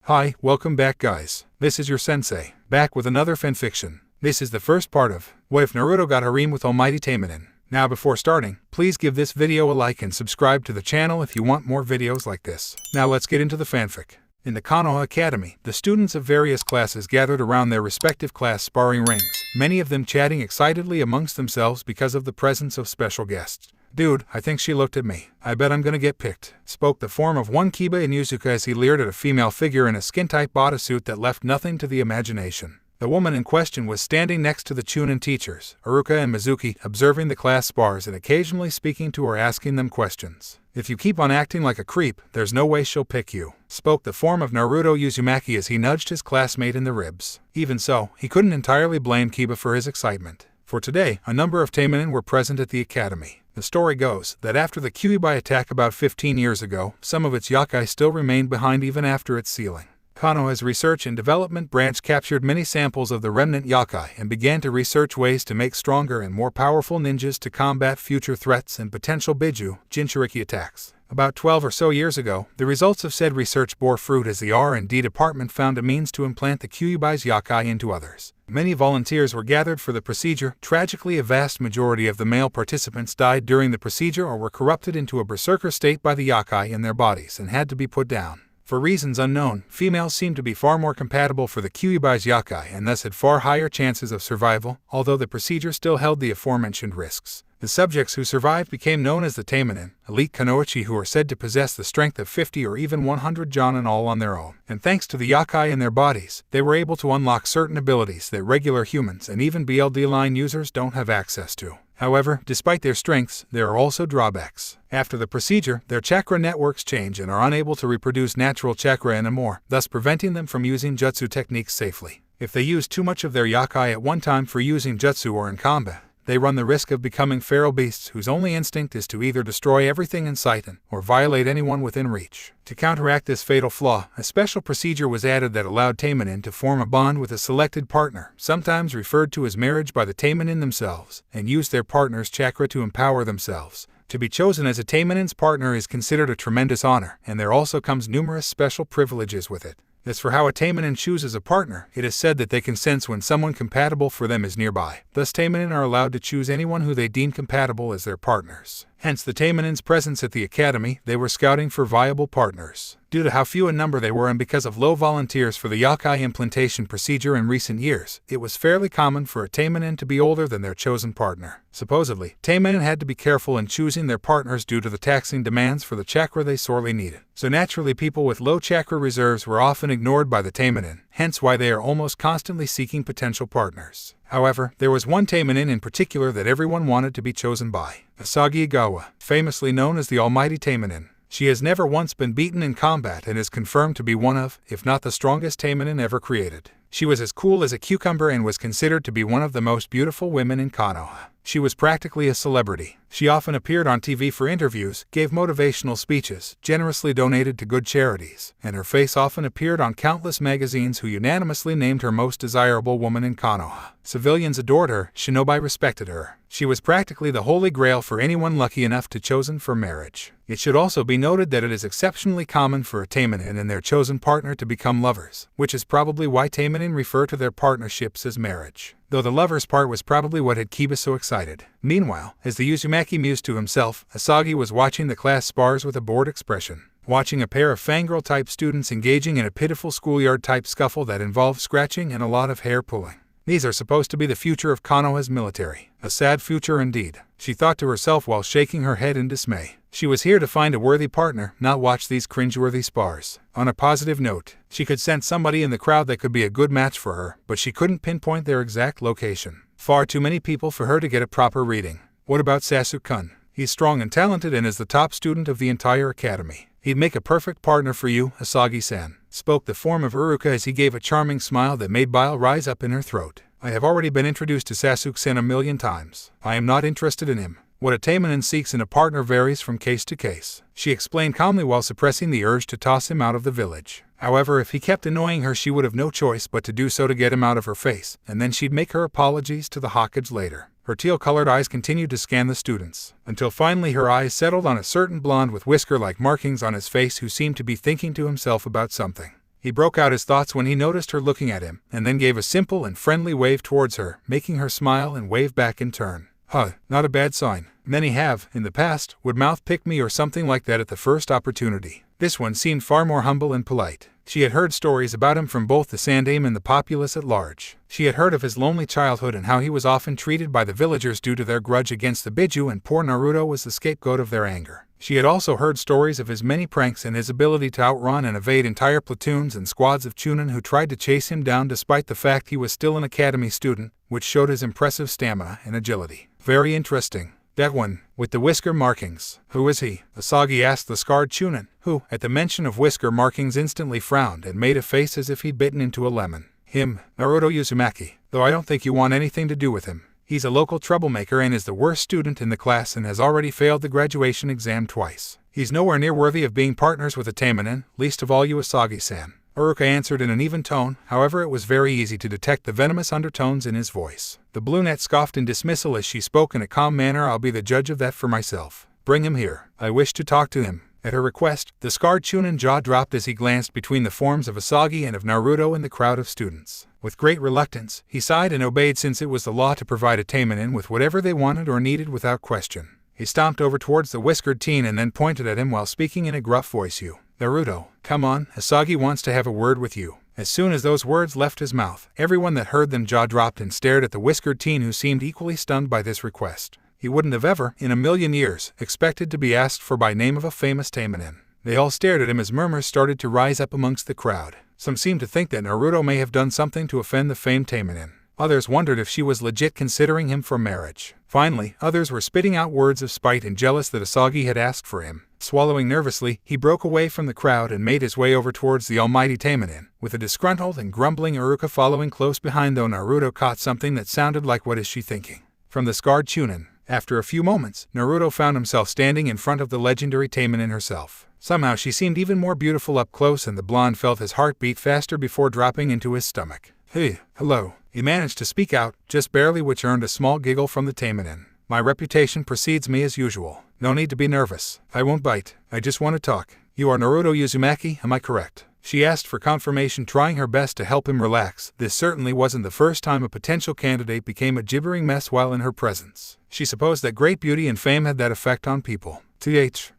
Hi, welcome back guys. This is your sensei, back with another fanfiction. This is the first part of What If Naruto Got Harem with Almighty Taimanin. Now before starting, please give this video a like and subscribe to the channel if you want more videos like this. Now let's get into the fanfic. In the Konoha Academy, the students of various classes gathered around their respective class sparring rings, many of them chatting excitedly amongst themselves because of the presence of special guests. "Dude, I think she looked at me. I bet I'm gonna get picked," spoke the form of one Kiba in Yuzuka as he leered at a female figure in a skin-tight bodysuit that left nothing to the imagination. The woman in question was standing next to the Chunin teachers, Haruka and Mizuki, observing the class spars and occasionally speaking to or asking them questions. "If you keep on acting like a creep, there's no way she'll pick you," spoke the form of Naruto Uzumaki as he nudged his classmate in the ribs. Even so, he couldn't entirely blame Kiba for his excitement. For today, a number of Taimanin were present at the academy. The story goes that after the Kyuubi attack about 15 years ago, some of its yakai still remained behind even after its sealing. Konoha's research and development branch captured many samples of the remnant yakai and began to research ways to make stronger and more powerful ninjas to combat future threats and potential Biju, Jinchuriki attacks. About 12 or so years ago, the results of said research bore fruit as the R&D department found a means to implant the Kyuubi's yakai into others. Many volunteers were gathered for the procedure. Tragically, a vast majority of the male participants died during the procedure or were corrupted into a berserker state by the yakai in their bodies and had to be put down. For reasons unknown, females seemed to be far more compatible for the Kyuubi's yakai and thus had far higher chances of survival, although the procedure still held the aforementioned risks. The subjects who survived became known as the Taimanin, elite Kunoichi who are said to possess the strength of 50 or even 100 Jonin all on their own. And thanks to the yakai in their bodies, they were able to unlock certain abilities that regular humans and even BLD line users don't have access to. However, despite their strengths, there are also drawbacks. After the procedure, their chakra networks change and are unable to reproduce natural chakra anymore, thus preventing them from using jutsu techniques safely. If they use too much of their yakai at one time for using jutsu or in combat, they run the risk of becoming feral beasts whose only instinct is to either destroy everything in sight or violate anyone within reach. To counteract this fatal flaw, a special procedure was added that allowed Taimanin to form a bond with a selected partner, sometimes referred to as marriage by the Taimanin themselves, and use their partner's chakra to empower themselves. To be chosen as a Taimanin's partner is considered a tremendous honor, and there also comes numerous special privileges with it. As for how a Taimanin chooses a partner, it is said that they can sense when someone compatible for them is nearby. Thus Taimanin are allowed to choose anyone who they deem compatible as their partners. Hence the Taimanin's presence at the academy, they were scouting for viable partners. Due to how few in number they were and because of low volunteers for the yakai implantation procedure in recent years, it was fairly common for a Taimanin to be older than their chosen partner. Supposedly, Taimanin had to be careful in choosing their partners due to the taxing demands for the chakra they sorely needed. So naturally people with low chakra reserves were often ignored by the Taimanin, hence why they are almost constantly seeking potential partners. However, there was one Taimanin in particular that everyone wanted to be chosen by. Asagi Igawa, famously known as the Almighty Taimanin. She has never once been beaten in combat and is confirmed to be one of, if not the strongest Taimanin ever created. She was as cool as a cucumber and was considered to be one of the most beautiful women in Konoha. She was practically a celebrity. She often appeared on TV for interviews, gave motivational speeches, generously donated to good charities, and her face often appeared on countless magazines who unanimously named her most desirable woman in Konoha. Civilians adored her, shinobi respected her. She was practically the holy grail for anyone lucky enough to chosen for marriage. It should also be noted that it is exceptionally common for a Taimanin and their chosen partner to become lovers, which is probably why Taimanin refer to their partnerships as marriage. Though the lovers part was probably what had Kiba so excited. Meanwhile, as the Uzumaki mused to himself, Asagi was watching the class spars with a bored expression. Watching a pair of fangirl-type students engaging in a pitiful schoolyard-type scuffle that involved scratching and a lot of hair pulling. These are supposed to be the future of Konoha's military. A sad future indeed, she thought to herself while shaking her head in dismay. She was here to find a worthy partner, not watch these cringeworthy spars. On a positive note, she could sense somebody in the crowd that could be a good match for her, but she couldn't pinpoint their exact location. Far too many people for her to get a proper reading. What about Sasuke-kun? He's strong and talented and is the top student of the entire academy. He'd make a perfect partner for you, Asagi-san, spoke the form of Haruka as he gave a charming smile that made bile rise up in her throat. I have already been introduced to Sasuke-san a million times. I am not interested in him. What a Taimanin seeks in a partner varies from case to case, she explained calmly while suppressing the urge to toss him out of the village. However, if he kept annoying her she would have no choice but to do so to get him out of her face, and then she'd make her apologies to the Hokage later. Her teal-colored eyes continued to scan the students, until finally her eyes settled on a certain blonde with whisker-like markings on his face who seemed to be thinking to himself about something. He broke out his thoughts when he noticed her looking at him, and then gave a simple and friendly wave towards her, making her smile and wave back in turn. Not a bad sign. Many have, in the past, would mouth-pick me or something like that at the first opportunity. This one seemed far more humble and polite. She had heard stories about him from both the Sandaime and the populace at large. She had heard of his lonely childhood and how he was often treated by the villagers due to their grudge against the Biju, and poor Naruto was the scapegoat of their anger. She had also heard stories of his many pranks and his ability to outrun and evade entire platoons and squads of Chunin who tried to chase him down despite the fact he was still an academy student, which showed his impressive stamina and agility. Very interesting. That one, with the whisker markings. Who is he? Asagi asked the scarred Chunin, who, at the mention of whisker markings, instantly frowned and made a face as if he'd bitten into a lemon. Him, Naruto Uzumaki, though I don't think you want anything to do with him. He's a local troublemaker and is the worst student in the class and has already failed the graduation exam twice. He's nowhere near worthy of being partners with a Taimanin, least of all you, Asagi-san. Uruka answered in an even tone, however it was very easy to detect the venomous undertones in his voice. The brunette scoffed in dismissal as she spoke in a calm manner. I'll be the judge of that for myself. Bring him here. I wish to talk to him. At her request, the scarred Chunin jaw dropped as he glanced between the forms of Asagi and of Naruto in the crowd of students. With great reluctance, he sighed and obeyed since it was the law to provide a Taimanin with whatever they wanted or needed without question. He stomped over towards the whiskered teen and then pointed at him while speaking in a gruff voice. You, Naruto, come on, Asagi wants to have a word with you. As soon as those words left his mouth, everyone that heard them jaw dropped and stared at the whiskered teen, who seemed equally stunned by this request. He wouldn't have ever, in a million years, expected to be asked for by name of a famous Taimanin. They all stared at him as murmurs started to rise up amongst the crowd. Some seemed to think that Naruto may have done something to offend the famed Taimanin. Others wondered if she was legit considering him for marriage. Finally, others were spitting out words of spite and jealous that Asagi had asked for him. Swallowing nervously, he broke away from the crowd and made his way over towards the Almighty Taimanin, with a disgruntled and grumbling Uruka following close behind, though Naruto caught something that sounded like "What is she thinking?" from the scarred Chunin. After a few moments, Naruto found himself standing in front of the legendary Taimanin herself. Somehow she seemed even more beautiful up close, and the blonde felt his heart beat faster before dropping into his stomach. Hey, hello. He managed to speak out, just barely, which earned a small giggle from the Taimanin. My reputation precedes me as usual. No need to be nervous. I won't bite. I just want to talk. You are Naruto Uzumaki, am I correct? She asked for confirmation, trying her best to help him relax. This certainly wasn't the first time a potential candidate became a gibbering mess while in her presence. She supposed that great beauty and fame had that effect on people.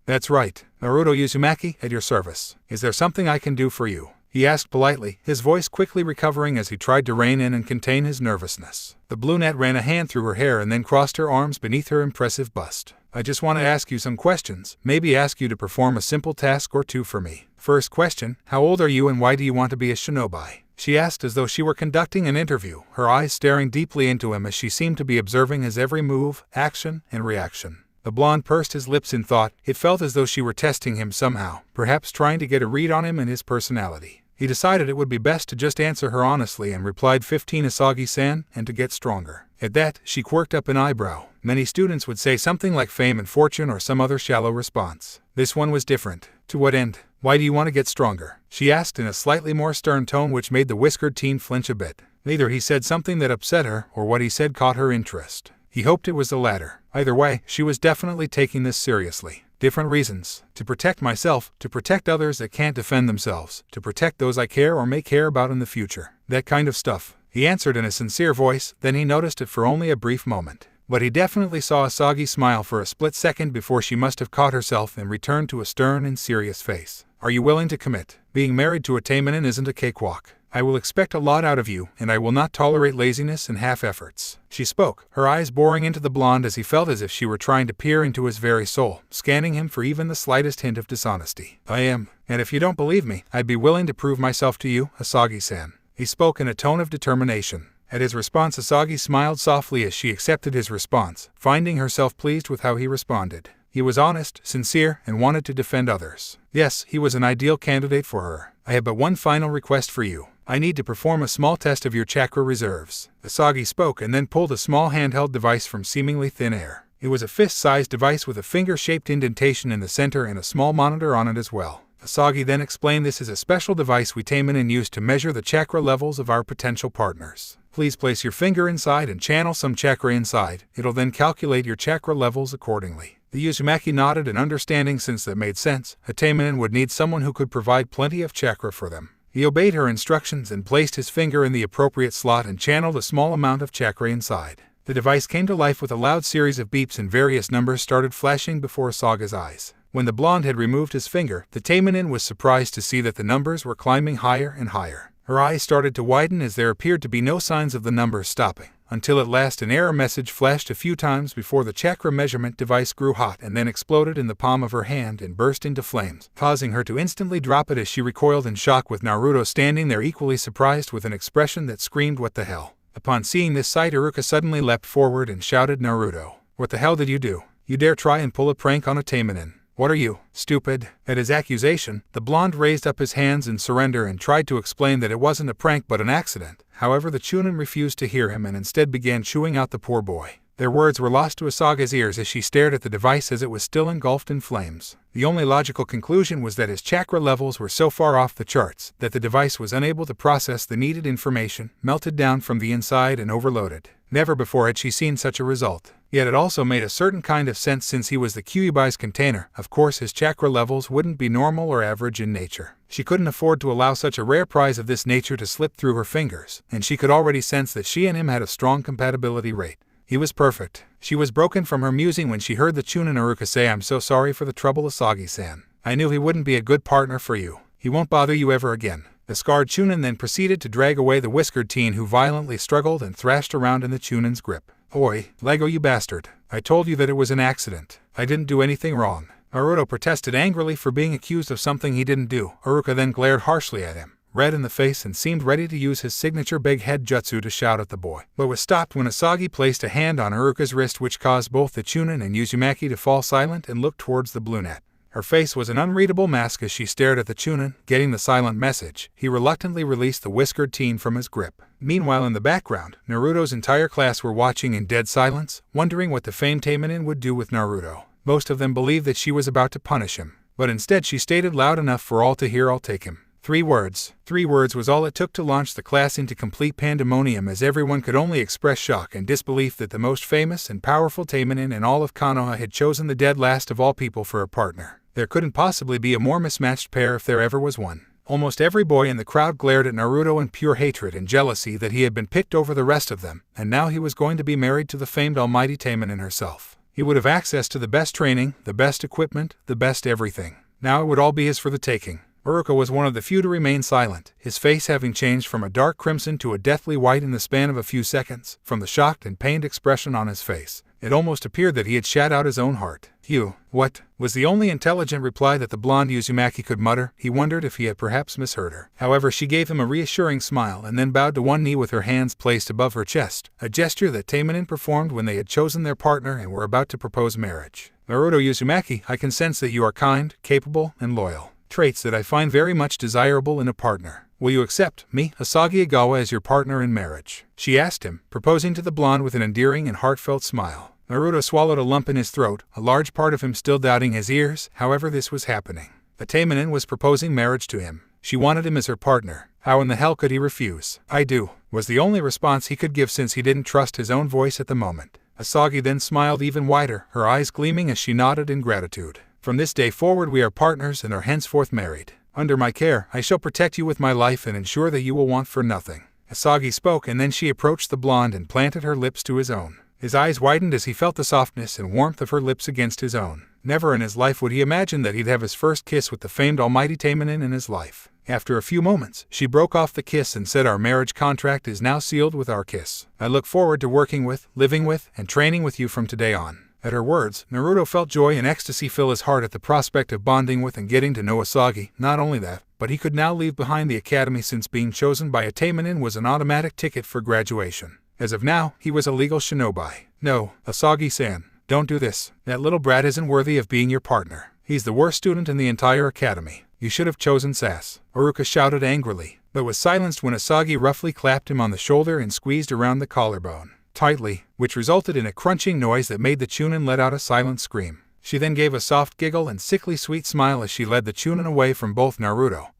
That's right. Naruto Uzumaki, at your service. Is there something I can do for you? He asked politely, his voice quickly recovering as he tried to rein in and contain his nervousness. The brunette ran a hand through her hair and then crossed her arms beneath her impressive bust. I just want to ask you some questions, maybe ask you to perform a simple task or two for me. First question, how old are you and why do you want to be a shinobi? She asked as though she were conducting an interview, her eyes staring deeply into him as she seemed to be observing his every move, action, and reaction. The blonde pursed his lips in thought. It felt as though she were testing him somehow, perhaps trying to get a read on him and his personality. He decided it would be best to just answer her honestly and replied 15, Asagi-san, and to get stronger. At that, she quirked up an eyebrow. Many students would say something like fame and fortune or some other shallow response. This one was different. To what end? Why do you want to get stronger? She asked in a slightly more stern tone, which made the whiskered teen flinch a bit. Neither he said something that upset her, or what he said caught her interest. He hoped it was the latter. Either way, she was definitely taking this seriously. Different reasons. To protect myself, to protect others that can't defend themselves, to protect those I care or may care about in the future. That kind of stuff. He answered in a sincere voice, then he noticed it for only a brief moment. But he definitely saw Asagi smile for a split second before she must have caught herself and returned to a stern and serious face. Are you willing to commit? Being married to a Taimanin isn't a cakewalk. I will expect a lot out of you, and I will not tolerate laziness and half-efforts. She spoke, her eyes boring into the blonde as he felt as if she were trying to peer into his very soul, scanning him for even the slightest hint of dishonesty. I am, and if you don't believe me, I'd be willing to prove myself to you, Asagi-san. He spoke in a tone of determination. At his response, Asagi smiled softly as she accepted his response, finding herself pleased with how he responded. He was honest, sincere, and wanted to defend others. Yes, he was an ideal candidate for her. I have but one final request for you. I need to perform a small test of your chakra reserves. Asagi spoke and then pulled a small handheld device from seemingly thin air. It was a fist-sized device with a finger-shaped indentation in the center and a small monitor on it as well. Asagi then explained, this is a special device we Taimanin use to measure the chakra levels of our potential partners. Please place your finger inside and channel some chakra inside. It'll then calculate your chakra levels accordingly. The Uzumaki nodded in understanding since that made sense. A Taimanin would need someone who could provide plenty of chakra for them. He obeyed her instructions and placed his finger in the appropriate slot and channeled a small amount of chakra inside. The device came to life with a loud series of beeps and various numbers started flashing before Asaga's eyes. When the blonde had removed his finger, the Taimanin was surprised to see that the numbers were climbing higher and higher. Her eyes started to widen as there appeared to be no signs of the numbers stopping, until at last an error message flashed a few times before the chakra measurement device grew hot and then exploded in the palm of her hand and burst into flames, causing her to instantly drop it as she recoiled in shock, with Naruto standing there equally surprised with an expression that screamed, "What the hell?" Upon seeing this sight, Iruka suddenly leapt forward and shouted, "Naruto, what the hell did you do? You dare try and pull a prank on a Taimanin? What are you, stupid?" At his accusation, the blonde raised up his hands in surrender and tried to explain that it wasn't a prank but an accident. However, the Chunin refused to hear him and instead began chewing out the poor boy. Their words were lost to Asaga's ears as she stared at the device as it was still engulfed in flames. The only logical conclusion was that his chakra levels were so far off the charts that the device was unable to process the needed information, melted down from the inside and overloaded. Never before had she seen such a result. Yet it also made a certain kind of sense since he was the Kyuubi's container. Of course his chakra levels wouldn't be normal or average in nature. She couldn't afford to allow such a rare prize of this nature to slip through her fingers, and she could already sense that she and him had a strong compatibility rate. He was perfect. She was broken from her musing when she heard the Chunin Iruka say, "I'm so sorry for the trouble, Asagi-san. I knew he wouldn't be a good partner for you. He won't bother you ever again." The scarred Chunin then proceeded to drag away the whiskered teen, who violently struggled and thrashed around in the Chunin's grip. "Oi, Lego, you bastard. I told you that it was an accident. I didn't do anything wrong." Naruto protested angrily for being accused of something he didn't do. Iruka then glared harshly at him, red in the face, and seemed ready to use his signature big head jutsu to shout at the boy, but was stopped when Asagi placed a hand on Iruka's wrist, which caused both the Chunin and Uzumaki to fall silent and look towards the blue net. Her face was an unreadable mask as she stared at the Chunin. Getting the silent message, he reluctantly released the whiskered teen from his grip. Meanwhile, in the background, Naruto's entire class were watching in dead silence, wondering what the famed Taimanin would do with Naruto. Most of them believed that she was about to punish him, but instead she stated loud enough for all to hear, "I'll take him." 3 words. 3 words was all it took to launch the class into complete pandemonium, as everyone could only express shock and disbelief that the most famous and powerful Taimanin in all of Konoha had chosen the dead last of all people for a partner. There couldn't possibly be a more mismatched pair if there ever was one. Almost every boy in the crowd glared at Naruto in pure hatred and jealousy that he had been picked over the rest of them, and now he was going to be married to the famed Almighty Taimanin herself. He would have access to the best training, the best equipment, the best everything. Now it would all be his for the taking. Iruka was one of the few to remain silent, his face having changed from a dark crimson to a deathly white in the span of a few seconds, from the shocked and pained expression on his face. It almost appeared that he had shat out his own heart. "You, what?" was the only intelligent reply that the blonde Uzumaki could mutter. He wondered if he had perhaps misheard her. However, she gave him a reassuring smile and then bowed to one knee with her hands placed above her chest, a gesture that Taimanin performed when they had chosen their partner and were about to propose marriage. "Naruto Uzumaki, I can sense that you are kind, capable, and loyal. Traits that I find very much desirable in a partner. Will you accept me, Asagi Igawa, as your partner in marriage?" she asked him, proposing to the blonde with an endearing and heartfelt smile. Naruto swallowed a lump in his throat, a large part of him still doubting his ears. However, this was happening. The Taimanin was proposing marriage to him. She wanted him as her partner. How in the hell could he refuse? "I do," was the only response he could give since he didn't trust his own voice at the moment. Asagi then smiled even wider, her eyes gleaming as she nodded in gratitude. "From this day forward we are partners and are henceforth married. Under my care, I shall protect you with my life and ensure that you will want for nothing." Asagi spoke, and then she approached the blonde and planted her lips to his own. His eyes widened as he felt the softness and warmth of her lips against his own. Never in his life would he imagine that he'd have his first kiss with the famed Almighty Taimanin in his life. After a few moments, she broke off the kiss and said, "Our marriage contract is now sealed with our kiss. I look forward to working with, living with, and training with you from today on." At her words, Naruto felt joy and ecstasy fill his heart at the prospect of bonding with and getting to know Asagi. Not only that, but he could now leave behind the academy, since being chosen by a Taimanin was an automatic ticket for graduation. As of now, he was a legal shinobi. "No, Asagi-san, don't do this. That little brat isn't worthy of being your partner. He's the worst student in the entire academy. You should have chosen Sass," Iruka shouted angrily, but was silenced when Asagi roughly clapped him on the shoulder and squeezed around the collarbone tightly, which resulted in a crunching noise that made the Chunin let out a silent scream. She then gave a soft giggle and sickly sweet smile as she led the Chunin away from both Naruto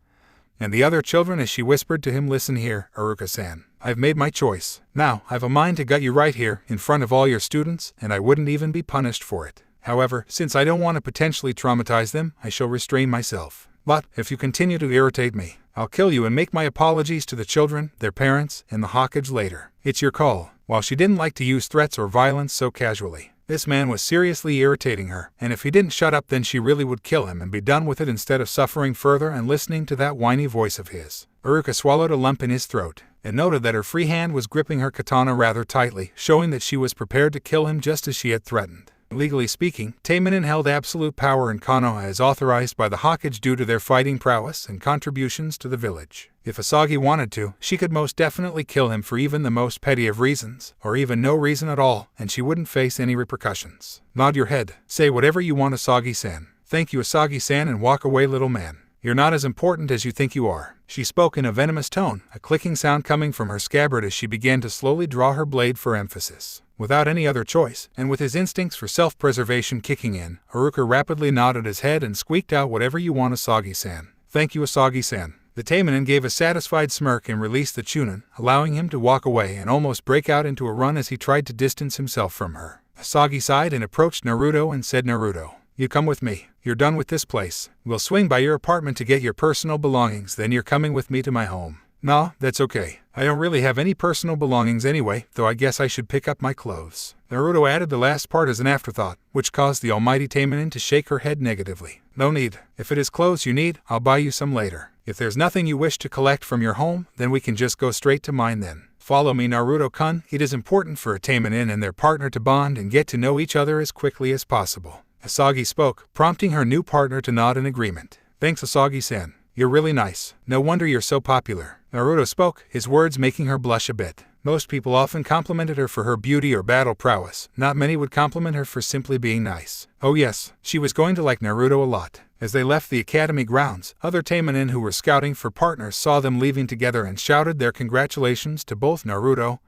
and the other children as she whispered to him, "Listen here, Iruka-san. I've made my choice. Now, I've a mind to gut you right here, in front of all your students, and I wouldn't even be punished for it. However, since I don't want to potentially traumatize them, I shall restrain myself. But, if you continue to irritate me, I'll kill you and make my apologies to the children, their parents, and the Hokage later. It's your call." While she didn't like to use threats or violence so casually, this man was seriously irritating her, and if he didn't shut up then she really would kill him and be done with it instead of suffering further and listening to that whiny voice of his. Iruka swallowed a lump in his throat, and noted that her free hand was gripping her katana rather tightly, showing that she was prepared to kill him just as she had threatened. Legally speaking, Taimanin held absolute power in Konoha as authorized by the Hokage due to their fighting prowess and contributions to the village. If Asagi wanted to, she could most definitely kill him for even the most petty of reasons, or even no reason at all, and she wouldn't face any repercussions. Nod your head. Say whatever you want, Asagi-san. Thank you, Asagi-san, and walk away, little man. You're not as important as you think you are. She spoke in a venomous tone, a clicking sound coming from her scabbard as she began to slowly draw her blade for emphasis. Without any other choice, and with his instincts for self-preservation kicking in, Iruka rapidly nodded his head and squeaked out, "Whatever you want, Asagi-san." "Thank you, Asagi-san." The Taimanin gave a satisfied smirk and released the Chunin, allowing him to walk away and almost break out into a run as he tried to distance himself from her. Asagi sighed and approached Naruto and said, "Naruto, you come with me. You're done with this place. We'll swing by your apartment to get your personal belongings, then you're coming with me to my home." "Nah, that's okay. I don't really have any personal belongings anyway, though I guess I should pick up my clothes." Naruto added the last part as an afterthought, which caused the Almighty Taimanin to shake her head negatively. "No need. If it is clothes you need, I'll buy you some later. If there's nothing you wish to collect from your home, then we can just go straight to mine then. Follow me, Naruto-kun. It is important for a Taimanin and their partner to bond and get to know each other as quickly as possible." Asagi spoke, prompting her new partner to nod in agreement. "Thanks, Asagi-san. You're really nice. No wonder you're so popular." Naruto spoke, his words making her blush a bit. Most people often complimented her for her beauty or battle prowess. Not many would compliment her for simply being nice. Oh yes, she was going to like Naruto a lot. As they left the academy grounds, other Taimanin who were scouting for partners saw them leaving together and shouted their congratulations to both Naruto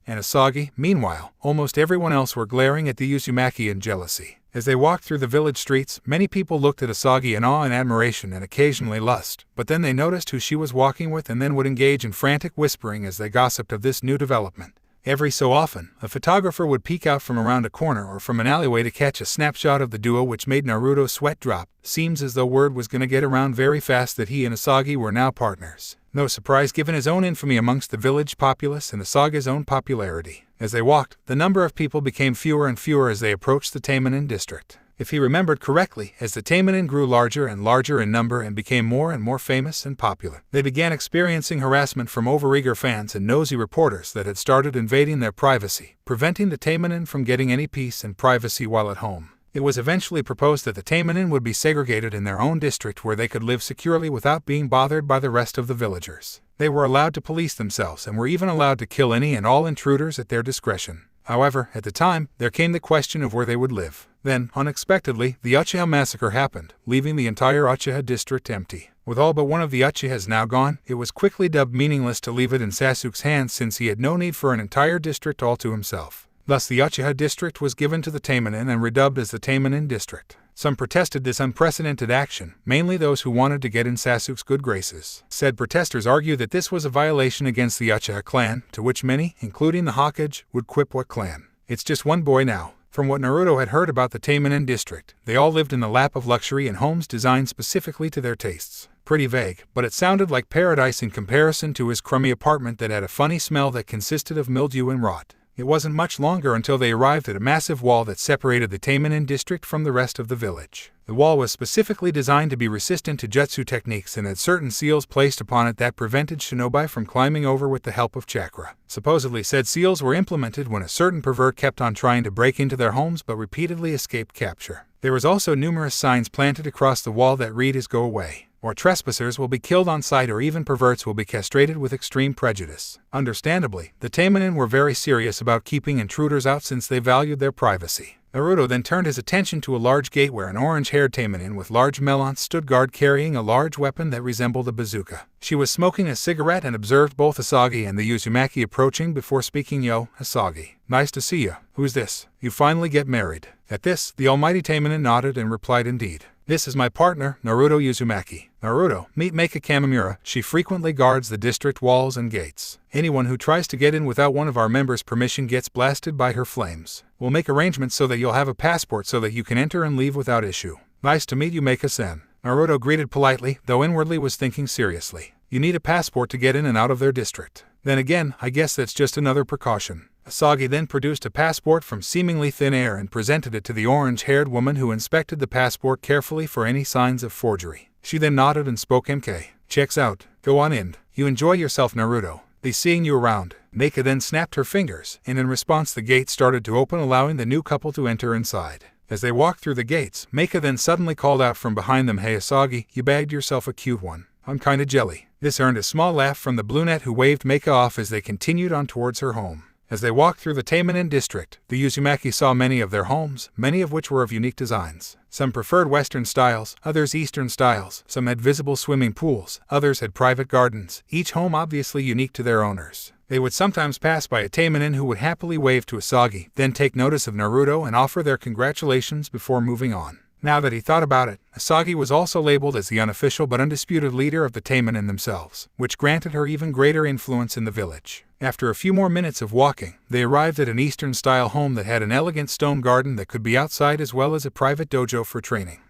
and Asagi. Meanwhile, almost everyone else were glaring at the Uzumaki in jealousy. As they walked through the village streets, many people looked at Asagi in awe and admiration and occasionally lust, but then they noticed who she was walking with and then would engage in frantic whispering as they gossiped of this new development. Every so often, a photographer would peek out from around a corner or from an alleyway to catch a snapshot of the duo, which made Naruto's sweat drop. Seems as though word was going to get around very fast that he and Asagi were now partners. No surprise given his own infamy amongst the village populace and Asagi's own popularity. As they walked, the number of people became fewer and fewer as they approached the Taimanin district. If he remembered correctly, as the Taimanin grew larger and larger in number and became more and more famous and popular, they began experiencing harassment from overeager fans and nosy reporters that had started invading their privacy, preventing the Taimanin from getting any peace and privacy while at home. It was eventually proposed that the Taimanin would be segregated in their own district where they could live securely without being bothered by the rest of the villagers. They were allowed to police themselves and were even allowed to kill any and all intruders at their discretion. However, at the time, there came the question of where they would live. Then, unexpectedly, the Uchiha massacre happened, leaving the entire Uchiha district empty. With all but one of the Uchihas now gone, it was quickly dubbed meaningless to leave it in Sasuke's hands since he had no need for an entire district all to himself. Thus the Uchiha district was given to the Taimanin and redubbed as the Taimanin district. Some protested this unprecedented action, mainly those who wanted to get in Sasuke's good graces. Said protesters argued that this was a violation against the Uchiha clan, to which many, including the Hokage, would quip what clan. It's just one boy now. From what Naruto had heard about the Taimanin district, they all lived in the lap of luxury in homes designed specifically to their tastes. Pretty vague, but it sounded like paradise in comparison to his crummy apartment that had a funny smell that consisted of mildew and rot. It wasn't much longer until they arrived at a massive wall that separated the Taimanin district from the rest of the village. The wall was specifically designed to be resistant to jutsu techniques and had certain seals placed upon it that prevented shinobi from climbing over with the help of chakra. Supposedly said seals were implemented when a certain pervert kept on trying to break into their homes but repeatedly escaped capture. There was also numerous signs planted across the wall that read as "Go away," or "Trespassers will be killed on sight," or even "Perverts will be castrated with extreme prejudice." Understandably, the Taimanin were very serious about keeping intruders out since they valued their privacy. Naruto then turned his attention to a large gate where an orange-haired Taimanin with large melons stood guard carrying a large weapon that resembled a bazooka. She was smoking a cigarette and observed both Asagi and the Uzumaki approaching before speaking. "Yo, Asagi. Nice to see ya. Who's this? You finally get married?" At this, the Almighty Taimanin nodded and replied, "Indeed. This is my partner, Naruto Uzumaki. Naruto, meet Meika Kamimura. She frequently guards the district walls and gates. Anyone who tries to get in without one of our members' permission gets blasted by her flames. We'll make arrangements so that you'll have a passport so that you can enter and leave without issue." "Nice to meet you, Meika-san." Naruto greeted politely, though inwardly was thinking seriously. You need a passport to get in and out of their district. Then again, I guess that's just another precaution. Asagi then produced a passport from seemingly thin air and presented it to the orange-haired woman, who inspected the passport carefully for any signs of forgery. She then nodded and spoke. "MK. Checks out. Go on in. You enjoy yourself, Naruto. They seeing you around." Meika then snapped her fingers, and in response the gate started to open, allowing the new couple to enter inside. As they walked through the gates, Meika then suddenly called out from behind them, "Hey Asagi, you bagged yourself a cute one. I'm kinda jelly." This earned a small laugh from the brunette, who waved Meika off as they continued on towards her home. As they walked through the Taimanin district, the Uzumaki saw many of their homes, many of which were of unique designs. Some preferred Western styles, others Eastern styles, some had visible swimming pools, others had private gardens, each home obviously unique to their owners. They would sometimes pass by a Taimanin who would happily wave to Asagi, then take notice of Naruto and offer their congratulations before moving on. Now that he thought about it, Asagi was also labeled as the unofficial but undisputed leader of the Taimanin themselves, which granted her even greater influence in the village. After a few more minutes of walking, they arrived at an Eastern-style home that had an elegant stone garden that could be outside as well as a private dojo for training.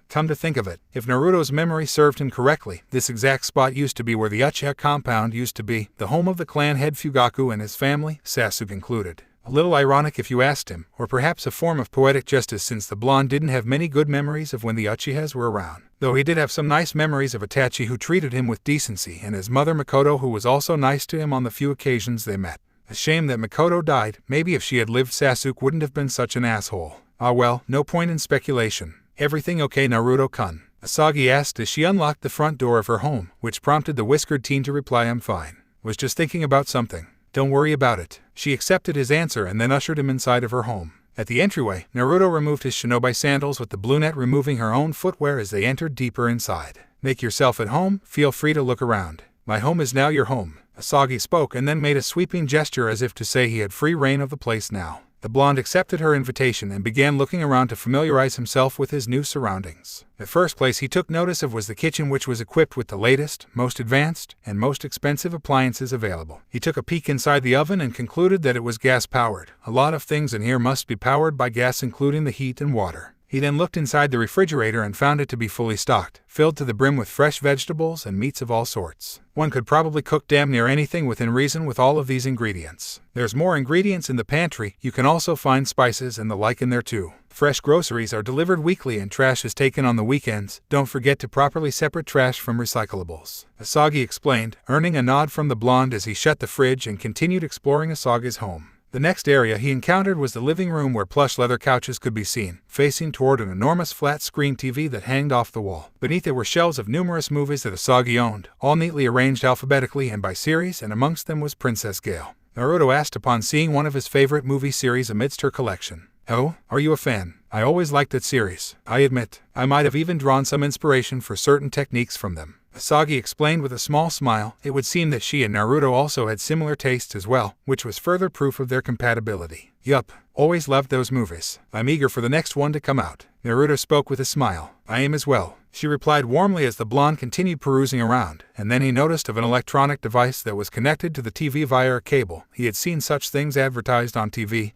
Come to think of it, if Naruto's memory served him correctly, this exact spot used to be where the Uchiha compound used to be, the home of the clan head Fugaku and his family, Sasuke included. A little ironic if you asked him, or perhaps a form of poetic justice, since the blonde didn't have many good memories of when the Uchihas were around. Though he did have some nice memories of Itachi, who treated him with decency, and his mother Makoto, who was also nice to him on the few occasions they met. A shame that Makoto died. Maybe if she had lived, Sasuke wouldn't have been such an asshole. Ah well, no point in speculation. "Everything okay, Naruto-kun?" Asagi asked as she unlocked the front door of her home, which prompted the whiskered teen to reply, "I'm fine. Was just thinking about something." "Don't worry about it." She accepted his answer and then ushered him inside of her home. At the entryway, Naruto removed his shinobi sandals, with the brunette removing her own footwear as they entered deeper inside. "Make yourself at home, feel free to look around. My home is now your home." Asagi spoke and then made a sweeping gesture as if to say he had free reign of the place now. The blonde accepted her invitation and began looking around to familiarize himself with his new surroundings. The first place he took notice of was the kitchen, which was equipped with the latest, most advanced, and most expensive appliances available. He took a peek inside the oven and concluded that it was gas-powered. A lot of things in here must be powered by gas, including the heat and water. He then looked inside the refrigerator and found it to be fully stocked, filled to the brim with fresh vegetables and meats of all sorts. One could probably cook damn near anything within reason with all of these ingredients. There's more ingredients in the pantry. You can also find spices and the like in there too. Fresh groceries are delivered weekly and trash is taken on the weekends. Don't forget to properly separate trash from recyclables," Asagi explained, earning a nod from the blonde as he shut the fridge and continued exploring Asagi's home. The next area he encountered was the living room, where plush leather couches could be seen, facing toward an enormous flat-screen TV that hanged off the wall. Beneath it were shelves of numerous movies that Asagi owned, all neatly arranged alphabetically and by series, and amongst them was Princess Gale. Naruto asked upon seeing one of his favorite movie series amidst her collection. "Oh, are you a fan? I always liked that series. I admit, I might have even drawn some inspiration for certain techniques from them," Asagi explained with a small smile. It would seem that she and Naruto also had similar tastes as well, which was further proof of their compatibility. "Yup, always loved those movies. I'm eager for the next one to come out." Naruto spoke with a smile. "I am as well," she replied warmly as the blonde continued perusing around, and then he noticed of an electronic device that was connected to the TV via a cable. He had seen such things advertised on TV,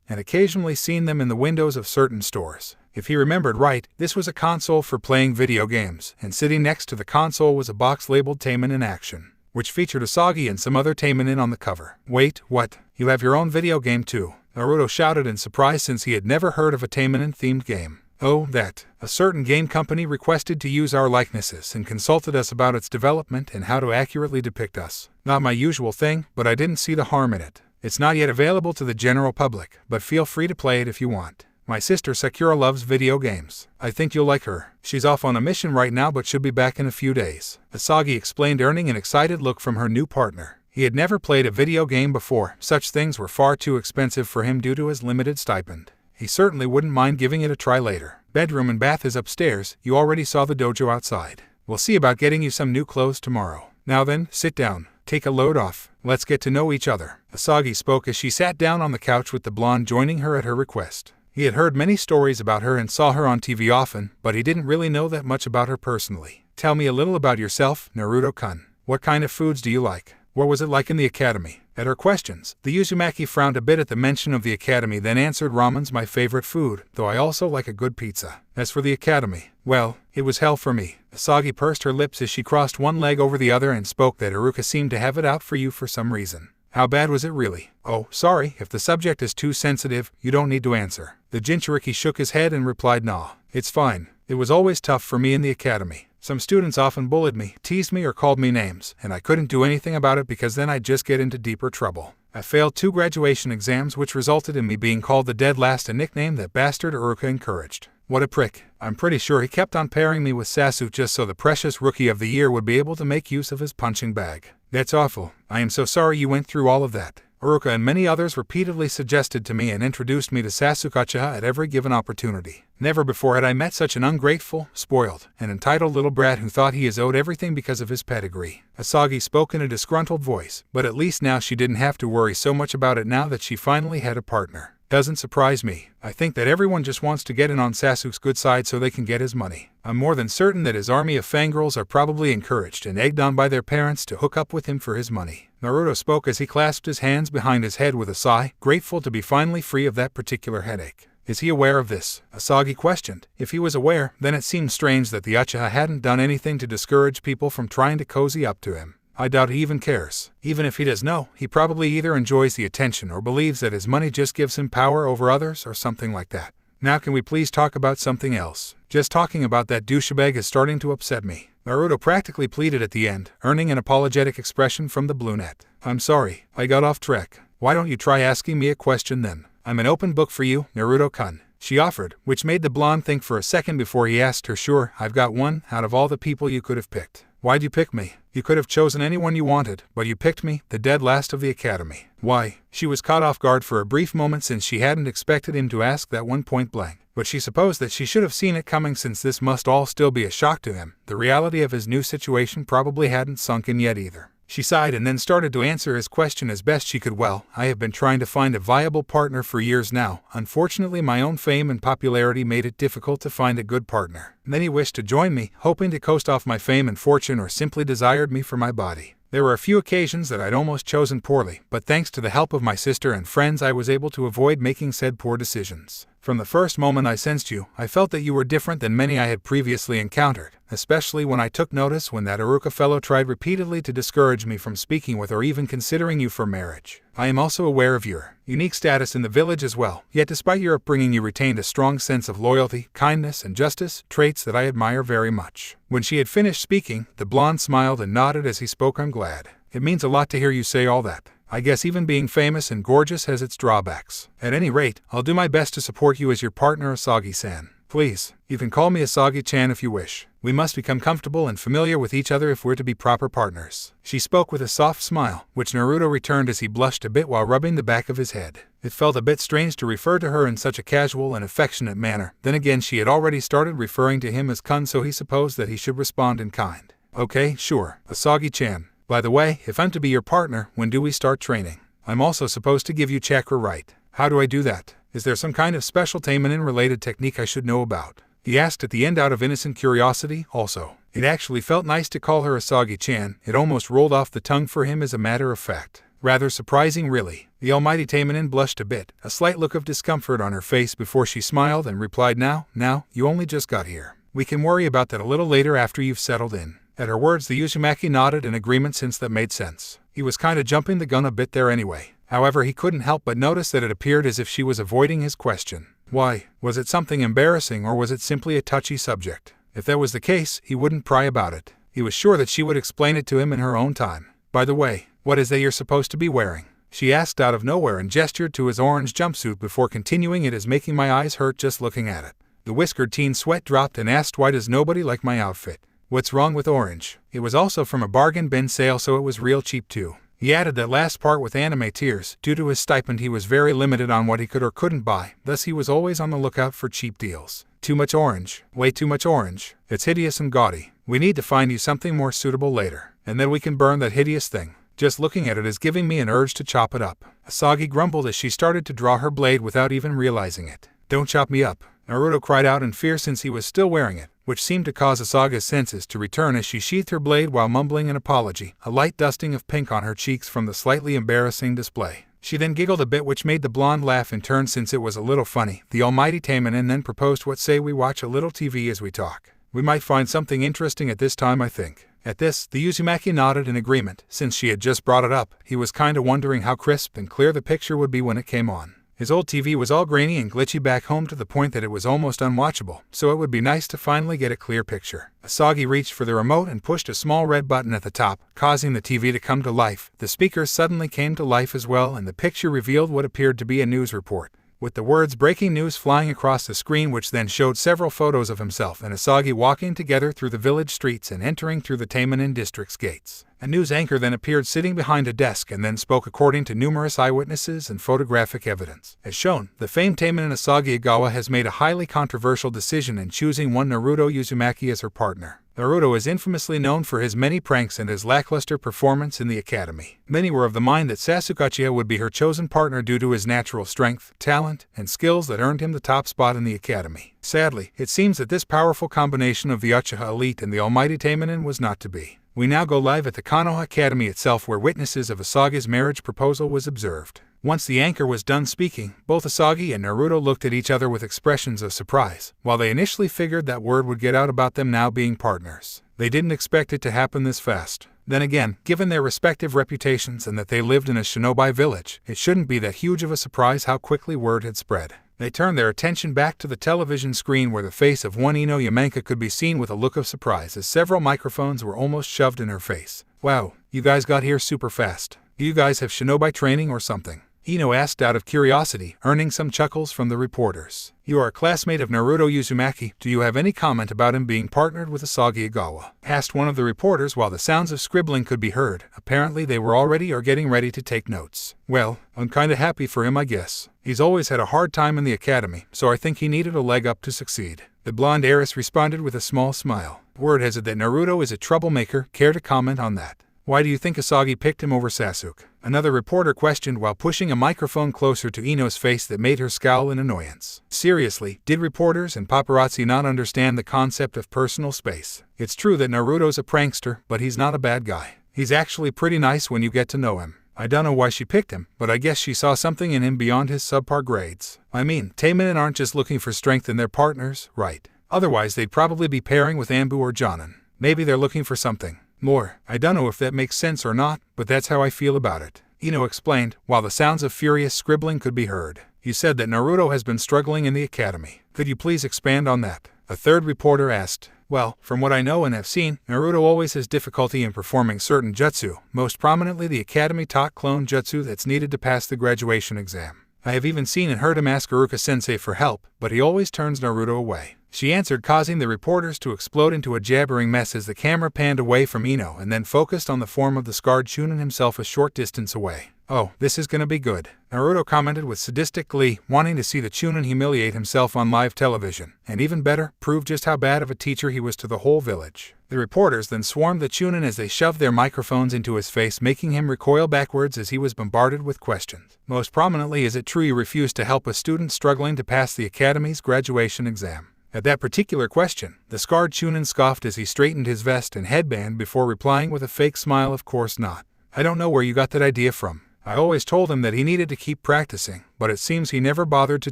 and occasionally seen them in the windows of certain stores. If he remembered right, this was a console for playing video games, and sitting next to the console was a box labeled Taimanin Action, which featured Asagi and some other Taimanin on the cover. "Wait, what? You have your own video game too?" Naruto shouted in surprise, since he had never heard of a Taimanin-themed game. "Oh, that. A certain game company requested to use our likenesses and consulted us about its development and how to accurately depict us. Not my usual thing, but I didn't see the harm in it. It's not yet available to the general public, but feel free to play it if you want. My sister Sakura loves video games. I think you'll like her. She's off on a mission right now but should be back in a few days," Asagi explained, earning an excited look from her new partner. He had never played a video game before. Such things were far too expensive for him due to his limited stipend. He certainly wouldn't mind giving it a try later. "Bedroom and bath is upstairs. You already saw the dojo outside. We'll see about getting you some new clothes tomorrow. Now then, sit down. Take a load off. Let's get to know each other," Asagi spoke as she sat down on the couch, with the blonde joining her at her request. He had heard many stories about her and saw her on TV often, but he didn't really know that much about her personally. "Tell me a little about yourself, Naruto-kun. What kind of foods do you like? What was it like in the academy? At her questions, the Uzumaki frowned a bit at the mention of the academy, then answered, ramen's my favorite food, though I also like a good pizza. As for the academy, well, it was hell for me. Asagi pursed her lips as she crossed one leg over the other and spoke that Iruka seemed to have it out for you for some reason. How bad was it really? Oh, sorry, if the subject is too sensitive, you don't need to answer. The Jinchuriki shook his head and replied, nah, it's fine. It was always tough for me in the academy. Some students often bullied me, teased me, or called me names, and I couldn't do anything about it because then I'd just get into deeper trouble. I failed 2 graduation exams, which resulted in me being called the dead last, a nickname that bastard Iruka encouraged. What a prick. I'm pretty sure he kept on pairing me with Sasuke just so the precious rookie of the year would be able to make use of his punching bag. That's awful. I am so sorry you went through all of that. Iruka and many others repeatedly suggested to me and introduced me to Sasuke Uchiha at every given opportunity. Never before had I met such an ungrateful, spoiled, and entitled little brat who thought he is owed everything because of his pedigree. Asagi spoke in a disgruntled voice, but at least now she didn't have to worry so much about it now that she finally had a partner. Doesn't surprise me. I think that everyone just wants to get in on Sasuke's good side so they can get his money. I'm more than certain that his army of fangirls are probably encouraged and egged on by their parents to hook up with him for his money. Naruto spoke as he clasped his hands behind his head with a sigh, grateful to be finally free of that particular headache. Is he aware of this? Asagi questioned. If he was aware, then it seemed strange that the Uchiha hadn't done anything to discourage people from trying to cozy up to him. I doubt he even cares. Even if he does know, he probably either enjoys the attention or believes that his money just gives him power over others or something like that. Now can we please talk about something else? Just talking about that douchebag is starting to upset me. Naruto practically pleaded at the end, earning an apologetic expression from the blue net. I'm sorry, I got off track. Why don't you try asking me a question then? I'm an open book for you, Naruto-kun. She offered, which made the blonde think for a second before he asked her, sure, I've got one, out of all the people you could have picked. Why'd you pick me? You could have chosen anyone you wanted, but you picked me, the dead last of the academy. Why? She was caught off guard for a brief moment since she hadn't expected him to ask that one point blank. But she supposed that she should have seen it coming since this must all still be a shock to him. The reality of his new situation probably hadn't sunk in yet either. She sighed and then started to answer his question as best she could. Well, I have been trying to find a viable partner for years now. Unfortunately, my own fame and popularity made it difficult to find a good partner. Many wished to join me, hoping to coast off my fame and fortune, or simply desired me for my body. There were a few occasions that I'd almost chosen poorly, but thanks to the help of my sister and friends I was able to avoid making said poor decisions. From the first moment I sensed you, I felt that you were different than many I had previously encountered, especially when I took notice when that Iruka fellow tried repeatedly to discourage me from speaking with or even considering you for marriage. I am also aware of your unique status in the village as well, yet despite your upbringing you retained a strong sense of loyalty, kindness, and justice, traits that I admire very much. When she had finished speaking, the blonde smiled and nodded as he spoke. I'm glad. It means a lot to hear you say all that. I guess even being famous and gorgeous has its drawbacks. At any rate, I'll do my best to support you as your partner, Asagi-san. Please, you can call me Asagi-chan if you wish. We must become comfortable and familiar with each other if we're to be proper partners. She spoke with a soft smile, which Naruto returned as he blushed a bit while rubbing the back of his head. It felt a bit strange to refer to her in such a casual and affectionate manner. Then again, she had already started referring to him as kun, so he supposed that he should respond in kind. Okay, sure, Asagi-chan. By the way, if I'm to be your partner, when do we start training? I'm also supposed to give you chakra, right? How do I do that? Is there some kind of special Taimanin-related technique I should know about? He asked at the end out of innocent curiosity. Also, it actually felt nice to call her Asagi-chan. It almost rolled off the tongue for him as a matter of fact. Rather surprising, really. The Almighty Taimanin blushed a bit, a slight look of discomfort on her face before she smiled and replied, Now, you only just got here. We can worry about that a little later after you've settled in. At her words, the Uzumaki nodded in agreement since that made sense. He was kinda jumping the gun a bit there anyway. However, he couldn't help but notice that it appeared as if she was avoiding his question. Why? Was it something embarrassing, or was it simply a touchy subject? If that was the case, he wouldn't pry about it. He was sure that she would explain it to him in her own time. By the way, what is that you're supposed to be wearing? She asked out of nowhere and gestured to his orange jumpsuit before continuing, It is making my eyes hurt just looking at it. The whiskered teen sweat dropped and asked, Why does nobody like my outfit? What's wrong with orange? It was also from a bargain bin sale, so it was real cheap too. He added that last part with anime tears. Due to his stipend, he was very limited on what he could or couldn't buy, thus he was always on the lookout for cheap deals. Too much orange. Way too much orange. It's hideous and gaudy. We need to find you something more suitable later, and then we can burn that hideous thing. Just looking at it is giving me an urge to chop it up. Asagi grumbled as she started to draw her blade without even realizing it. Don't chop me up. Naruto cried out in fear since he was still wearing it. which seemed to cause Asaga's senses to return as she sheathed her blade while mumbling an apology, a light dusting of pink on her cheeks from the slightly embarrassing display. She then giggled a bit, which made the blonde laugh in turn since it was a little funny. The Almighty Taimanin then proposed, "What say we watch a little TV as we talk? We might find something interesting at this time, I think." At this, the Uzumaki nodded in agreement. Since she had just brought it up, he was kinda wondering how crisp and clear the picture would be when it came on. His old TV was all grainy and glitchy back home to the point that it was almost unwatchable, so it would be nice to finally get a clear picture. Asagi reached for the remote and pushed a small red button at the top, causing the TV to come to life. The speakers suddenly came to life as well, and the picture revealed what appeared to be a news report, with the words "breaking news" flying across the screen, which then showed several photos of himself and Asagi walking together through the village streets and entering through the Taimanin district's gates. A news anchor then appeared sitting behind a desk and then spoke according to numerous eyewitnesses and photographic evidence. As shown, the famed Taimanin Asagi Igawa has made a highly controversial decision in choosing one Naruto Uzumaki as her partner. Naruto is infamously known for his many pranks and his lackluster performance in the academy. Many were of the mind that Sasuke would be her chosen partner due to his natural strength, talent, and skills that earned him the top spot in the academy. Sadly, it seems that this powerful combination of the Uchiha elite and the Almighty Taimanin was not to be. We now go live at the Konoha Academy itself, where witnesses of Asagi's marriage proposal was observed. Once the anchor was done speaking, both Asagi and Naruto looked at each other with expressions of surprise. While they initially figured that word would get out about them now being partners, they didn't expect it to happen this fast. Then again, given their respective reputations and that they lived in a shinobi village, it shouldn't be that huge of a surprise how quickly word had spread. They turned their attention back to the television screen, where the face of one Ino Yamenka could be seen with a look of surprise as several microphones were almost shoved in her face. "Wow, you guys got here super fast. Do you guys have shinobi training or something?" Ino asked out of curiosity, earning some chuckles from the reporters. "You are a classmate of Naruto Uzumaki. Do you have any comment about him being partnered with Asagi Igawa?" asked one of the reporters while the sounds of scribbling could be heard. Apparently they were already or getting ready to take notes. "Well, I'm kinda happy for him, I guess. He's always had a hard time in the academy, so I think he needed a leg up to succeed." The blonde heiress responded with a small smile. "Word has it that Naruto is a troublemaker. Care to comment on that? Why do you think Asagi picked him over Sasuke?" another reporter questioned while pushing a microphone closer to Ino's face that made her scowl in annoyance. Seriously, did reporters and paparazzi not understand the concept of personal space? It's true that Naruto's a prankster, but he's not a bad guy. He's actually pretty nice when you get to know him. I don't know why she picked him, but I guess she saw something in him beyond his subpar grades. I mean, Taimanin aren't just looking for strength in their partners, right? Otherwise they'd probably be pairing with Anbu or Jonin. Maybe they're looking for something more. I don't know if that makes sense or not, but that's how I feel about it," Ino explained, while the sounds of furious scribbling could be heard. "You said that Naruto has been struggling in the academy. Could you please expand on that?" a third reporter asked. "Well, from what I know and have seen, Naruto always has difficulty in performing certain jutsu, most prominently the academy taught clone jutsu that's needed to pass the graduation exam. I have even seen and heard him ask Iruka-sensei for help, but he always turns Naruto away," she answered, causing the reporters to explode into a jabbering mess as the camera panned away from Ino and then focused on the form of the scarred Chunin himself a short distance away. "Oh, this is gonna be good," Naruto commented with sadistic glee, wanting to see the Chunin humiliate himself on live television, and even better, prove just how bad of a teacher he was to the whole village. The reporters then swarmed the Chunin as they shoved their microphones into his face, making him recoil backwards as he was bombarded with questions. Most prominently, is it true you refused to help a student struggling to pass the academy's graduation exam? At that particular question, the scarred Chunin scoffed as he straightened his vest and headband before replying with a fake smile, "Of course not. I don't know where you got that idea from. I always told him that he needed to keep practicing, but it seems he never bothered to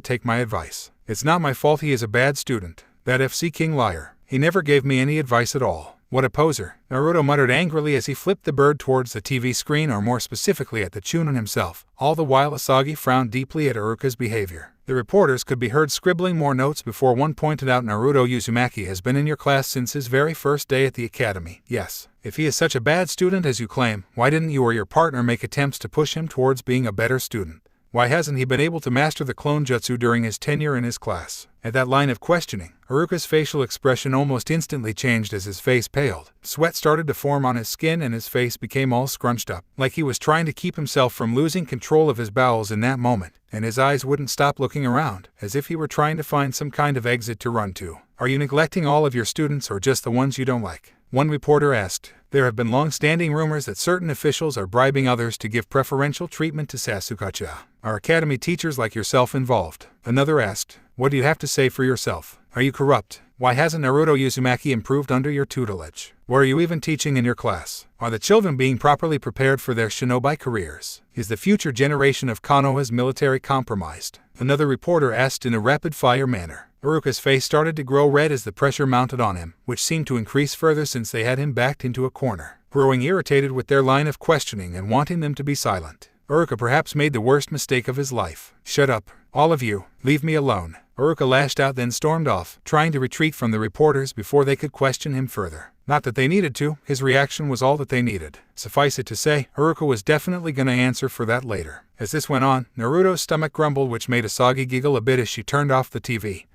take my advice. It's not my fault he is a bad student. That FC King liar. He never gave me any advice at all. What a poser," Naruto muttered angrily as he flipped the bird towards the TV screen, or more specifically at the Chunin himself. All the while Asagi frowned deeply at Iruka's behavior. The reporters could be heard scribbling more notes before one pointed out, "Naruto Uzumaki has been in your class since his very first day at the academy." "Yes. If he is such a bad student as you claim, why didn't you or your partner make attempts to push him towards being a better student? Why hasn't he been able to master the clone jutsu during his tenure in his class?" At that line of questioning, Iruka's facial expression almost instantly changed as his face paled. Sweat started to form on his skin and his face became all scrunched up, like he was trying to keep himself from losing control of his bowels in that moment, and his eyes wouldn't stop looking around, as if he were trying to find some kind of exit to run to. "Are you neglecting all of your students or just the ones you don't like?" one reporter asked. "There have been long-standing rumors that certain officials are bribing others to give preferential treatment to Sasuke. Are academy teachers like yourself involved?" another asked. "What do you have to say for yourself? Are you corrupt?" Why hasn't Naruto Uzumaki improved under your tutelage? Were you even teaching in your class? Are the children being properly prepared for their shinobi careers? Is the future generation of Konoha's military compromised? Another reporter asked in a rapid-fire manner. Iruka's face started to grow red as the pressure mounted on him, which seemed to increase further since they had him backed into a corner. Growing irritated with their line of questioning and wanting them to be silent, Iruka perhaps made the worst mistake of his life. Shut up, all of you, leave me alone. Iruka lashed out, then stormed off, trying to retreat from the reporters before they could question him further. Not that they needed to, his reaction was all that they needed. Suffice it to say, Iruka was definitely going to answer for that later. As this went on, Naruto's stomach grumbled, which made Asagi giggle a bit as she turned off the TV.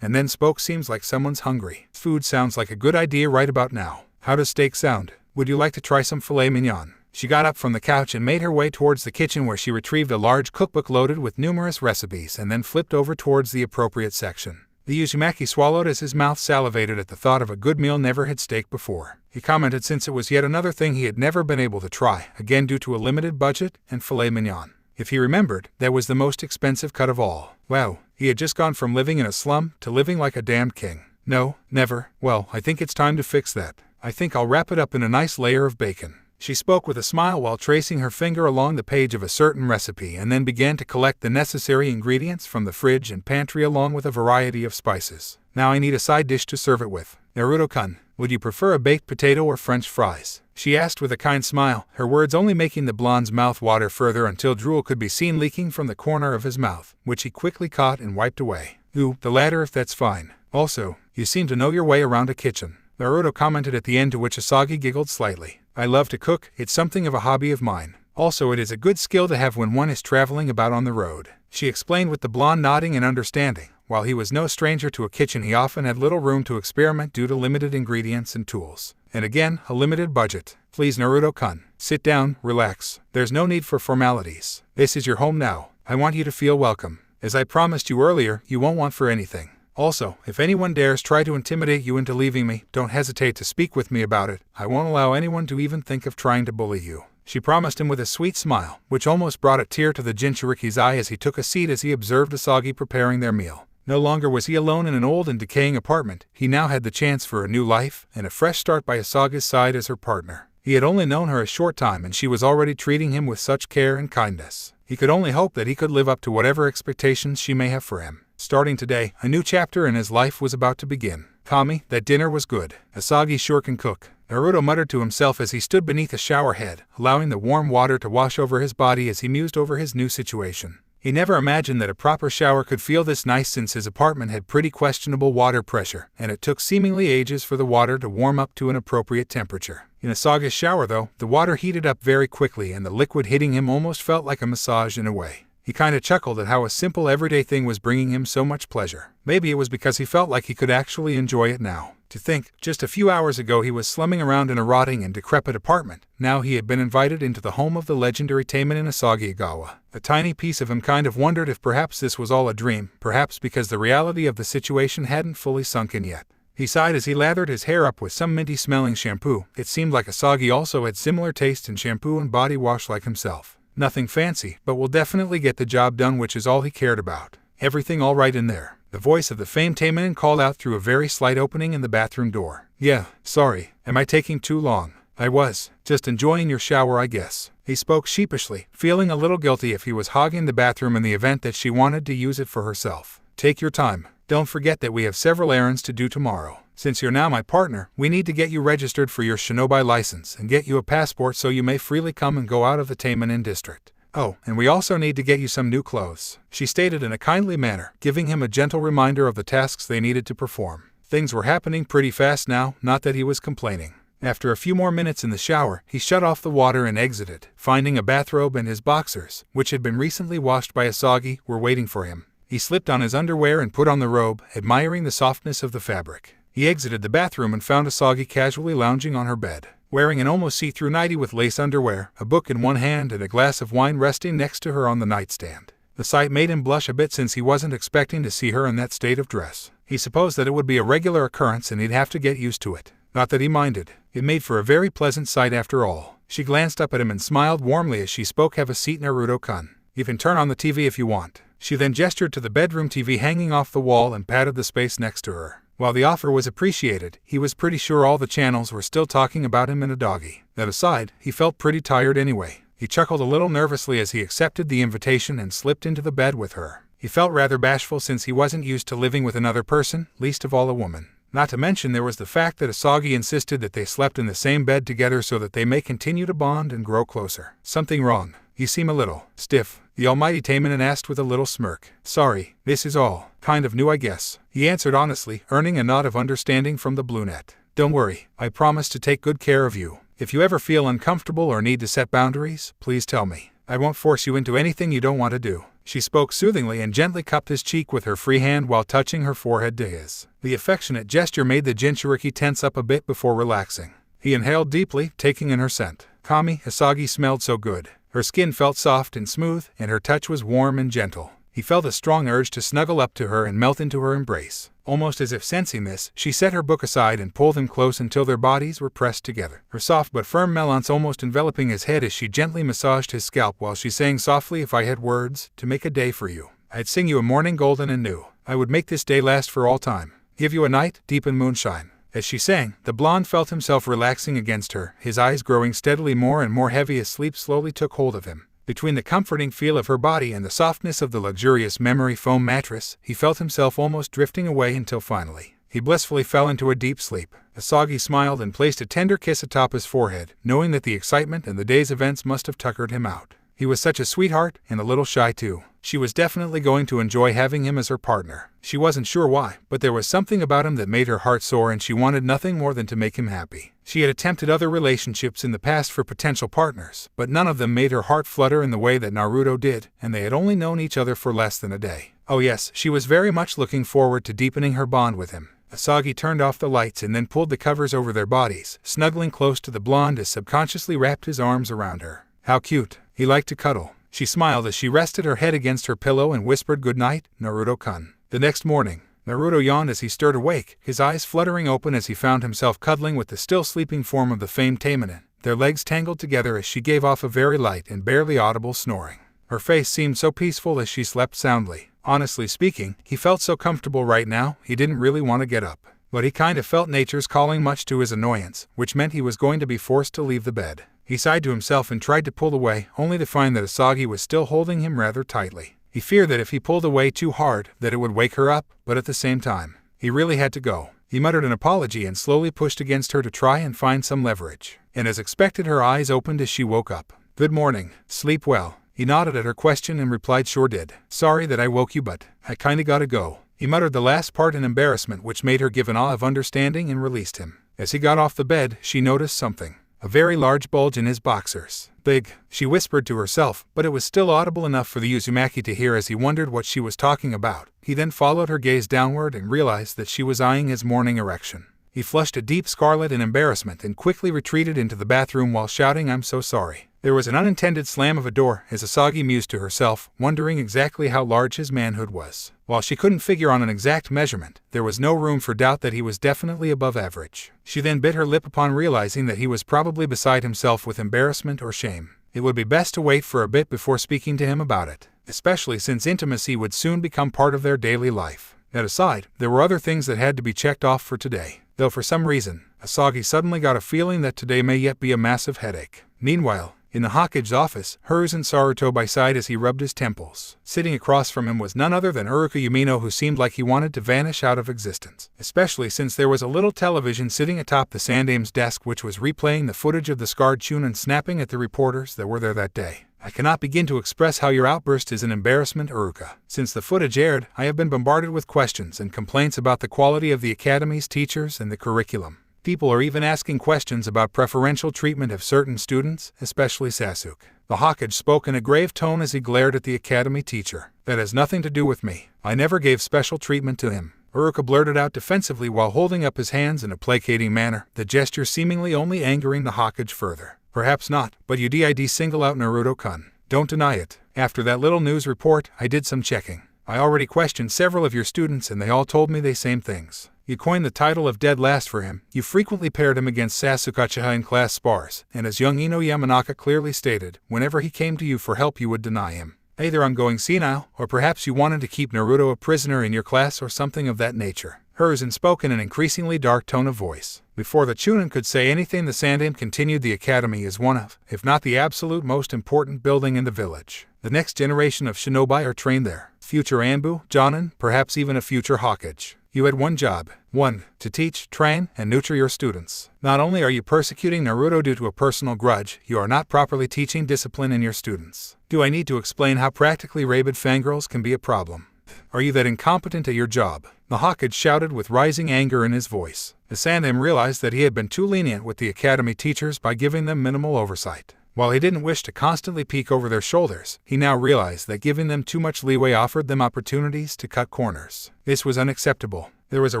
And then spoke. Seems like someone's hungry. Food sounds like a good idea right about now. How does steak sound? Would you like to try some filet mignon? She got up from the couch and made her way towards the kitchen, where she retrieved a large cookbook loaded with numerous recipes and then flipped over towards the appropriate section. The Uzumaki swallowed as his mouth salivated at the thought of a good meal. Never had steak before. He commented since it was yet another thing he had never been able to try, again due to a limited budget, and filet mignon. If he remembered, that was the most expensive cut of all. Wow, he had just gone from living in a slum to living like a damned king. No, never. Well, I think it's time to fix that. I think I'll wrap it up in a nice layer of bacon. She spoke with a smile while tracing her finger along the page of a certain recipe, and then began to collect the necessary ingredients from the fridge and pantry along with a variety of spices. Now I need a side dish to serve it with. Naruto-kun, would you prefer a baked potato or French fries? She asked with a kind smile, her words only making the blonde's mouth water further until drool could be seen leaking from the corner of his mouth, which he quickly caught and wiped away. Ooh, the latter if that's fine. Also, you seem to know your way around a kitchen. Naruto commented at the end, to which Asagi giggled slightly. I love to cook, it's something of a hobby of mine. Also, it is a good skill to have when one is traveling about on the road. She explained, with the blonde nodding in understanding. While he was no stranger to a kitchen, he often had little room to experiment due to limited ingredients and tools. And again, a limited budget. Please, Naruto-kun, sit down, relax. There's no need for formalities. This is your home now. I want you to feel welcome. As I promised you earlier, you won't want for anything. Also, if anyone dares try to intimidate you into leaving me, don't hesitate to speak with me about it. I won't allow anyone to even think of trying to bully you. She promised him with a sweet smile, which almost brought a tear to the Jinchuriki's eye as he took a seat as he observed Asagi preparing their meal. No longer was he alone in an old and decaying apartment. He now had the chance for a new life and a fresh start by Asagi's side as her partner. He had only known her a short time, and she was already treating him with such care and kindness. He could only hope that he could live up to whatever expectations she may have for him. Starting today, a new chapter in his life was about to begin. Kami, that dinner was good. Asagi sure can cook. Naruto muttered to himself as he stood beneath a shower head, allowing the warm water to wash over his body as he mused over his new situation. He never imagined that a proper shower could feel this nice, since his apartment had pretty questionable water pressure, and it took seemingly ages for the water to warm up to an appropriate temperature. In Asagi's shower, though, the water heated up very quickly, and the liquid hitting him almost felt like a massage in a way. He kinda chuckled at how a simple everyday thing was bringing him so much pleasure. Maybe it was because he felt like he could actually enjoy it now. To think, just a few hours ago he was slumming around in a rotting and decrepit apartment. Now he had been invited into the home of the legendary Taimanin Asagi Igawa. A tiny piece of him kind of wondered if perhaps this was all a dream, perhaps because the reality of the situation hadn't fully sunk in yet. He sighed as he lathered his hair up with some minty-smelling shampoo. It seemed like Asagi also had similar taste in shampoo and body wash like himself. Nothing fancy, but will definitely get the job done, which is all he cared about. Everything all right in there? The voice of the famed Taimanin called out through a very slight opening in the bathroom door. Yeah, sorry. Am I taking too long? I was just enjoying your shower, I guess. He spoke sheepishly, feeling a little guilty if he was hogging the bathroom in the event that she wanted to use it for herself. Take your time. Don't forget that we have several errands to do tomorrow. Since you're now my partner, we need to get you registered for your shinobi license and get you a passport so you may freely come and go out of the Taimanin district. Oh, and we also need to get you some new clothes, she stated in a kindly manner, giving him a gentle reminder of the tasks they needed to perform. Things were happening pretty fast now, not that he was complaining. After a few more minutes in the shower, he shut off the water and exited, finding a bathrobe and his boxers, which had been recently washed by Asagi, were waiting for him. He slipped on his underwear and put on the robe, admiring the softness of the fabric. He exited the bathroom and found Asagi casually lounging on her bed, wearing an almost see-through nightie with lace underwear, a book in one hand and a glass of wine resting next to her on the nightstand. The sight made him blush a bit, since he wasn't expecting to see her in that state of dress. He supposed that it would be a regular occurrence and he'd have to get used to it. Not that he minded. It made for a very pleasant sight after all. She glanced up at him and smiled warmly as she spoke. Have a seat, Naruto-kun. You can turn on the TV if you want. She then gestured to the bedroom TV hanging off the wall and patted the space next to her. While the offer was appreciated, he was pretty sure all the channels were still talking about him and a doggy. That aside, he felt pretty tired anyway. He chuckled a little nervously as he accepted the invitation and slipped into the bed with her. He felt rather bashful since he wasn't used to living with another person, least of all a woman. Not to mention there was the fact that Asagi insisted that they slept in the same bed together so that they may continue to bond and grow closer. Something wrong? You seem a little stiff, the Almighty Taimanin asked with a little smirk. Sorry, this is all kind of new I guess, he answered honestly, earning a nod of understanding from the brunette. Don't worry, I promise to take good care of you. If you ever feel uncomfortable or need to set boundaries, please tell me. I won't force you into anything you don't want to do. She spoke soothingly and gently cupped his cheek with her free hand while touching her forehead to his. The affectionate gesture made the Jinchuriki tense up a bit before relaxing. He inhaled deeply, taking in her scent. Kami, Asagi smelled so good. Her skin felt soft and smooth, and her touch was warm and gentle. He felt a strong urge to snuggle up to her and melt into her embrace. Almost as if sensing this, she set her book aside and pulled him close until their bodies were pressed together. Her soft but firm melons almost enveloping his head as she gently massaged his scalp while she sang softly, if I had words to make a day for you, I'd sing you a morning golden and new. I would make this day last for all time. Give you a night deep in moonshine. As she sang, the blonde felt himself relaxing against her, his eyes growing steadily more and more heavy as sleep slowly took hold of him. Between the comforting feel of her body and the softness of the luxurious memory foam mattress, he felt himself almost drifting away until finally, he blissfully fell into a deep sleep. Asagi smiled and placed a tender kiss atop his forehead, knowing that the excitement and the day's events must have tuckered him out. He was such a sweetheart, and a little shy too. She was definitely going to enjoy having him as her partner. She wasn't sure why, but there was something about him that made her heart soar and she wanted nothing more than to make him happy. She had attempted other relationships in the past for potential partners, but none of them made her heart flutter in the way that Naruto did, and they had only known each other for less than a day. Oh yes, she was very much looking forward to deepening her bond with him. Asagi turned off the lights and then pulled the covers over their bodies, snuggling close to the blonde as subconsciously wrapped his arms around her. How cute. He liked to cuddle. She smiled as she rested her head against her pillow and whispered good night, Naruto-kun. The next morning, Naruto yawned as he stirred awake, his eyes fluttering open as he found himself cuddling with the still sleeping form of the famed Taimanin, their legs tangled together as she gave off a very light and barely audible snoring. Her face seemed so peaceful as she slept soundly. Honestly speaking, he felt so comfortable right now, he didn't really want to get up. But he kind of felt nature's calling much to his annoyance, which meant he was going to be forced to leave the bed. He sighed to himself and tried to pull away, only to find that Asagi was still holding him rather tightly. He feared that if he pulled away too hard, that it would wake her up, but at the same time, he really had to go. He muttered an apology and slowly pushed against her to try and find some leverage. And as expected, her eyes opened as she woke up. Good morning. Sleep well. He nodded at her question and replied, sure did. Sorry that I woke you, but I kinda gotta go. He muttered the last part in embarrassment, which made her give an ah of understanding and released him. As he got off the bed, she noticed something. A very large bulge in his boxers. Big, she whispered to herself, but it was still audible enough for the Uzumaki to hear as he wondered what she was talking about. He then followed her gaze downward and realized that she was eyeing his morning erection. He flushed a deep scarlet in embarrassment and quickly retreated into the bathroom while shouting, I'm so sorry. There was an unintended slam of a door as Asagi mused to herself, wondering exactly how large his manhood was. While she couldn't figure on an exact measurement, there was no room for doubt that he was definitely above average. She then bit her lip upon realizing that he was probably beside himself with embarrassment or shame. It would be best to wait for a bit before speaking to him about it, especially since intimacy would soon become part of their daily life. That aside, there were other things that had to be checked off for today, though for some reason, Asagi suddenly got a feeling that today may yet be a massive headache. Meanwhile, in the Hokage's office, Hiruzen Saruto by side as he rubbed his temples. Sitting across from him was none other than Uruka Yumino, who seemed like he wanted to vanish out of existence, especially since there was a little television sitting atop the Sandame's desk which was replaying the footage of the scarred Chunin snapping at the reporters that were there that day. I cannot begin to express how your outburst is an embarrassment, Uruka. Since the footage aired, I have been bombarded with questions and complaints about the quality of the academy's teachers and the curriculum. People are even asking questions about preferential treatment of certain students, especially Sasuke. The Hokage spoke in a grave tone as he glared at the academy teacher. That has nothing to do with me. I never gave special treatment to him. Uruka blurted out defensively while holding up his hands in a placating manner, the gesture seemingly only angering the Hokage further. Perhaps not, but you did single out Naruto-kun. Don't deny it. After that little news report, I did some checking. I already questioned several of your students and they all told me the same things. You coined the title of dead last for him, you frequently paired him against Sasuke Uchiha in class spars, and as young Ino Yamanaka clearly stated, whenever he came to you for help you would deny him. Either I'm going senile, or perhaps you wanted to keep Naruto a prisoner in your class or something of that nature. Hiruzen spoke in an increasingly dark tone of voice. Before the Chunin could say anything, the Sandaime continued. The academy is one of, if not the absolute most important building in the village. The next generation of shinobi are trained there. Future Anbu, Jonin, perhaps even a future Hokage. You had one job. 1. To teach, train, and nurture your students. Not only are you persecuting Naruto due to a personal grudge, you are not properly teaching discipline in your students. Do I need to explain how practically rabid fangirls can be a problem? Are you that incompetent at your job? The Hokage shouted with rising anger in his voice. The Sandaime realized that he had been too lenient with the academy teachers by giving them minimal oversight. While he didn't wish to constantly peek over their shoulders, he now realized that giving them too much leeway offered them opportunities to cut corners. This was unacceptable. There was a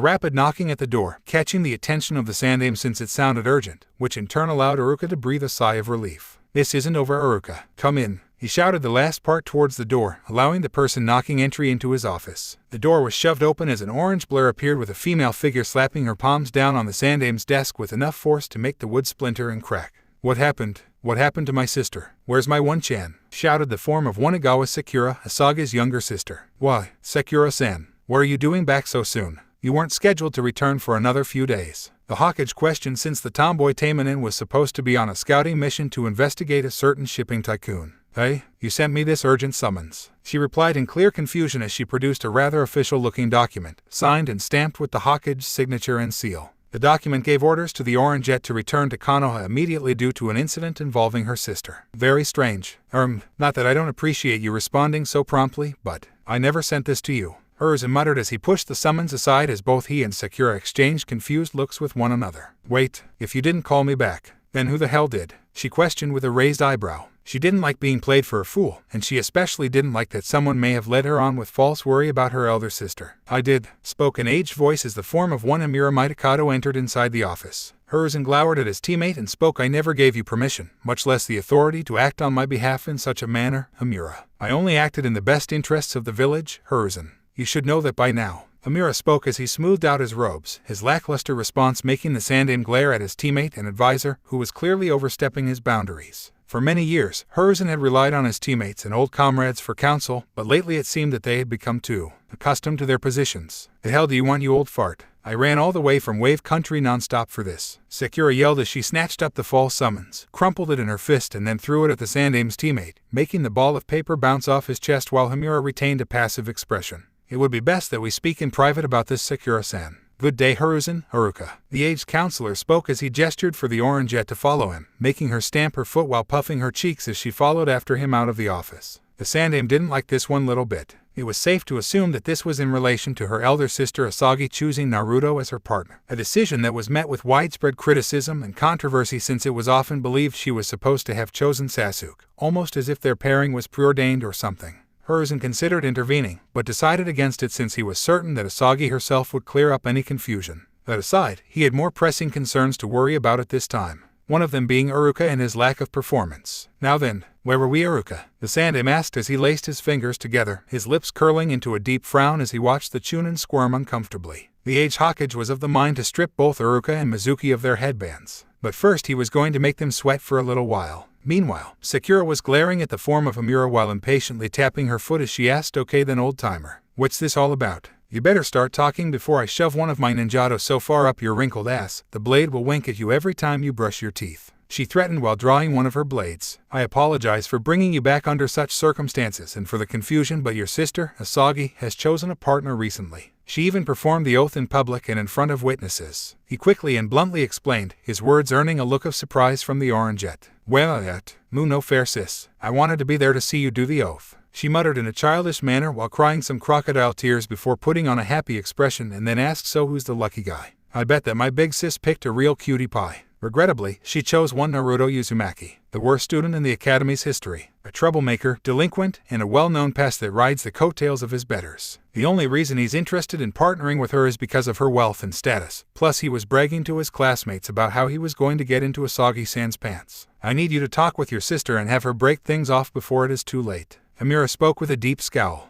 rapid knocking at the door, catching the attention of the Sandaime since it sounded urgent, which in turn allowed Iruka to breathe a sigh of relief. This isn't over, Iruka. Come in. He shouted the last part towards the door, allowing the person knocking entry into his office. The door was shoved open as an orange blur appeared with a female figure slapping her palms down on the Sandaime's desk with enough force to make the wood splinter and crack. What happened? What happened to my sister? Where's my one-chan? Shouted the form of Igawa Sakura, Asagi's younger sister. Why, Sakura-san, what are you doing back so soon? You weren't scheduled to return for another few days. The Hokage questioned since the tomboy Taimanin was supposed to be on a scouting mission to investigate a certain shipping tycoon. Hey, you sent me this urgent summons. She replied in clear confusion as she produced a rather official-looking document, signed and stamped with the Hokage's signature and seal. The document gave orders to the Orangeette to return to Konoha immediately due to an incident involving her sister. Very strange. Not that I don't appreciate you responding so promptly, but I never sent this to you. Hiruzen muttered as he pushed the summons aside as both he and Sakura exchanged confused looks with one another. Wait, if you didn't call me back, then who the hell did? She questioned with a raised eyebrow. She didn't like being played for a fool, and she especially didn't like that someone may have led her on with false worry about her elder sister. I did, spoke an aged voice as the form of one Amira Mitakato entered inside the office. Hiruzen glowered at his teammate and spoke. I never gave you permission, much less the authority to act on my behalf in such a manner, Amira. I only acted in the best interests of the village, Hiruzen. You should know that by now. Amira spoke as he smoothed out his robes, his lackluster response making the Sandaime glare at his teammate and advisor, who was clearly overstepping his boundaries. For many years, Hiruzen had relied on his teammates and old comrades for counsel, but lately it seemed that they had become too accustomed to their positions. The hell do you want, you old fart? I ran all the way from Wave Country non-stop for this. Sakura yelled as she snatched up the false summons, crumpled it in her fist and then threw it at the Sandaime's teammate, making the ball of paper bounce off his chest while Amira retained a passive expression. It would be best that we speak in private about this, Sakura-san. Good day, Hiruzen, Haruka. The aged counselor spoke as he gestured for the Orangeette to follow him, making her stamp her foot while puffing her cheeks as she followed after him out of the office. The Sandaime didn't like this one little bit. It was safe to assume that this was in relation to her elder sister Asagi choosing Naruto as her partner, a decision that was met with widespread criticism and controversy since it was often believed she was supposed to have chosen Sasuke, almost as if their pairing was preordained or something. Hiruzen considered intervening, but decided against it since he was certain that Asagi herself would clear up any confusion. That aside, he had more pressing concerns to worry about at this time, one of them being Iruka and his lack of performance. Now then, where were we, Iruka? The Sandaime asked as he laced his fingers together, his lips curling into a deep frown as he watched the Chunin squirm uncomfortably. The aged Hokage was of the mind to strip both Iruka and Mizuki of their headbands, but first he was going to make them sweat for a little while. Meanwhile, Sakura was glaring at the form of Amira while impatiently tapping her foot as she asked, okay then, old-timer, what's this all about? You better start talking before I shove one of my ninjados so far up your wrinkled ass, the blade will wink at you every time you brush your teeth. She threatened while drawing one of her blades. I apologize for bringing you back under such circumstances and for the confusion, but your sister, Asagi, has chosen a partner recently. She even performed the oath in public and in front of witnesses. He quickly and bluntly explained, his words earning a look of surprise from the Orangeette. Well, no fair sis. I wanted to be there to see you do the oath. She muttered in a childish manner while crying some crocodile tears before putting on a happy expression and then asked, so who's the lucky guy? I bet that my big sis picked a real cutie pie. Regrettably, she chose one Naruto Uzumaki, the worst student in the academy's history, a troublemaker, delinquent, and a well-known pest that rides the coattails of his betters. The only reason he's interested in partnering with her is because of her wealth and status, plus he was bragging to his classmates about how he was going to get into Asagi-san's pants. I need you to talk with your sister and have her break things off before it is too late. Amira spoke with a deep scowl.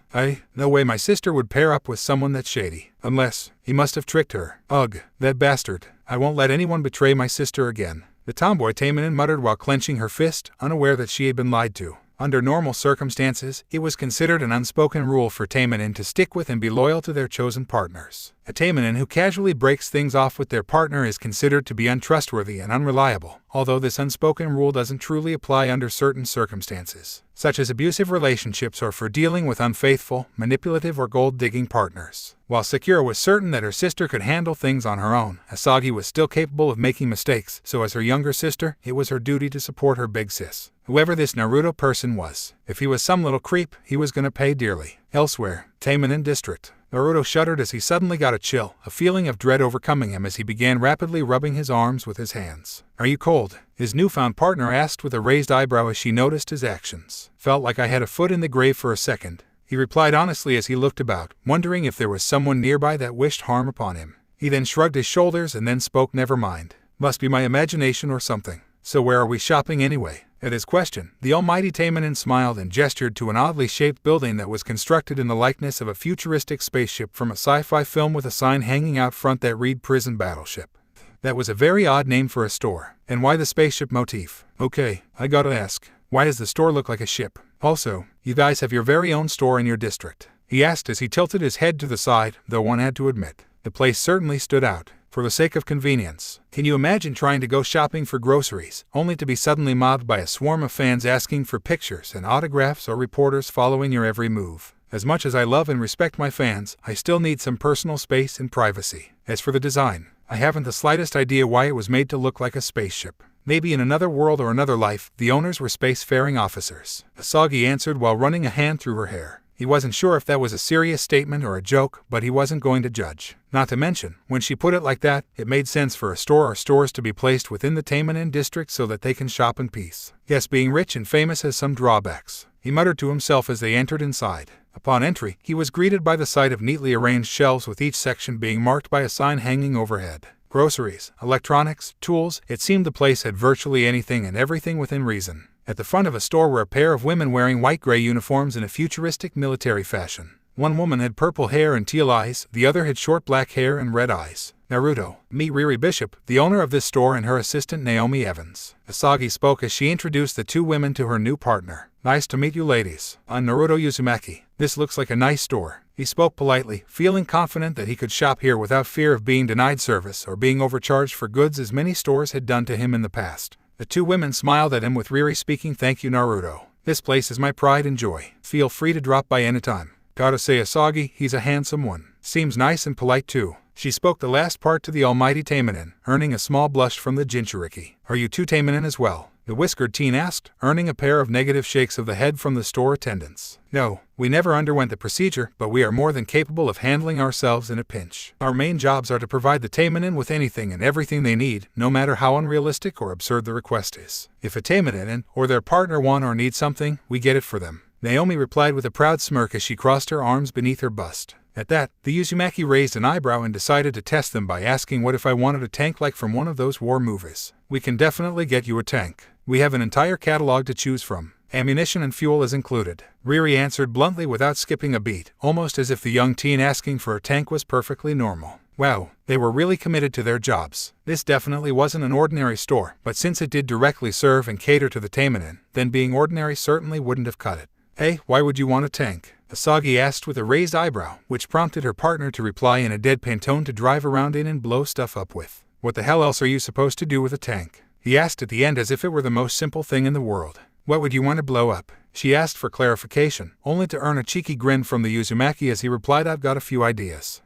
No way my sister would pair up with someone that shady. Unless, he must have tricked her. Ugh, that bastard. I won't let anyone betray my sister again. The tomboy Taimanin muttered while clenching her fist, unaware that she had been lied to. Under normal circumstances, it was considered an unspoken rule for Taimanin to stick with and be loyal to their chosen partners. A Taimanin who casually breaks things off with their partner is considered to be untrustworthy and unreliable, although this unspoken rule doesn't truly apply under certain circumstances, such as abusive relationships or for dealing with unfaithful, manipulative, or gold-digging partners. While Sakura was certain that her sister could handle things on her own, Asagi was still capable of making mistakes, so as her younger sister, it was her duty to support her big sis. Whoever this Naruto person was, if he was some little creep, he was gonna pay dearly. Elsewhere, Taimanin District. Naruto shuddered as he suddenly got a chill, a feeling of dread overcoming him as he began rapidly rubbing his arms with his hands. "Are you cold?" his newfound partner asked with a raised eyebrow as she noticed his actions. "Felt like I had a foot in the grave for a second," he replied honestly as he looked about, wondering if there was someone nearby that wished harm upon him. He then shrugged his shoulders and then spoke, "Never mind. Must be my imagination or something. So where are we shopping anyway?" At his question, the Almighty Taimanin smiled and gestured to an oddly shaped building that was constructed in the likeness of a futuristic spaceship from a sci-fi film with a sign hanging out front that read Prison Battleship. That was a very odd name for a store. And why the spaceship motif? Okay, I gotta ask, why does the store look like a ship? Also, you guys have your very own store in your district? He asked as he tilted his head to the side, though one had to admit, the place certainly stood out. For the sake of convenience, can you imagine trying to go shopping for groceries, only to be suddenly mobbed by a swarm of fans asking for pictures and autographs or reporters following your every move? As much as I love and respect my fans, I still need some personal space and privacy. As for the design, I haven't the slightest idea why it was made to look like a spaceship. Maybe in another world or another life, the owners were spacefaring officers. Asagi answered while running a hand through her hair. He wasn't sure if that was a serious statement or a joke, but he wasn't going to judge. Not to mention, when she put it like that, it made sense for a store or stores to be placed within the Taimanin district so that they can shop in peace. Yes, being rich and famous has some drawbacks, he muttered to himself as they entered inside. Upon entry, he was greeted by the sight of neatly arranged shelves with each section being marked by a sign hanging overhead. Groceries, electronics, tools, it seemed the place had virtually anything and everything within reason. At the front of a store were a pair of women wearing white-gray uniforms in a futuristic military fashion. One woman had purple hair and teal eyes, the other had short black hair and red eyes. Naruto, meet Riri Bishop, the owner of this store, and her assistant Naomi Evans. Asagi spoke as she introduced the two women to her new partner. "Nice to meet you ladies. I'm Naruto Uzumaki. This looks like a nice store." He spoke politely, feeling confident that he could shop here without fear of being denied service or being overcharged for goods as many stores had done to him in the past. The two women smiled at him with Riri speaking, "Thank you Naruto. This place is my pride and joy. Feel free to drop by anytime. Gotta say Asagi, he's a handsome one. Seems nice and polite too." She spoke the last part to the Almighty Taimanin, earning a small blush from the Jinchuriki. "Are you two Taimanin as well?" the whiskered teen asked, earning a pair of negative shakes of the head from the store attendants. "No, we never underwent the procedure, but we are more than capable of handling ourselves in a pinch. Our main jobs are to provide the Taimanin with anything and everything they need, no matter how unrealistic or absurd the request is. If a Taimanin or their partner want or need something, we get it for them." Naomi replied with a proud smirk as she crossed her arms beneath her bust. At that, the Uzumaki raised an eyebrow and decided to test them by asking, "What if I wanted a tank like from one of those war movies?" "We can definitely get you a tank. We have an entire catalog to choose from. Ammunition and fuel is included," Riri answered bluntly without skipping a beat, almost as if the young teen asking for a tank was perfectly normal. Wow, they were really committed to their jobs. This definitely wasn't an ordinary store, but since it did directly serve and cater to the Taimanin, then being ordinary certainly wouldn't have cut it. "Hey, why would you want a tank?" Asagi asked with a raised eyebrow, which prompted her partner to reply in a deadpan tone, "To drive around in and blow stuff up with." "What the hell else are you supposed to do with a tank?" he asked at the end as if it were the most simple thing in the world. "What would you want to blow up?" she asked for clarification, only to earn a cheeky grin from the Uzumaki as he replied, "I've got a few ideas."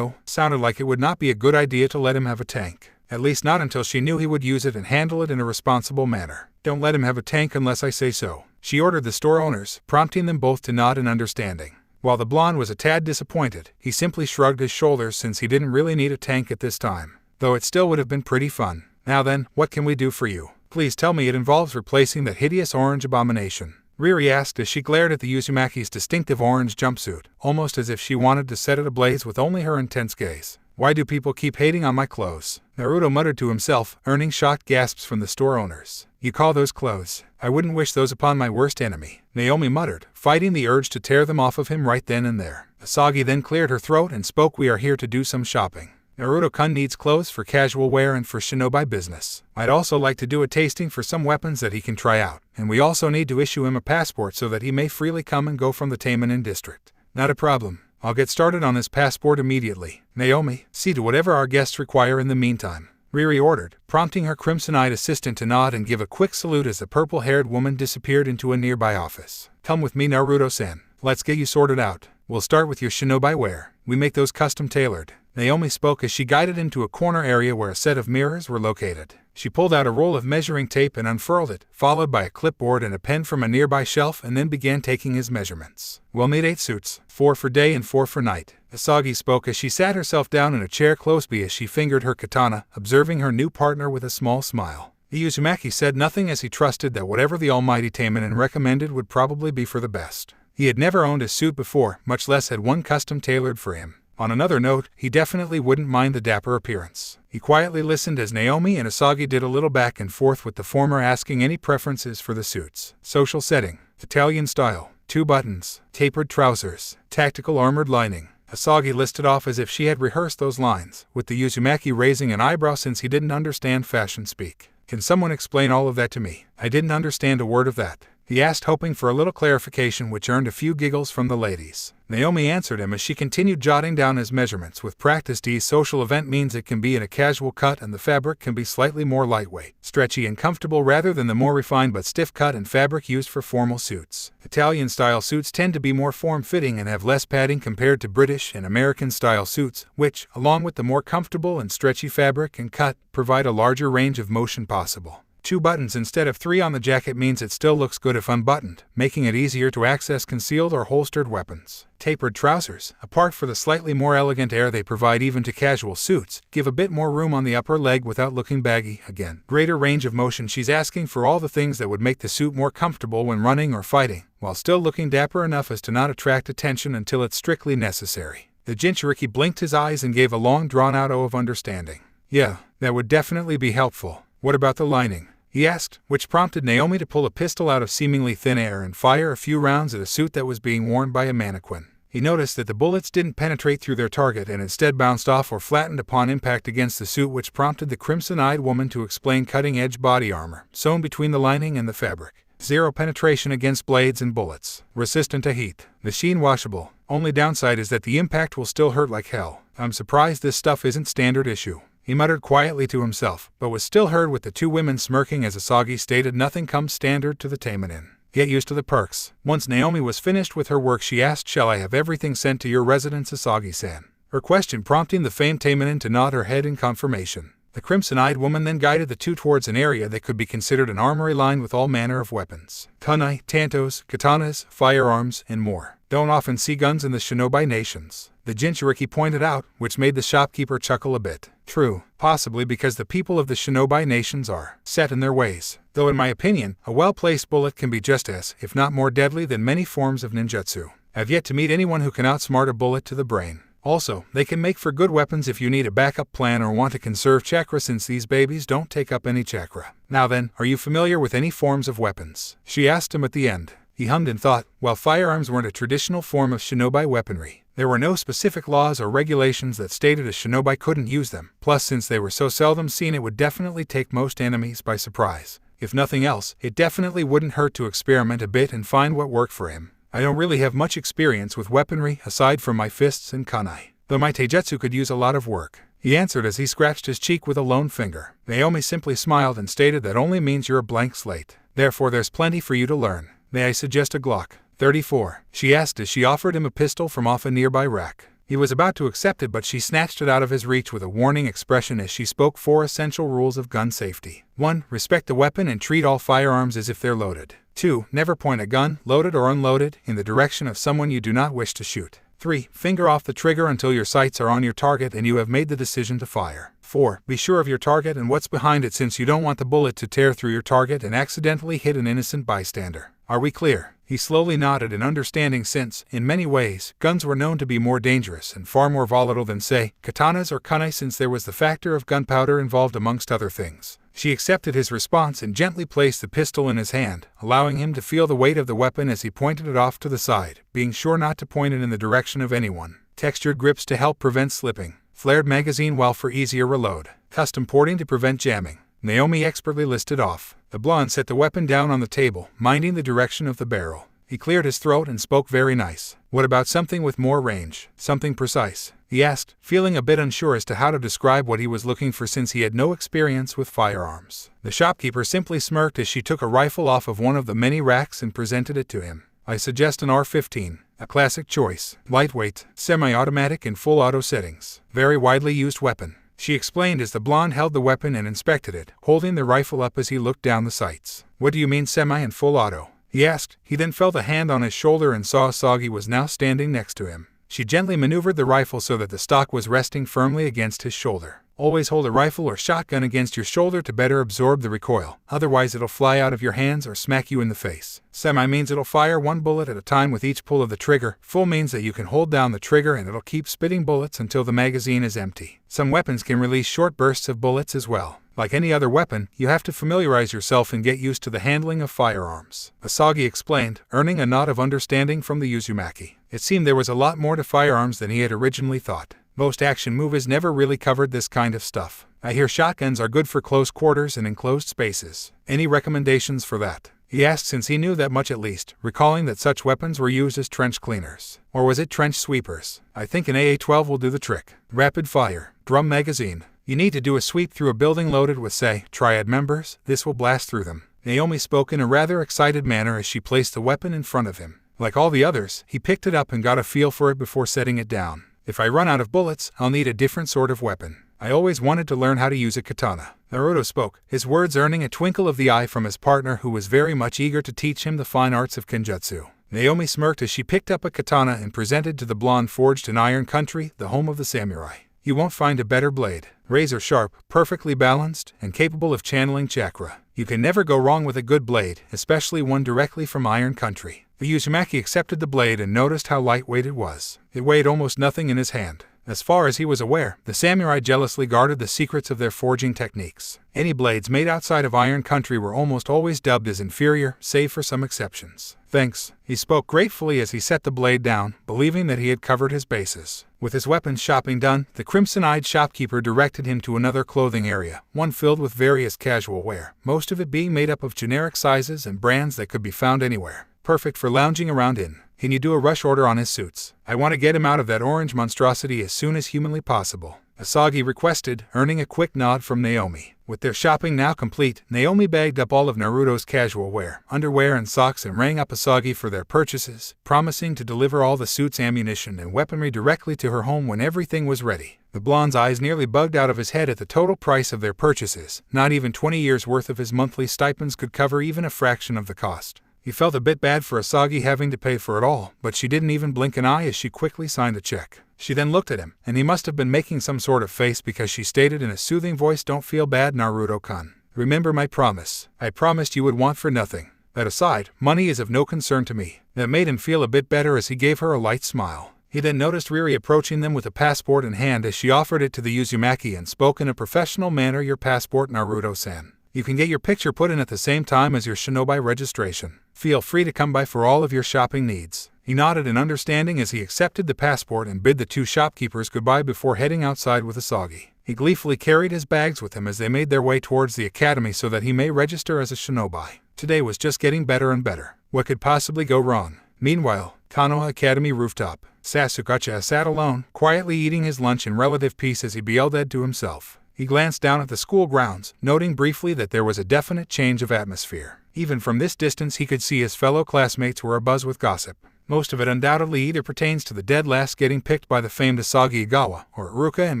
Sounded like it would not be a good idea to let him have a tank. At least not until she knew he would use it and handle it in a responsible manner. "Don't let him have a tank unless I say so," she ordered the store owners, prompting them both to nod in understanding. While the blonde was a tad disappointed, he simply shrugged his shoulders since he didn't really need a tank at this time. Though it still would have been pretty fun. "Now then, what can we do for you? Please tell me it involves replacing that hideous orange abomination," Riri asked as she glared at the Uzumaki's distinctive orange jumpsuit, almost as if she wanted to set it ablaze with only her intense gaze. "Why do people keep hating on my clothes?" Naruto muttered to himself, earning shocked gasps from the store owners. "You call those clothes? I wouldn't wish those upon my worst enemy," Naomi muttered, fighting the urge to tear them off of him right then and there. Asagi then cleared her throat and spoke, "We are here to do some shopping. Naruto-kun needs clothes for casual wear and for shinobi business. I'd also like to do a tasting for some weapons that he can try out, and we also need to issue him a passport so that he may freely come and go from the Taimanin district. Not a problem. I'll get started on his passport immediately. Naomi, see to whatever our guests require in the meantime, Riri ordered, prompting her crimson-eyed assistant to nod and give a quick salute as the purple-haired woman disappeared into a nearby office. Come with me, Naruto-san. Let's get you sorted out. We'll start with your shinobi wear. We make those custom-tailored. Naomi spoke as she guided him to a corner area where a set of mirrors were located. She pulled out a roll of measuring tape and unfurled it, followed by a clipboard and a pen from a nearby shelf, and then began taking his measurements. We'll need 8 suits, 4 for day and 4 for night. Asagi spoke as she sat herself down in a chair close by as she fingered her katana, observing her new partner with a small smile. Uzumaki said nothing as he trusted that whatever the Almighty Taimanin recommended would probably be for the best. He had never owned a suit before, much less had one custom tailored for him. On another note, he definitely wouldn't mind the dapper appearance. He quietly listened as Naomi and Asagi did a little back and forth, with the former asking any preferences for the suits. Social setting: Italian style, 2 buttons, tapered trousers, tactical armored lining. Asagi listed off as if she had rehearsed those lines, with the Uzumaki raising an eyebrow since he didn't understand fashion speak. Can someone explain all of that to me? I didn't understand a word of that, he asked, hoping for a little clarification, which earned a few giggles from the ladies. Naomi answered him as she continued jotting down his measurements. With practice, D's social event means it can be in a casual cut and the fabric can be slightly more lightweight, stretchy and comfortable rather than the more refined but stiff cut and fabric used for formal suits. Italian-style suits tend to be more form-fitting and have less padding compared to British and American-style suits, which, along with the more comfortable and stretchy fabric and cut, provide a larger range of motion possible. 2 buttons instead of 3 on the jacket means it still looks good if unbuttoned, making it easier to access concealed or holstered weapons. Tapered trousers, apart from the slightly more elegant air they provide even to casual suits, give a bit more room on the upper leg without looking baggy. Again, greater range of motion. She's asking for all the things that would make the suit more comfortable when running or fighting, while still looking dapper enough as to not attract attention until it's strictly necessary. The Jinchuriki blinked his eyes and gave a long drawn-out O of understanding. Yeah, that would definitely be helpful. What about the lining? He asked, which prompted Naomi to pull a pistol out of seemingly thin air and fire a few rounds at a suit that was being worn by a mannequin. He noticed that the bullets didn't penetrate through their target and instead bounced off or flattened upon impact against the suit, which prompted the crimson-eyed woman to explain cutting-edge body armor, sewn between the lining and the fabric. 0 penetration against blades and bullets. Resistant to heat. Machine washable. Only downside is that the impact will still hurt like hell. I'm surprised this stuff isn't standard issue, he muttered quietly to himself, but was still heard with the 2 women smirking as Asagi stated nothing comes standard to the Taimanin. Get used to the perks. Once Naomi was finished with her work, she asked, shall I have everything sent to your residence, Asagi-san? Her question prompting the famed Taimanin to nod her head in confirmation. The crimson-eyed woman then guided the 2 towards an area that could be considered an armory lined with all manner of weapons. Kunai, tantos, katanas, firearms, and more. Don't often see guns in the shinobi nations, the Jinchuriki pointed out, which made the shopkeeper chuckle a bit. True, possibly because the people of the shinobi nations are set in their ways, though in my opinion, a well-placed bullet can be just as, if not more deadly than many forms of ninjutsu. I've yet to meet anyone who can outsmart a bullet to the brain. Also, they can make for good weapons if you need a backup plan or want to conserve chakra, since these babies don't take up any chakra. Now then, are you familiar with any forms of weapons? She asked him at the end. He hummed and thought. While firearms weren't a traditional form of shinobi weaponry, there were no specific laws or regulations that stated a shinobi couldn't use them. Plus, since they were so seldom seen, it would definitely take most enemies by surprise. If nothing else, it definitely wouldn't hurt to experiment a bit and find what worked for him. I don't really have much experience with weaponry aside from my fists and kunai, though my taijutsu could use a lot of work, he answered as he scratched his cheek with a lone finger. Naomi simply smiled and stated that only means you're a blank slate. Therefore there's plenty for you to learn. May I suggest a Glock 34? She asked as she offered him a pistol from off a nearby rack. He was about to accept it, but she snatched it out of his reach with a warning expression as she spoke 4 essential rules of gun safety. 1. Respect the weapon and treat all firearms as if they're loaded. 2. Never point a gun, loaded or unloaded, in the direction of someone you do not wish to shoot. 3. Finger off the trigger until your sights are on your target and you have made the decision to fire. 4. Be sure of your target and what's behind it, since you don't want the bullet to tear through your target and accidentally hit an innocent bystander. Are we clear? He slowly nodded in understanding, since, in many ways, guns were known to be more dangerous and far more volatile than, say, katanas or kunai, since there was the factor of gunpowder involved amongst other things. She accepted his response and gently placed the pistol in his hand, allowing him to feel the weight of the weapon as he pointed it off to the side, being sure not to point it in the direction of anyone. Textured grips to help prevent slipping. flared magazine while for easier reload. Custom porting to prevent jamming. Naomi expertly listed off. The blonde set the weapon down on the table, minding the direction of the barrel. He cleared his throat and spoke very nice. What about something with more range? Something precise? He asked, feeling a bit unsure as to how to describe what he was looking for since he had no experience with firearms. The shopkeeper simply smirked as she took a rifle off of one of the many racks and presented it to him. I suggest an R-15, a classic choice, lightweight, semi-automatic in full auto settings. Very widely used weapon, she explained as the blonde held the weapon and inspected it, holding the rifle up as he looked down the sights. What do you mean semi and full auto? He asked. He then felt a hand on his shoulder and saw Asagi was now standing next to him. She gently maneuvered the rifle so that the stock was resting firmly against his shoulder. Always hold a rifle or shotgun against your shoulder to better absorb the recoil, otherwise it'll fly out of your hands or smack you in the face. Semi means it'll fire one bullet at a time with each pull of the trigger. Full means that you can hold down the trigger and it'll keep spitting bullets until the magazine is empty. Some weapons can release short bursts of bullets as well. Like any other weapon, you have to familiarize yourself and get used to the handling of firearms, Asagi explained, earning a nod of understanding from the Uzumaki. It seemed there was a lot more to firearms than he had originally thought. Most action movies never really covered this kind of stuff. I hear shotguns are good for close quarters and enclosed spaces. Any recommendations for that? He asked since he knew that much at least, recalling that such weapons were used as trench cleaners. Or was it trench sweepers? I think an AA-12 will do the trick. Rapid fire, drum magazine. You need to do a sweep through a building loaded with, say, triad members. This will blast through them. Naomi spoke in a rather excited manner as she placed the weapon in front of him. Like all the others, he picked it up and got a feel for it before setting it down. If I run out of bullets, I'll need a different sort of weapon. I always wanted to learn how to use a katana. Naruto spoke, his words earning a twinkle of the eye from his partner who was very much eager to teach him the fine arts of kenjutsu. Naomi smirked as she picked up a katana and presented to the blonde forged in Iron Country, the home of the samurai. You won't find a better blade. Razor sharp, perfectly balanced, and capable of channeling chakra. You can never go wrong with a good blade, especially one directly from Iron Country. The Uzumaki accepted the blade and noticed how lightweight it was. It weighed almost nothing in his hand. As far as he was aware, the samurai jealously guarded the secrets of their forging techniques. Any blades made outside of Iron Country were almost always dubbed as inferior, save for some exceptions. Thanks, he spoke gratefully as he set the blade down, believing that he had covered his bases. With his weapons shopping done, the crimson-eyed shopkeeper directed him to another clothing area, one filled with various casual wear, most of it being made up of generic sizes and brands that could be found anywhere. Perfect for lounging around in. Can you do a rush order on his suits? I want to get him out of that orange monstrosity as soon as humanly possible, Asagi requested, earning a quick nod from Naomi. With their shopping now complete, Naomi bagged up all of Naruto's casual wear, underwear and socks and rang up Asagi for their purchases, promising to deliver all the suit's ammunition and weaponry directly to her home when everything was ready. The blonde's eyes nearly bugged out of his head at the total price of their purchases. Not even 20 years' worth of his monthly stipends could cover even a fraction of the cost. He felt a bit bad for Asagi having to pay for it all, but she didn't even blink an eye as she quickly signed the check. She then looked at him, and he must have been making some sort of face because she stated in a soothing voice, "Don't feel bad, Naruto-kun. Remember my promise. I promised you would want for nothing. That aside, money is of no concern to me." That made him feel a bit better as he gave her a light smile. He then noticed Riri approaching them with a passport in hand as she offered it to the Uzumaki and spoke in a professional manner, "Your passport, Naruto-san. You can get your picture put in at the same time as your shinobi registration. Feel free to come by for all of your shopping needs." He nodded in understanding as he accepted the passport and bid the two shopkeepers goodbye before heading outside with Asagi. He gleefully carried his bags with him as they made their way towards the academy so that he may register as a shinobi. Today was just getting better and better. What could possibly go wrong? Meanwhile, Konoha Academy rooftop. Sasuke sat alone, quietly eating his lunch in relative peace as he yelled to himself. He glanced down at the school grounds, noting briefly that there was a definite change of atmosphere. Even from this distance he could see his fellow classmates were abuzz with gossip. Most of it undoubtedly either pertains to the dead last getting picked by the famed Asagi Igawa, or Iruka and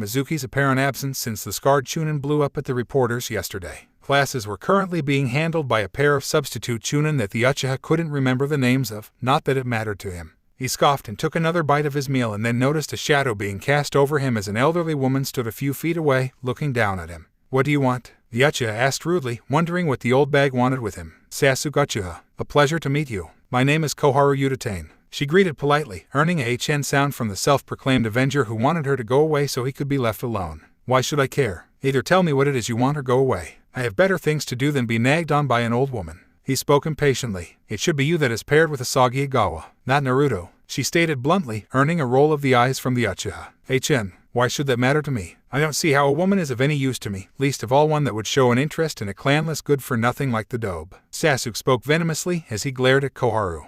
Mizuki's apparent absence since the scarred Chunin blew up at the reporters yesterday. Classes were currently being handled by a pair of substitute Chunin that the Uchiha couldn't remember the names of, not that it mattered to him. He scoffed and took another bite of his meal and then noticed a shadow being cast over him as an elderly woman stood a few feet away, looking down at him. "What do you want?" the Uchiha asked rudely, wondering what the old bag wanted with him. "Sasuke Uchiha, a pleasure to meet you. My name is Koharu Udatain," she greeted politely, earning a HN sound from the self-proclaimed Avenger who wanted her to go away so he could be left alone. "Why should I care? Either tell me what it is you want or go away. I have better things to do than be nagged on by an old woman." He spoke impatiently. "It should be you that is paired with Asagi Igawa, not Naruto," she stated bluntly, earning a roll of the eyes from the Uchiha. "HN, Why should that matter to me? I don't see how a woman is of any use to me, least of all one that would show an interest in a clanless good-for-nothing like the Dobe. Sasuke spoke venomously as he glared at Koharu.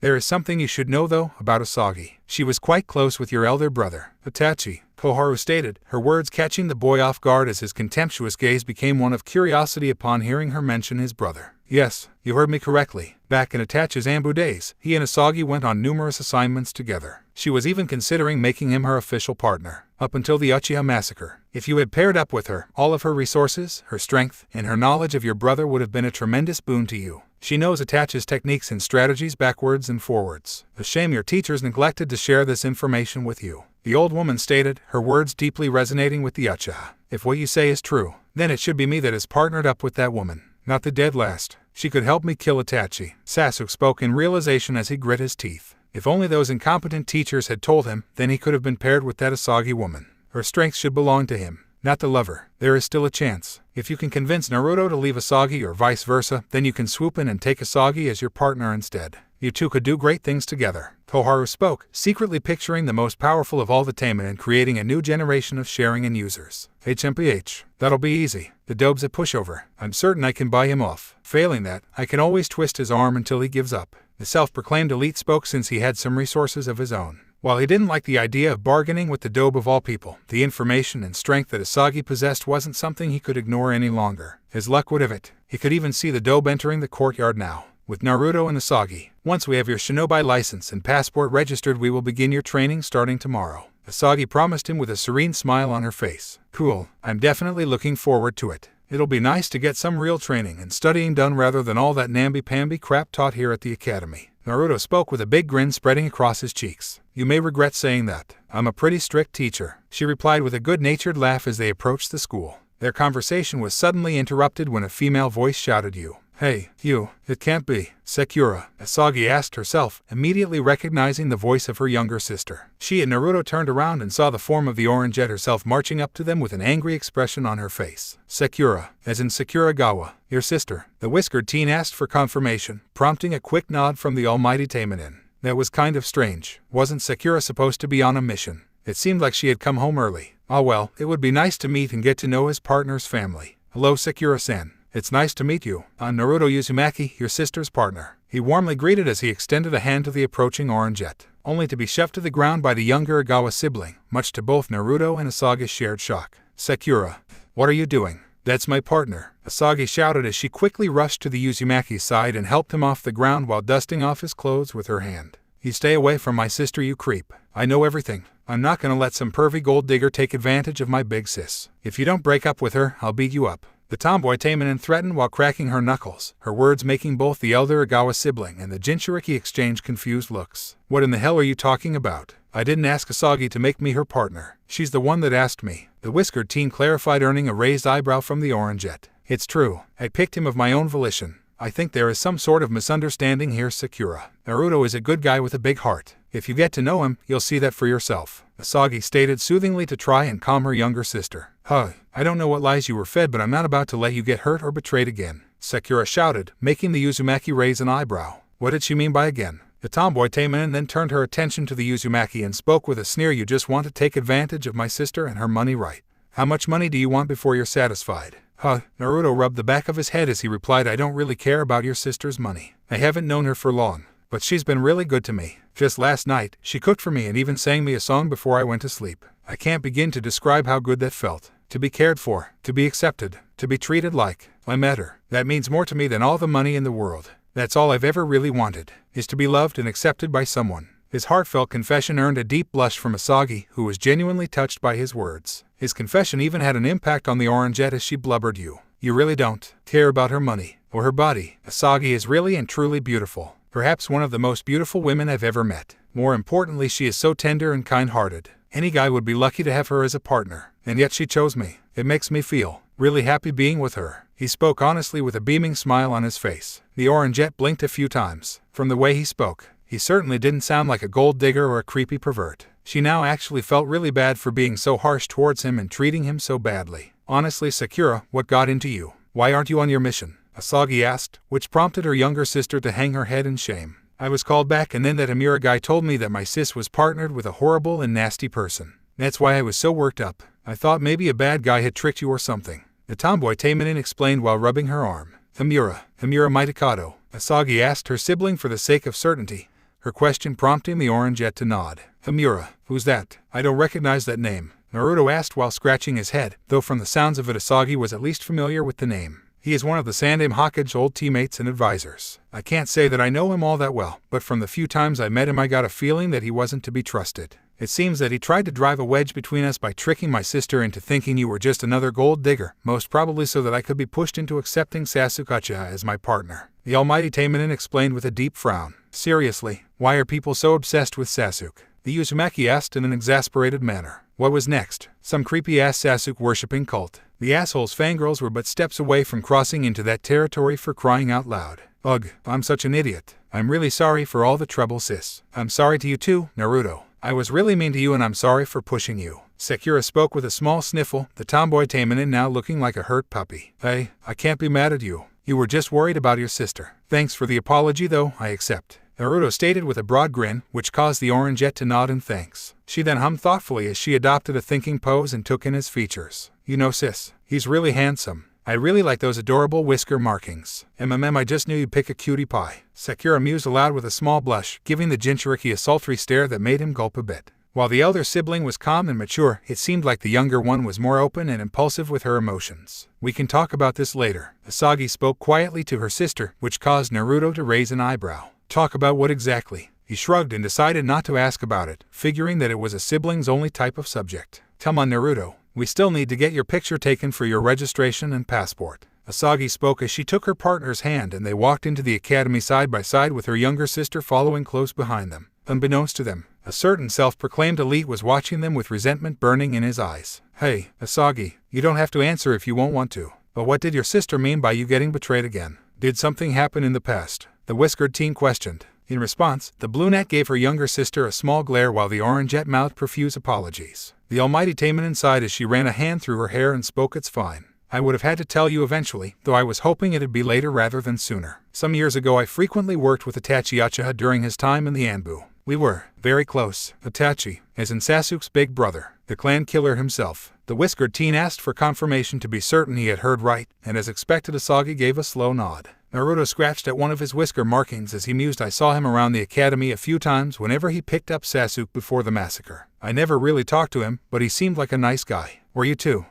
There is something you should know, though, about Asagi. She was quite close with your elder brother, Itachi, Koharu stated, her words catching the boy off guard as his contemptuous gaze became one of curiosity upon hearing her mention his brother. Yes, you heard me correctly. Back in Itachi's Ambu days, he and Asagi went on numerous assignments together. She was even considering making him her official partner, up until the Uchiha massacre. If you had paired up with her, all of her resources, her strength, and her knowledge of your brother would have been a tremendous boon to you. She knows Itachi's techniques and strategies backwards and forwards. A shame your teachers neglected to share this information with you. The old woman stated, her words deeply resonating with the Uchiha. If what you say is true, then it should be me that is partnered up with that woman, not the dead last. She could help me kill Itachi. Sasuke spoke in realization as he grit his teeth. If only those incompetent teachers had told him, then he could have been paired with that Asagi woman. Her strength should belong to him, not the lover. There is still a chance. If you can convince Naruto to leave Asagi or vice versa, then you can swoop in and take Asagi as your partner instead. You two could do great things together. Koharu spoke, secretly picturing the most powerful of all the Taimanin creating a new generation of Sharingan users. HMPH. That'll be easy. The Dobe's a pushover. I'm certain I can buy him off. Failing that, I can always twist his arm until he gives up. The self-proclaimed elite spoke since he had some resources of his own. While he didn't like the idea of bargaining with the Dobe of all people, the information and strength that Asagi possessed wasn't something he could ignore any longer. His luck would have it. He could even see the Dobe entering the courtyard now, with Naruto and Asagi. Once we have your shinobi license and passport registered, we will begin your training starting tomorrow. Asagi promised him with a serene smile on her face. Cool, I'm definitely looking forward to it. It'll be nice to get some real training and studying done rather than all that namby-pamby crap taught here at the academy. Naruto spoke with a big grin spreading across his cheeks. You may regret saying that. I'm a pretty strict teacher, she replied with a good-natured laugh as they approached the school. Their conversation was suddenly interrupted when a female voice shouted, "You. Hey, you, it can't be Sakura," Asagi asked herself, immediately recognizing the voice of her younger sister. She and Naruto turned around and saw the form of the Orangeette herself marching up to them with an angry expression on her face. Sakura, as in Sakura Igawa, your sister, the whiskered teen asked for confirmation, prompting a quick nod from the Almighty Taimanin. That was kind of strange. Wasn't Sakura supposed to be on a mission? It seemed like she had come home early. Oh well, it would be nice to meet and get to know his partner's family. Hello Sakura-san. It's nice to meet you. I'm Naruto Uzumaki, your sister's partner. He warmly greeted as he extended a hand to the approaching Orangeette, only to be shoved to the ground by the younger Igawa sibling, much to both Naruto and Asagi's shared shock. Sakura, what are you doing? That's my partner, Asagi shouted as she quickly rushed to the Uzumaki's side and helped him off the ground while dusting off his clothes with her hand. You stay away from my sister, you creep. I know everything. I'm not gonna let some pervy gold digger take advantage of my big sis. If you don't break up with her, I'll beat you up. The tomboy Taimanin threatened while cracking her knuckles, her words making both the elder Igawa sibling and the Jinchuriki exchange confused looks. What in the hell are you talking about? I didn't ask Asagi to make me her partner. She's the one that asked me, the whiskered teen clarified, earning a raised eyebrow from the Orangeette. It's true. I picked him of my own volition. I think there is some sort of misunderstanding here, Sakura. Naruto is a good guy with a big heart. If you get to know him, you'll see that for yourself, Asagi stated soothingly to try and calm her younger sister. I don't know what lies you were fed, but I'm not about to let you get hurt or betrayed again, Sakura shouted, making the Uzumaki raise an eyebrow. What did she mean by again? The tomboy Taimanin then turned her attention to the Uzumaki and spoke with a sneer. You just want to take advantage of my sister and her money, right? How much money do you want before you're satisfied? Naruto rubbed the back of his head as he replied, I don't really care about your sister's money. I haven't known her for long, but she's been really good to me. Just last night, she cooked for me and even sang me a song before I went to sleep. I can't begin to describe how good that felt. To be cared for, to be accepted, to be treated like I matter. That means more to me than all the money in the world. That's all I've ever really wanted, is to be loved and accepted by someone. His heartfelt confession earned a deep blush from Asagi, who was genuinely touched by his words. His confession even had an impact on the Orangeette as she blubbered, You really don't care about her money or her body. Asagi is really and truly beautiful. Perhaps one of the most beautiful women I've ever met. More importantly, she is so tender and kind-hearted. Any guy would be lucky to have her as a partner. And yet she chose me. It makes me feel really happy being with her. He spoke honestly with a beaming smile on his face. The Orangeette blinked a few times. From the way he spoke, he certainly didn't sound like a gold digger or a creepy pervert. She now actually felt really bad for being so harsh towards him and treating him so badly. Honestly, Sakura, what got into you? Why aren't you on your mission? Asagi asked, which prompted her younger sister to hang her head in shame. I was called back, and then that Amira guy told me that my sis was partnered with a horrible and nasty person. That's why I was so worked up. I thought maybe a bad guy had tricked you or something. The tomboy Taimanin explained while rubbing her arm. Hamura Mitakato, Asagi asked her sibling for the sake of certainty, her question prompting the Orangeette to nod. Hamura, who's that? I don't recognize that name, Naruto asked while scratching his head, though from the sounds of it Asagi was at least familiar with the name. He is one of the Sandaime Hokage's old teammates and advisors. I can't say that I know him all that well, but from the few times I met him I got a feeling that he wasn't to be trusted. It seems that he tried to drive a wedge between us by tricking my sister into thinking you were just another gold digger, most probably so that I could be pushed into accepting Sasuke as my partner. The Almighty Taimanin explained with a deep frown. Seriously, why are people so obsessed with Sasuke? The Uzumaki asked in an exasperated manner. What was next? Some creepy-ass Sasuke-worshipping cult. The assholes fangirls were but steps away from crossing into that territory for crying out loud. Ugh, I'm such an idiot. I'm really sorry for all the trouble, sis. I'm sorry to you too, Naruto. I was really mean to you and I'm sorry for pushing you. Sakura spoke with a small sniffle, the tomboy Taimanin now looking like a hurt puppy. Hey, I can't be mad at you. You were just worried about your sister. Thanks for the apology though, I accept. Naruto stated with a broad grin, which caused the Orangeette to nod in thanks. She then hummed thoughtfully as she adopted a thinking pose and took in his features. You know sis, he's really handsome. I really like those adorable whisker markings. I just knew you'd pick a cutie pie. Sakura mused aloud with a small blush, giving the Jinchuriki a sultry stare that made him gulp a bit. While the elder sibling was calm and mature, it seemed like the younger one was more open and impulsive with her emotions. We can talk about this later. Asagi spoke quietly to her sister, which caused Naruto to raise an eyebrow. Talk about what exactly? He shrugged and decided not to ask about it, figuring that it was a sibling's only type of subject. Come on Naruto, we still need to get your picture taken for your registration and passport. Asagi spoke as she took her partner's hand and they walked into the academy side by side with her younger sister following close behind them. Unbeknownst to them, a certain self-proclaimed elite was watching them with resentment burning in his eyes. Hey, Asagi, you don't have to answer if you won't want to. But what did your sister mean by you getting betrayed again? Did something happen in the past? The whiskered teen questioned. In response, the brunette gave her younger sister a small glare while the Orangeette mouthed profuse apologies. The Almighty Taimanin sighed as she ran a hand through her hair and spoke, "It's fine. I would have had to tell you eventually, though I was hoping it'd be later rather than sooner. Some years ago I frequently worked with Itachi Uchiha during his time in the Anbu. We were very close. Itachi, as in Sasuke's big brother, the clan killer himself." The whiskered teen asked for confirmation to be certain he had heard right, and as expected Asagi gave a slow nod. Naruto scratched at one of his whisker markings as he mused. I saw him around the academy a few times whenever he picked up Sasuke before the massacre. I never really talked to him, but he seemed like a nice guy. Were you too?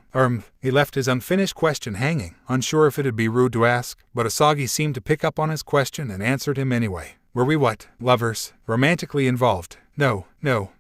He left his unfinished question hanging, unsure if it'd be rude to ask, but Asagi seemed to pick up on his question and answered him anyway. Were we what? Lovers? Romantically involved? No,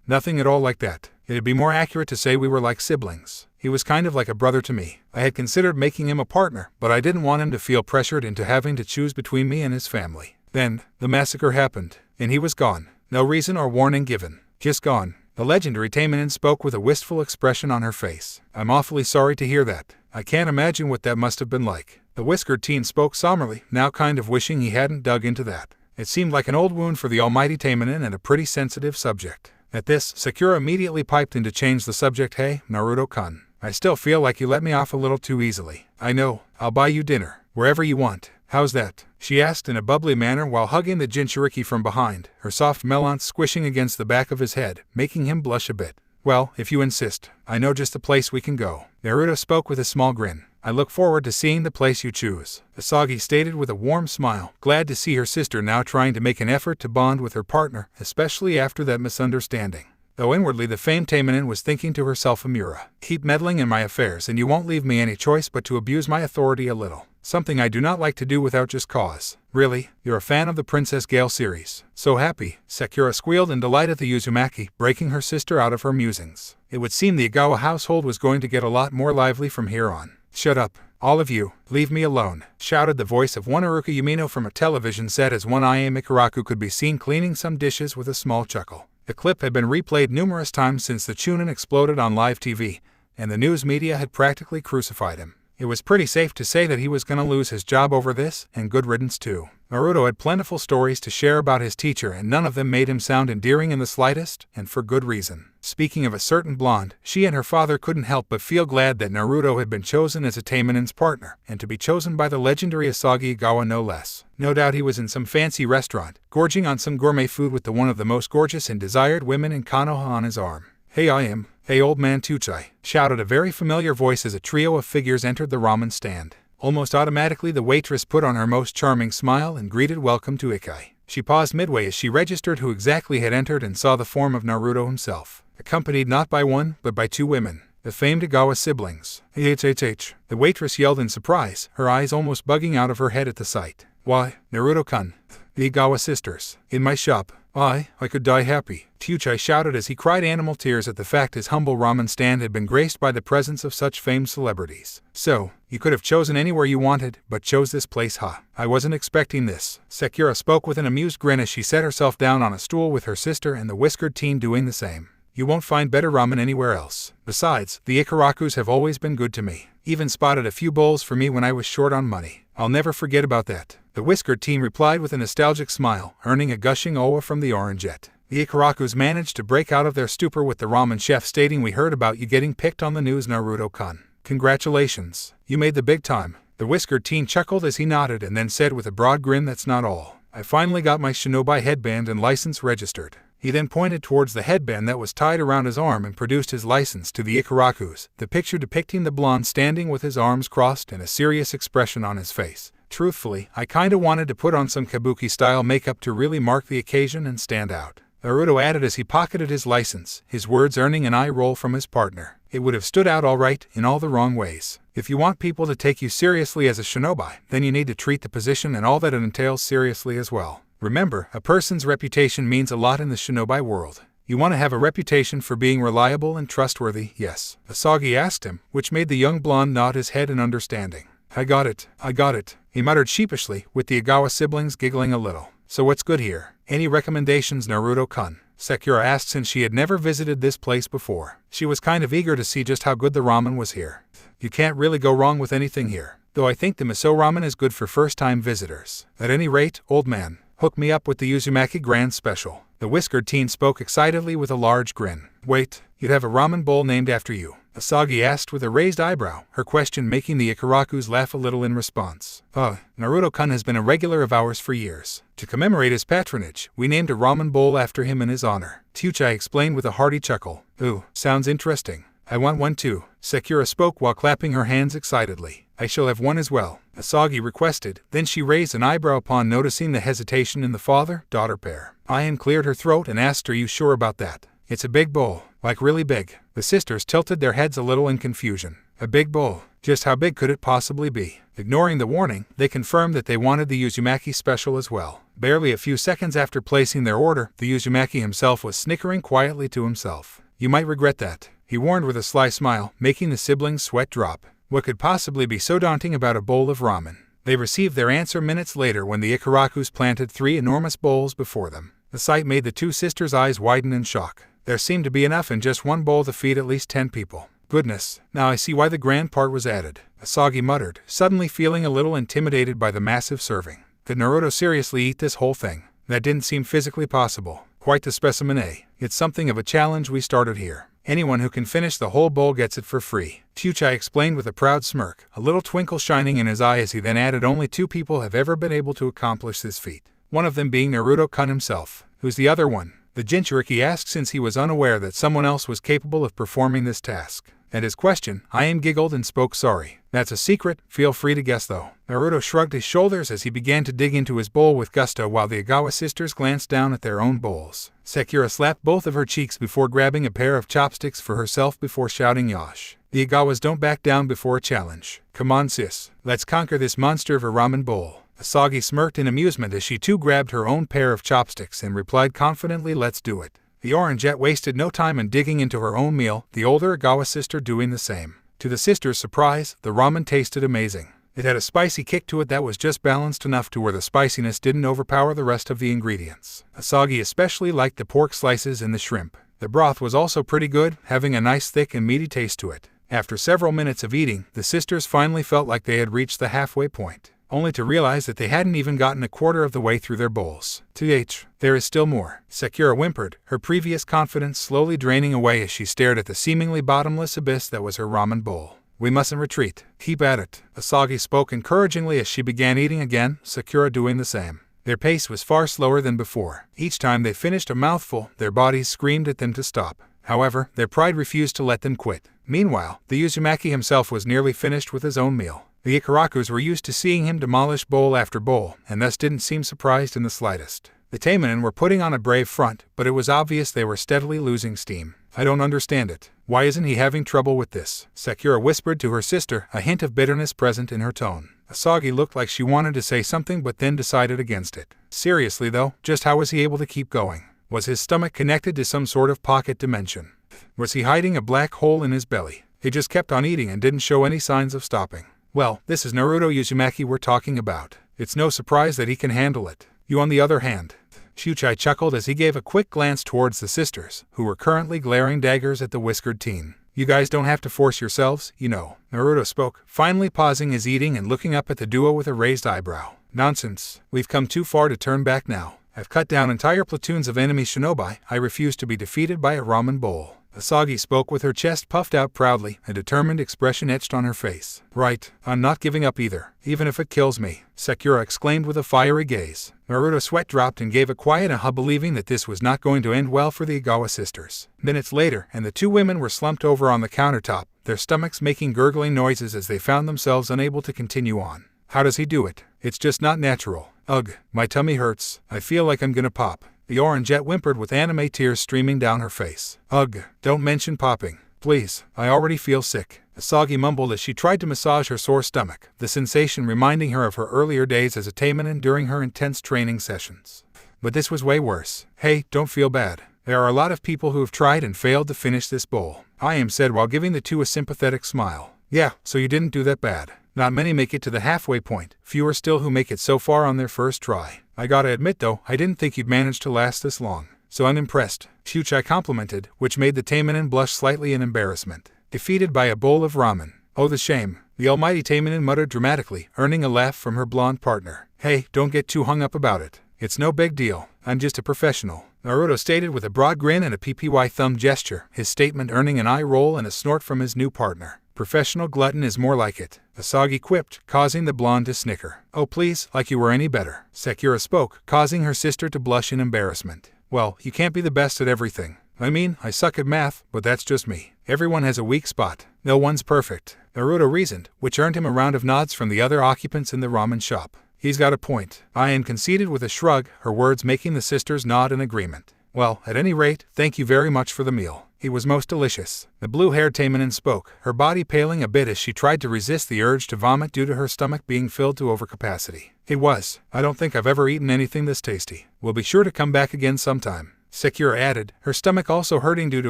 nothing at all like that. It'd be more accurate to say we were like siblings. He was kind of like a brother to me. I had considered making him a partner, but I didn't want him to feel pressured into having to choose between me and his family. Then, the massacre happened, and he was gone. No reason or warning given. Just gone. The legendary Taimanin spoke with a wistful expression on her face. I'm awfully sorry to hear that. I can't imagine what that must have been like. The whiskered teen spoke somberly, now kind of wishing he hadn't dug into that. It seemed like an old wound for the Almighty Taimanin and a pretty sensitive subject. At this, Sakura immediately piped in to change the subject. Hey, Naruto-kun. I still feel like you let me off a little too easily. I know, I'll buy you dinner, wherever you want. How's that? She asked in a bubbly manner while hugging the Jinchuriki from behind, her soft melons squishing against the back of his head, making him blush a bit. Well, if you insist, I know just the place we can go. Naruto spoke with a small grin. I look forward to seeing the place you choose. Asagi stated with a warm smile, glad to see her sister now trying to make an effort to bond with her partner, especially after that misunderstanding. Though inwardly the famed Taimanin was thinking to herself, Amura, keep meddling in my affairs and you won't leave me any choice but to abuse my authority a little. Something I do not like to do without just cause. Really? You're a fan of the Princess Gale series. So happy. Sakura squealed in delight at the Uzumaki, breaking her sister out of her musings. It would seem the Igawa household was going to get a lot more lively from here on. Shut up. All of you, leave me alone, shouted the voice of one Iruka Yumino from a television set as one Ie Mikaraku could be seen cleaning some dishes with a small chuckle. The clip had been replayed numerous times since the Chunin exploded on live TV, and the news media had practically crucified him. It was pretty safe to say that he was going to lose his job over this, and good riddance too. Naruto had plentiful stories to share about his teacher and none of them made him sound endearing in the slightest, and for good reason. Speaking of a certain blonde, she and her father couldn't help but feel glad that Naruto had been chosen as a Taimanin's partner, and to be chosen by the legendary Asagi Igawa no less. No doubt he was in some fancy restaurant, gorging on some gourmet food with one of the most gorgeous and desired women in Konoha on his arm. Hey, I am. Hey, old man Tuchai, shouted a very familiar voice as a trio of figures entered the ramen stand. Almost automatically the waitress put on her most charming smile and greeted welcome to Ikai. She paused midway as she registered who exactly had entered and saw the form of Naruto himself, accompanied not by one, but by two women, the famed Igawa siblings. HHH. The waitress yelled in surprise, her eyes almost bugging out of her head at the sight. Why, Naruto-kun, the Igawa sisters, in my shop. I could die happy, Tuchai shouted as he cried animal tears at the fact his humble ramen stand had been graced by the presence of such famed celebrities. So, you could have chosen anywhere you wanted, but chose this place, huh? I wasn't expecting this. Sakura spoke with an amused grin as she set herself down on a stool with her sister and the whiskered teen doing the same. You won't find better ramen anywhere else. Besides, the Ikarakus have always been good to me. Even spotted a few bowls for me when I was short on money. I'll never forget about that. The whiskered teen replied with a nostalgic smile, earning a gushing owa from the orangeette. The Ikarakus managed to break out of their stupor with the ramen chef stating, we heard about you getting picked on the news, Naruto-kun. Congratulations. You made the big time. The whiskered teen chuckled as he nodded and then said with a broad grin, that's not all. I finally got my shinobi headband and license registered. He then pointed towards the headband that was tied around his arm and produced his license to the Ikarakus, the picture depicting the blonde standing with his arms crossed and a serious expression on his face. Truthfully, I kinda wanted to put on some kabuki-style makeup to really mark the occasion and stand out. Naruto added as he pocketed his license, his words earning an eye roll from his partner. It would have stood out all right in all the wrong ways. If you want people to take you seriously as a shinobi, then you need to treat the position and all that it entails seriously as well. Remember, a person's reputation means a lot in the shinobi world. You want to have a reputation for being reliable and trustworthy, yes? Asagi asked him, which made the young blonde nod his head in understanding. I got it, he muttered sheepishly, with the Igawa siblings giggling a little. So what's good here? Any recommendations, Naruto-kun? Sakura asked since she had never visited this place before. She was kind of eager to see just how good the ramen was here. You can't really go wrong with anything here, though I think the miso ramen is good for first-time visitors. At any rate, old man, hook me up with the Uzumaki Grand Special. The whiskered teen spoke excitedly with a large grin. Wait, you'd have a ramen bowl named after you? Asagi asked with a raised eyebrow, her question making the Ikarakus laugh a little in response. Naruto-kun has been a regular of ours for years. To commemorate his patronage, we named a ramen bowl after him in his honor, Tuchai explained with a hearty chuckle. Ooh, sounds interesting. I want one too, Sakura spoke while clapping her hands excitedly. I shall have one as well, Asagi requested, then she raised an eyebrow upon noticing the hesitation in the father-daughter pair. Ayan cleared her throat and asked, are you sure about that? It's a big bowl, like really big. The sisters tilted their heads a little in confusion. A big bowl? Just how big could it possibly be? Ignoring the warning, they confirmed that they wanted the Uzumaki special as well. Barely a few seconds after placing their order, the Uzumaki himself was snickering quietly to himself. You might regret that, he warned with a sly smile, making the siblings' sweat drop. What could possibly be so daunting about a bowl of ramen? They received their answer minutes later when the Ikarakus planted 3 enormous bowls before them. The sight made the two sisters' eyes widen in shock. There seemed to be enough in just one bowl to feed at least 10 people. Goodness, now I see why the grand part was added, Asagi muttered, suddenly feeling a little intimidated by the massive serving. Could Naruto seriously eat this whole thing? That didn't seem physically possible. Quite the specimen, eh? It's something of a challenge we started here. Anyone who can finish the whole bowl gets it for free, Tuchai explained with a proud smirk, a little twinkle shining in his eye as he then added, only 2 people have ever been able to accomplish this feat. One of them being Naruto-kun himself. Who's the other one? The Jinchuriki asked since he was unaware that someone else was capable of performing this task. At his question, Ayan giggled and spoke, sorry. That's a secret, feel free to guess though. Naruto shrugged his shoulders as he began to dig into his bowl with gusto while the Igawa sisters glanced down at their own bowls. Sakura slapped both of her cheeks before grabbing a pair of chopsticks for herself before shouting, Yosh. The Igawas don't back down before a challenge. Come on sis, let's conquer this monster of a ramen bowl. Asagi smirked in amusement as she too grabbed her own pair of chopsticks and replied confidently, let's do it. The Orangette wasted no time in digging into her own meal, the older Igawa sister doing the same. To the sister's surprise, the ramen tasted amazing. It had a spicy kick to it that was just balanced enough to where the spiciness didn't overpower the rest of the ingredients. Asagi especially liked the pork slices and the shrimp. The broth was also pretty good, having a nice thick and meaty taste to it. After several minutes of eating, the sisters finally felt like they had reached the halfway point, only to realize that they hadn't even gotten a quarter of the way through their bowls. There is still more, Sakura whimpered, her previous confidence slowly draining away as she stared at the seemingly bottomless abyss that was her ramen bowl. We mustn't retreat. Keep at it, Asagi spoke encouragingly as she began eating again, Sakura doing the same. Their pace was far slower than before. Each time they finished a mouthful, their bodies screamed at them to stop. However, their pride refused to let them quit. Meanwhile, the Uzumaki himself was nearly finished with his own meal. The Ikarakus were used to seeing him demolish bowl after bowl, and thus didn't seem surprised in the slightest. The Taimanin were putting on a brave front, but it was obvious they were steadily losing steam. I don't understand it. Why isn't he having trouble with this? Sakura whispered to her sister, a hint of bitterness present in her tone. Asagi looked like she wanted to say something but then decided against it. Seriously though, just how was he able to keep going? Was his stomach connected to some sort of pocket dimension? Was he hiding a black hole in his belly? He just kept on eating and didn't show any signs of stopping. Well, this is Naruto Uzumaki we're talking about. It's no surprise that he can handle it. You on the other hand. Shuchai chuckled as he gave a quick glance towards the sisters, who were currently glaring daggers at the whiskered teen. You guys don't have to force yourselves, you know. Naruto spoke, finally pausing his eating and looking up at the duo with a raised eyebrow. Nonsense. We've come too far to turn back now. I've cut down entire platoons of enemy shinobi. I refuse to be defeated by a ramen bowl. Asagi spoke with her chest puffed out proudly, a determined expression etched on her face. Right, I'm not giving up either, even if it kills me, Sakura exclaimed with a fiery gaze. Naruto's sweat dropped and gave a quiet aha, believing that this was not going to end well for the Igawa sisters. Minutes later, and the two women were slumped over on the countertop, their stomachs making gurgling noises as they found themselves unable to continue on. How does he do it? It's just not natural. Ugh, my tummy hurts. I feel like I'm gonna pop. The Orangette whimpered with anime tears streaming down her face. Ugh, don't mention popping. Please, I already feel sick. Asagi mumbled as she tried to massage her sore stomach, the sensation reminding her of her earlier days as a Taimanin during her intense training sessions. But this was way worse. Hey, don't feel bad. There are a lot of people who have tried and failed to finish this bowl. I said while giving the two a sympathetic smile. Yeah, so you didn't do that bad. Not many make it to the halfway point, fewer still who make it so far on their first try. I gotta admit though, I didn't think you'd manage to last this long. So I'm impressed, Shuchai complimented, which made the Taimanin blush slightly in embarrassment. Defeated by a bowl of ramen. Oh the shame, the Almighty Taimanin muttered dramatically, earning a laugh from her blonde partner. Hey, don't get too hung up about it. It's no big deal, I'm just a professional, Naruto stated with a broad grin and a PPY thumb gesture, his statement earning an eye roll and a snort from his new partner. Professional glutton is more like it, Asagi quipped, causing the blonde to snicker. Oh please, like you were any better, Sakura spoke, causing her sister to blush in embarrassment. Well, you can't be the best at everything. I mean, I suck at math, but that's just me. Everyone has a weak spot. No one's perfect, Naruto reasoned, which earned him a round of nods from the other occupants in the ramen shop. He's got a point, Ayan conceded with a shrug, her words making the sisters nod in agreement. Well, at any rate, thank you very much for the meal. It was most delicious. The blue-haired Taimanin spoke, her body paling a bit as she tried to resist the urge to vomit due to her stomach being filled to overcapacity. It was. I don't think I've ever eaten anything this tasty. We'll be sure to come back again sometime, Sakura added, her stomach also hurting due to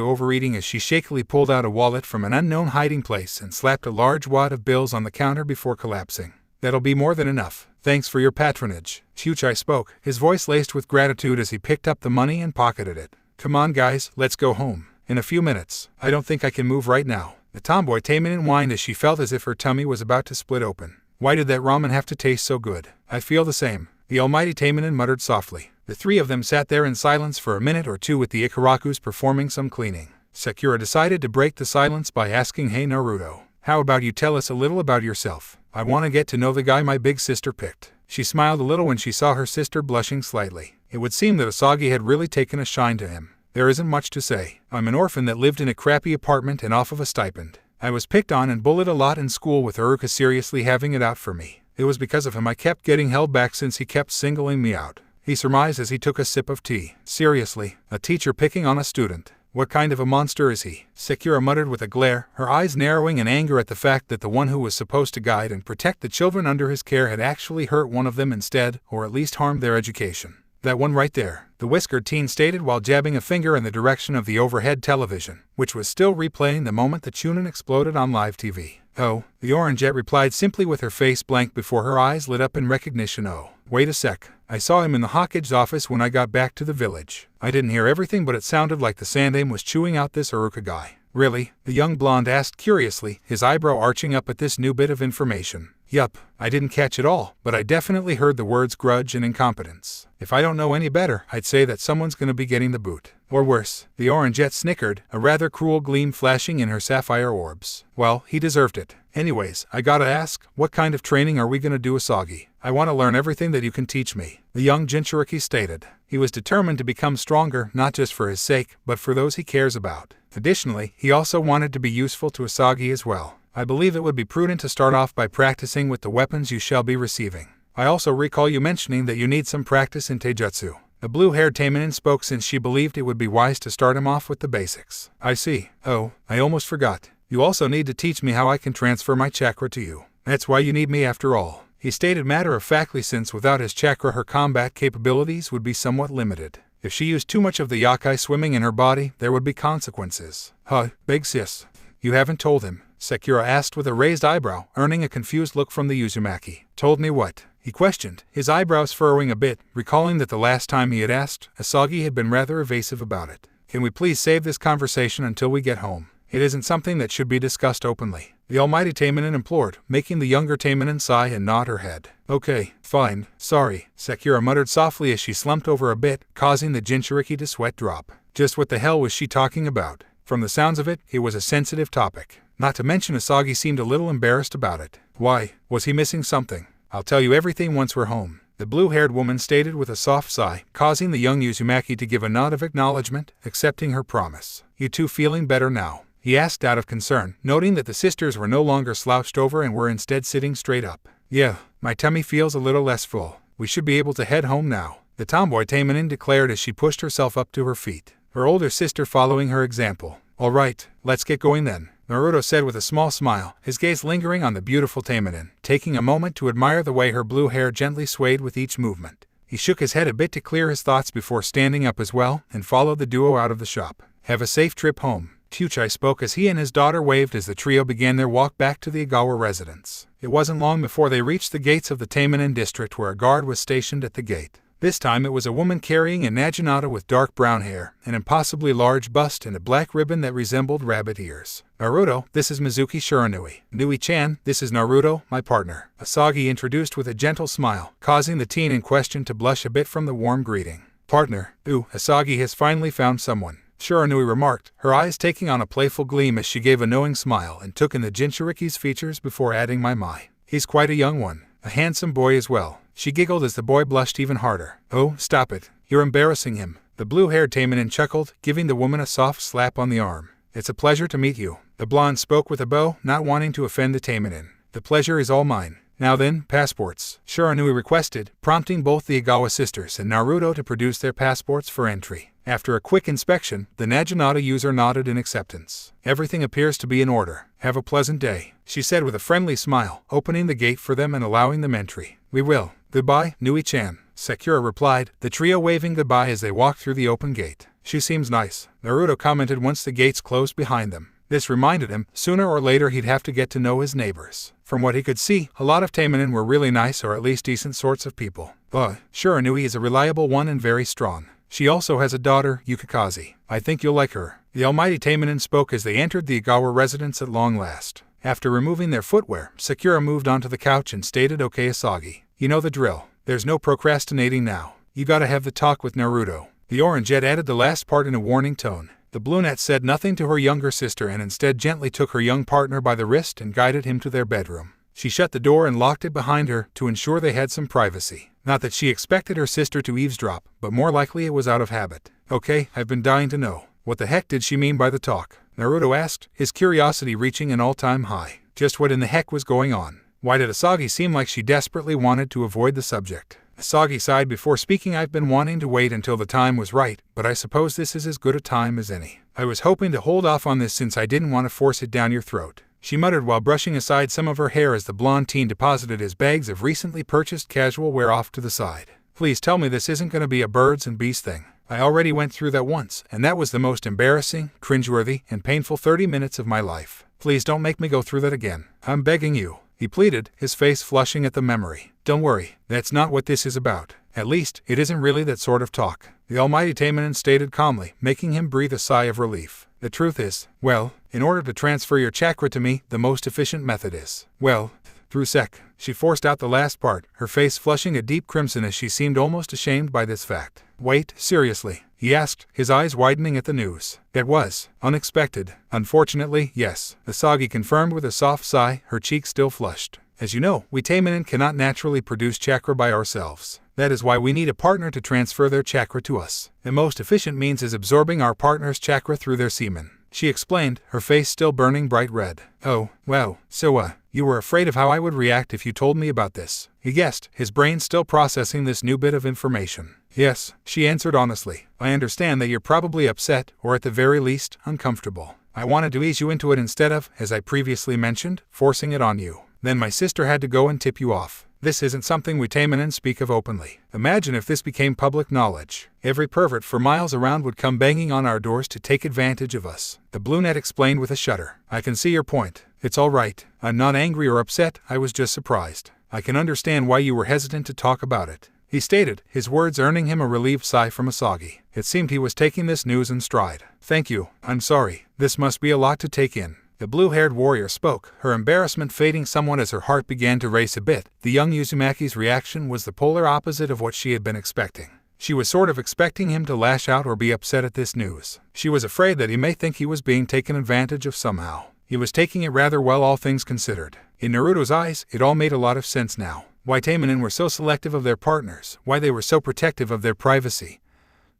overeating as she shakily pulled out a wallet from an unknown hiding place and slapped a large wad of bills on the counter before collapsing. That'll be more than enough. Thanks for your patronage, Shuchai spoke, his voice laced with gratitude as he picked up the money and pocketed it. Come on guys, let's go home. In a few minutes. I don't think I can move right now. The tomboy Taimanin whined as she felt as if her tummy was about to split open. Why did that ramen have to taste so good? I feel the same, the Almighty Taimanin muttered softly. The three of them sat there in silence for a minute or two with the Ikarakus performing some cleaning. Sakura decided to break the silence by asking, hey Naruto, how about you tell us a little about yourself? I want to get to know the guy my big sister picked. She smiled a little when she saw her sister blushing slightly. It would seem that Asagi had really taken a shine to him. There isn't much to say. I'm an orphan that lived in a crappy apartment and off of a stipend. I was picked on and bullied a lot in school with Uruka seriously having it out for me. It was because of him I kept getting held back since he kept singling me out, he surmised as he took a sip of tea. Seriously, a teacher picking on a student. What kind of a monster is he? Sakura muttered with a glare, her eyes narrowing in anger at the fact that the one who was supposed to guide and protect the children under his care had actually hurt one of them instead, or at least harmed their education. That one right there, the whiskered teen stated while jabbing a finger in the direction of the overhead television, which was still replaying the moment the Chunin exploded on live TV. Oh, the Orangette replied simply with her face blank before her eyes lit up in recognition. Oh, wait a sec. I saw him in the Hokage's office when I got back to the village. I didn't hear everything, but it sounded like the Sandaime was chewing out this Uruka guy. Really? The young blonde asked curiously, his eyebrow arching up at this new bit of information. Yup, I didn't catch it all, but I definitely heard the words grudge and incompetence. If I don't know any better, I'd say that someone's gonna be getting the boot. Or worse, the Orangette snickered, a rather cruel gleam flashing in her sapphire orbs. Well, he deserved it. Anyways, I gotta ask, what kind of training are we gonna do, Asagi? I want to learn everything that you can teach me, the young Jinchuriki stated. He was determined to become stronger not just for his sake, but for those he cares about. Additionally, he also wanted to be useful to Asagi as well. I believe it would be prudent to start off by practicing with the weapons you shall be receiving. I also recall you mentioning that you need some practice in Taijutsu. The blue-haired Taimanin spoke since she believed it would be wise to start him off with the basics. I see. Oh, I almost forgot. You also need to teach me how I can transfer my chakra to you. That's why you need me after all, he stated matter-of-factly, since without his chakra her combat capabilities would be somewhat limited. If she used too much of the yakai swimming in her body, there would be consequences. Huh, big sis. You haven't told him, Sakura asked with a raised eyebrow, earning a confused look from the Uzumaki. Told me what? He questioned, his eyebrows furrowing a bit, recalling that the last time he had asked, Asagi had been rather evasive about it. Can we please save this conversation until we get home? It isn't something that should be discussed openly, the Almighty Taimanin implored, making the younger Taimanin sigh and nod her head. Okay, fine, sorry, Sakura muttered softly as she slumped over a bit, causing the Jinchuriki to sweat drop. Just what the hell was she talking about? From the sounds of it, it was a sensitive topic. Not to mention Asagi seemed a little embarrassed about it. Why, was he missing something? I'll tell you everything once we're home, the blue-haired woman stated with a soft sigh, causing the young Uzumaki to give a nod of acknowledgement, accepting her promise. You two feeling better now? He asked out of concern, noting that the sisters were no longer slouched over and were instead sitting straight up. Yeah, my tummy feels a little less full. We should be able to head home now, the tomboy Taimanin declared as she pushed herself up to her feet, her older sister following her example. All right, let's get going then, Naruto said with a small smile, his gaze lingering on the beautiful Taimanin, taking a moment to admire the way her blue hair gently swayed with each movement. He shook his head a bit to clear his thoughts before standing up as well and followed the duo out of the shop. Have a safe trip home, Kyuubi spoke as he and his daughter waved as the trio began their walk back to the Igawa residence. It wasn't long before they reached the gates of the Taimanin district where a guard was stationed at the gate. This time it was a woman carrying a naginata with dark brown hair, an impossibly large bust and a black ribbon that resembled rabbit ears. Naruto, this is Mizuki Shiranui. Nui-chan, this is Naruto, my partner, Asagi introduced with a gentle smile, causing the teen in question to blush a bit from the warm greeting. Partner, ooh, Asagi has finally found someone, Shiranui remarked, her eyes taking on a playful gleam as she gave a knowing smile and took in the Jinchuriki's features before adding my. He's quite a young one, a handsome boy as well. She giggled as the boy blushed even harder. Oh, stop it, you're embarrassing him, the blue-haired Taimanin chuckled, giving the woman a soft slap on the arm. It's a pleasure to meet you, the blonde spoke with a bow, not wanting to offend the Taimanin. The pleasure is all mine. Now then, passports, Shiranui requested, prompting both the Igawa sisters and Naruto to produce their passports for entry. After a quick inspection, the Naginata user nodded in acceptance. Everything appears to be in order. Have a pleasant day, she said with a friendly smile, opening the gate for them and allowing them entry. We will. Goodbye, Nui-chan, Sakura replied, the trio waving goodbye as they walked through the open gate. She seems nice, Naruto commented once the gates closed behind them. This reminded him, sooner or later he'd have to get to know his neighbors. From what he could see, a lot of Taimanin were really nice or at least decent sorts of people. But Shiranui is a reliable one and very strong. She also has a daughter, Yukikaze. I think you'll like her. The Almighty Taimanin spoke as they entered the Igawa residence at long last. After removing their footwear, Sakura moved onto the couch and stated, okay Asagi, you know the drill. There's no procrastinating now. You gotta have the talk with Naruto. The Orangeette added the last part in a warning tone. The brunette said nothing to her younger sister and instead gently took her young partner by the wrist and guided him to their bedroom. She shut the door and locked it behind her to ensure they had some privacy. Not that she expected her sister to eavesdrop, but more likely it was out of habit. Okay, I've been dying to know. What the heck did she mean by the talk? Naruto asked, his curiosity reaching an all-time high. Just what in the heck was going on? Why did Asagi seem like she desperately wanted to avoid the subject? Asagi sighed before speaking. I've been wanting to wait until the time was right, but I suppose this is as good a time as any. I was hoping to hold off on this since I didn't want to force it down your throat, she muttered while brushing aside some of her hair as the blonde teen deposited his bags of recently purchased casual wear off to the side. Please tell me this isn't going to be a birds and bees thing. I already went through that once, and that was the most embarrassing, cringeworthy, and painful 30 minutes of my life. Please don't make me go through that again. I'm begging you, he pleaded, his face flushing at the memory. Don't worry, that's not what this is about. At least, it isn't really that sort of talk, the Almighty Taimanin stated calmly, making him breathe a sigh of relief. The truth is, well, in order to transfer your chakra to me, the most efficient method is, well, through sec. She forced out the last part, her face flushing a deep crimson as she seemed almost ashamed by this fact. Wait, seriously? He asked, his eyes widening at the news. That was unexpected. Unfortunately, yes, Asagi confirmed with a soft sigh, her cheeks still flushed. As you know, we Taimanin cannot naturally produce chakra by ourselves. That is why we need a partner to transfer their chakra to us. The most efficient means is absorbing our partner's chakra through their semen," she explained, her face still burning bright red. "Oh, wow, so you were afraid of how I would react if you told me about this?" he guessed, his brain still processing this new bit of information. "Yes," she answered honestly. "I understand that you're probably upset, or at the very least, uncomfortable. I wanted to ease you into it instead of, as I previously mentioned, forcing it on you. Then my sister had to go and tip you off. This isn't something we Taimanin speak of openly. Imagine if this became public knowledge. Every pervert for miles around would come banging on our doors to take advantage of us," the brunette explained with a shudder. "I can see your point. It's all right. I'm not angry or upset, I was just surprised. I can understand why you were hesitant to talk about it," he stated, his words earning him a relieved sigh from Asagi. It seemed he was taking this news in stride. "Thank you. I'm sorry. This must be a lot to take in." The blue-haired warrior spoke, her embarrassment fading somewhat as her heart began to race a bit. The young Uzumaki's reaction was the polar opposite of what she had been expecting. She was sort of expecting him to lash out or be upset at this news. She was afraid that he may think he was being taken advantage of somehow. He was taking it rather well, all things considered. In Naruto's eyes, it all made a lot of sense now. Why Taimanin were so selective of their partners, why they were so protective of their privacy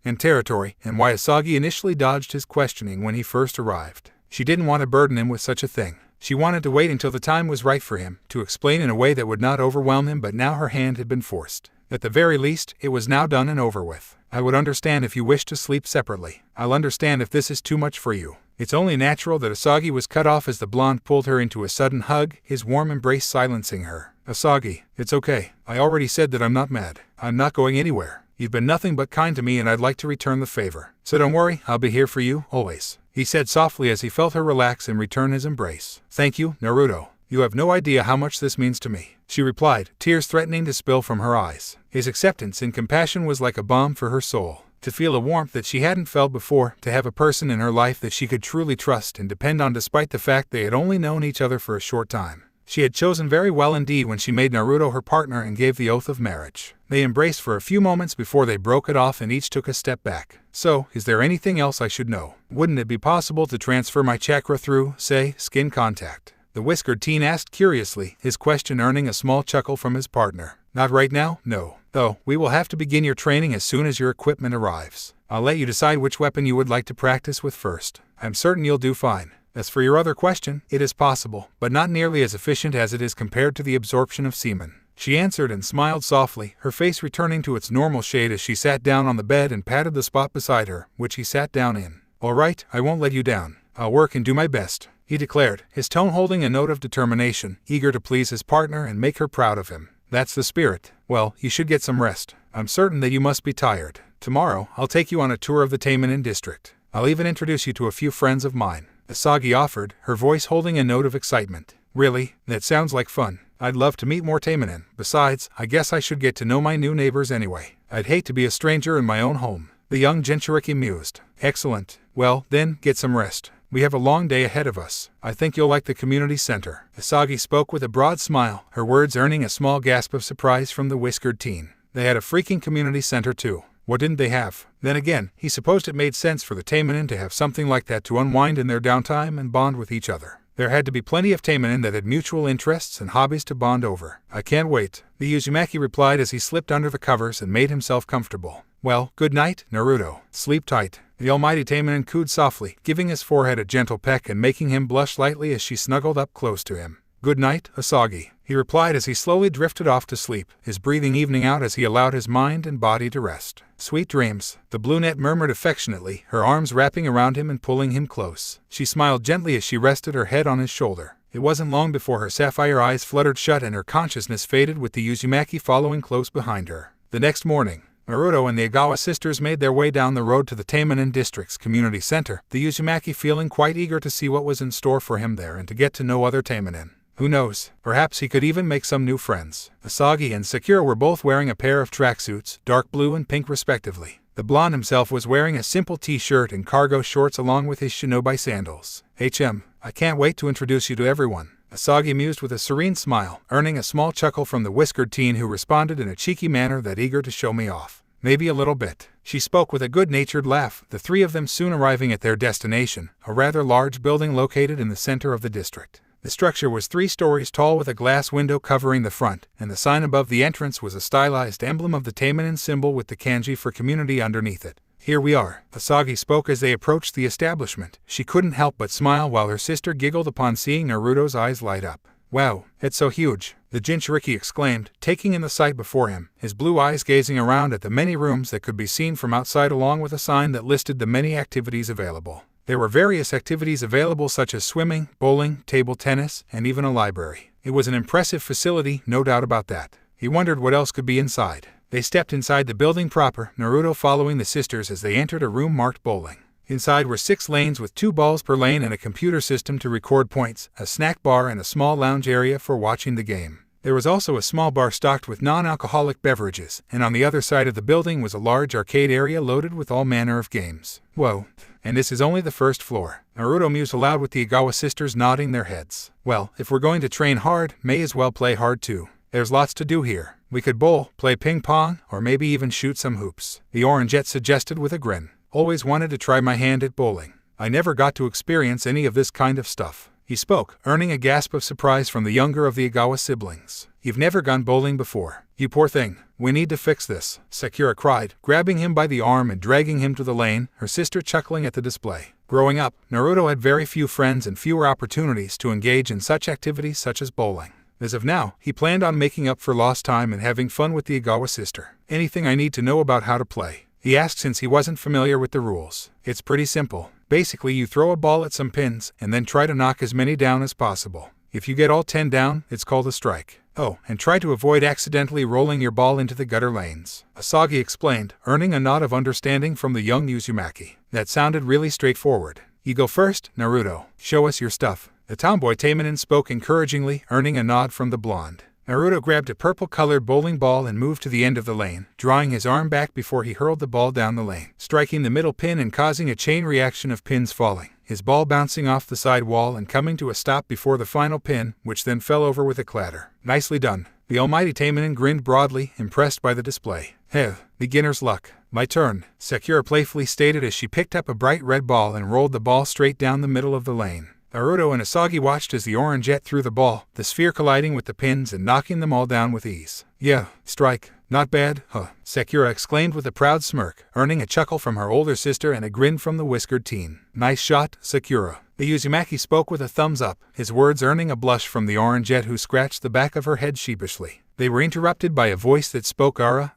and territory, and why Asagi initially dodged his questioning when he first arrived. She didn't want to burden him with such a thing. She wanted to wait until the time was right for him, to explain in a way that would not overwhelm him, but now her hand had been forced. At the very least, it was now done and over with. "I would understand if you wish to sleep separately. I'll understand if this is too much for you." It's only natural that Asagi was cut off as the blonde pulled her into a sudden hug, his warm embrace silencing her. "Asagi, it's okay. I already said that I'm not mad. I'm not going anywhere. You've been nothing but kind to me and I'd like to return the favor. So don't worry, I'll be here for you, always," he said softly as he felt her relax and return his embrace. "Thank you, Naruto. You have no idea how much this means to me," she replied, tears threatening to spill from her eyes. His acceptance and compassion was like a balm for her soul. To feel a warmth that she hadn't felt before, to have a person in her life that she could truly trust and depend on despite the fact they had only known each other for a short time. She had chosen very well indeed when she made Naruto her partner and gave the oath of marriage. They embraced for a few moments before they broke it off and each took a step back. "So, is there anything else I should know? Wouldn't it be possible to transfer my chakra through, say, skin contact?" the whiskered teen asked curiously, his question earning a small chuckle from his partner. "Not right now, no. Though, we will have to begin your training as soon as your equipment arrives. I'll let you decide which weapon you would like to practice with first. I'm certain you'll do fine. As for your other question, it is possible, but not nearly as efficient as it is compared to the absorption of semen," she answered and smiled softly, her face returning to its normal shade as she sat down on the bed and patted the spot beside her, which he sat down in. "All right, I won't let you down. I'll work and do my best," he declared, his tone holding a note of determination, eager to please his partner and make her proud of him. "That's the spirit. Well, you should get some rest. I'm certain that you must be tired. Tomorrow, I'll take you on a tour of the Taimanin district. I'll even introduce you to a few friends of mine," Asagi offered, her voice holding a note of excitement. "Really? That sounds like fun. I'd love to meet more Taimanin. Besides, I guess I should get to know my new neighbors anyway. I'd hate to be a stranger in my own home," the young Jinchuriki mused. "Excellent. Well, then, get some rest. We have a long day ahead of us. I think you'll like the community center." Asagi spoke with a broad smile, her words earning a small gasp of surprise from the whiskered teen. They had a freaking community center too. What didn't they have? Then again, he supposed it made sense for the Taimanin to have something like that to unwind in their downtime and bond with each other. There had to be plenty of Taimanin that had mutual interests and hobbies to bond over. "I can't wait," the Uzumaki replied as he slipped under the covers and made himself comfortable. "Well, good night, Naruto. Sleep tight." The Almighty Taimanin cooed softly, giving his forehead a gentle peck and making him blush lightly as she snuggled up close to him. "Good night, Asagi," he replied as he slowly drifted off to sleep, his breathing evening out as he allowed his mind and body to rest. "Sweet dreams," the brunette murmured affectionately, her arms wrapping around him and pulling him close. She smiled gently as she rested her head on his shoulder. It wasn't long before her sapphire eyes fluttered shut and her consciousness faded with the Uzumaki following close behind her. The next morning, Naruto and the Igawa sisters made their way down the road to the Taimanin district's community center, the Uzumaki feeling quite eager to see what was in store for him there and to get to know other Taimanin. Who knows, perhaps he could even make some new friends. Asagi and Sakura were both wearing a pair of tracksuits, dark blue and pink respectively. The blonde himself was wearing a simple t-shirt and cargo shorts along with his shinobi sandals. I can't wait to introduce you to everyone," Asagi mused with a serene smile, earning a small chuckle from the whiskered teen who responded in a cheeky manner that eager to show me off. "Maybe a little bit." She spoke with a good-natured laugh, the three of them soon arriving at their destination, a rather large building located in the center of the district. The structure was 3 stories tall with a glass window covering the front, and the sign above the entrance was a stylized emblem of the Taimanin symbol with the kanji for community underneath it. Here we are, Asagi spoke as they approached the establishment. She couldn't help but smile while her sister giggled upon seeing Naruto's eyes light up. Wow, it's so huge, the Jinchuriki exclaimed, taking in the sight before him, his blue eyes gazing around at the many rooms that could be seen from outside along with a sign that listed the many activities available. There were various activities available such as swimming, bowling, table tennis, and even a library. It was an impressive facility, no doubt about that. He wondered what else could be inside. They stepped inside the building proper, Naruto following the sisters as they entered a room marked bowling. Inside were 6 lanes with 2 balls per lane and a computer system to record points, a snack bar and a small lounge area for watching the game. There was also a small bar stocked with non-alcoholic beverages, and on the other side of the building was a large arcade area loaded with all manner of games. Whoa, and this is only the first floor. Naruto mused aloud with the Igawa sisters nodding their heads. Well, if we're going to train hard, may as well play hard too. There's lots to do here. We could bowl, play ping pong, or maybe even shoot some hoops, the Orangeette suggested with a grin. Always wanted to try my hand at bowling. I never got to experience any of this kind of stuff. He spoke, earning a gasp of surprise from the younger of the Igawa siblings. You've never gone bowling before. You poor thing. We need to fix this, Sakura cried, grabbing him by the arm and dragging him to the lane, her sister chuckling at the display. Growing up, Naruto had very few friends and fewer opportunities to engage in such activities such as bowling. As of now, he planned on making up for lost time and having fun with the Igawa sister. Anything I need to know about how to play? He asked since he wasn't familiar with the rules. It's pretty simple. Basically, you throw a ball at some pins, and then try to knock as many down as possible. If you get all 10 down, it's called a strike. Oh, and try to avoid accidentally rolling your ball into the gutter lanes, Asagi explained, earning a nod of understanding from the young Uzumaki. That sounded really straightforward. You go first, Naruto. Show us your stuff. The tomboy Taimanin spoke encouragingly, earning a nod from the blonde. Naruto grabbed a purple-colored bowling ball and moved to the end of the lane, drawing his arm back before he hurled the ball down the lane, striking the middle pin and causing a chain reaction of pins falling, his ball bouncing off the side wall and coming to a stop before the final pin, which then fell over with a clatter. Nicely done. The Almighty Taimanin grinned broadly, impressed by the display. Heh, beginner's luck. My turn, Sakura playfully stated as she picked up a bright red ball and rolled the ball straight down the middle of the lane. Naruto and Asagi watched as the Orangeette threw the ball, the sphere colliding with the pins and knocking them all down with ease. Yeah, strike. Not bad, huh? Sakura exclaimed with a proud smirk, earning a chuckle from her older sister and a grin from the whiskered teen. Nice shot, Sakura. The Uzumaki spoke with a thumbs up, his words earning a blush from the Orangeette who scratched the back of her head sheepishly. They were interrupted by a voice that spoke Ara.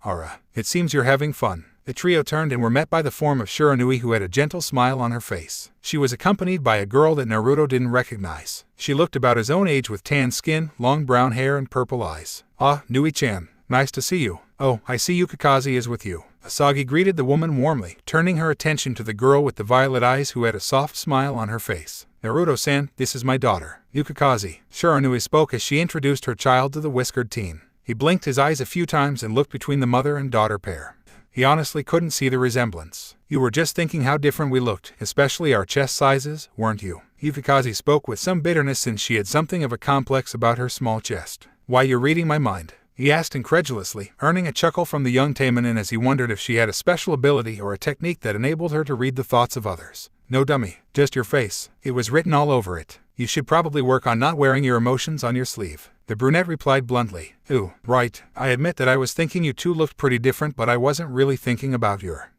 It seems you're having fun. The trio turned and were met by the form of Shiranui, who had a gentle smile on her face. She was accompanied by a girl that Naruto didn't recognize. She looked about his own age with tan skin, long brown hair and purple eyes. Ah, Nui-chan. Nice to see you. Oh, I see Yukikaze is with you. Asagi greeted the woman warmly, turning her attention to the girl with the violet eyes who had a soft smile on her face. Naruto-san, this is my daughter, Yukikaze. Shiranui spoke as she introduced her child to the whiskered teen. He blinked his eyes a few times and looked between the mother and daughter pair. He honestly couldn't see the resemblance. You were just thinking how different we looked, especially our chest sizes, weren't you? Yukikaze spoke with some bitterness since she had something of a complex about her small chest. Why, you're reading my mind? He asked incredulously, earning a chuckle from the young Taimanin as he wondered if she had a special ability or a technique that enabled her to read the thoughts of others. No dummy, just your face. It was written all over it. You should probably work on not wearing your emotions on your sleeve. The brunette replied bluntly. Ooh, right. I admit that I was thinking you two looked pretty different, but I wasn't really thinking about your...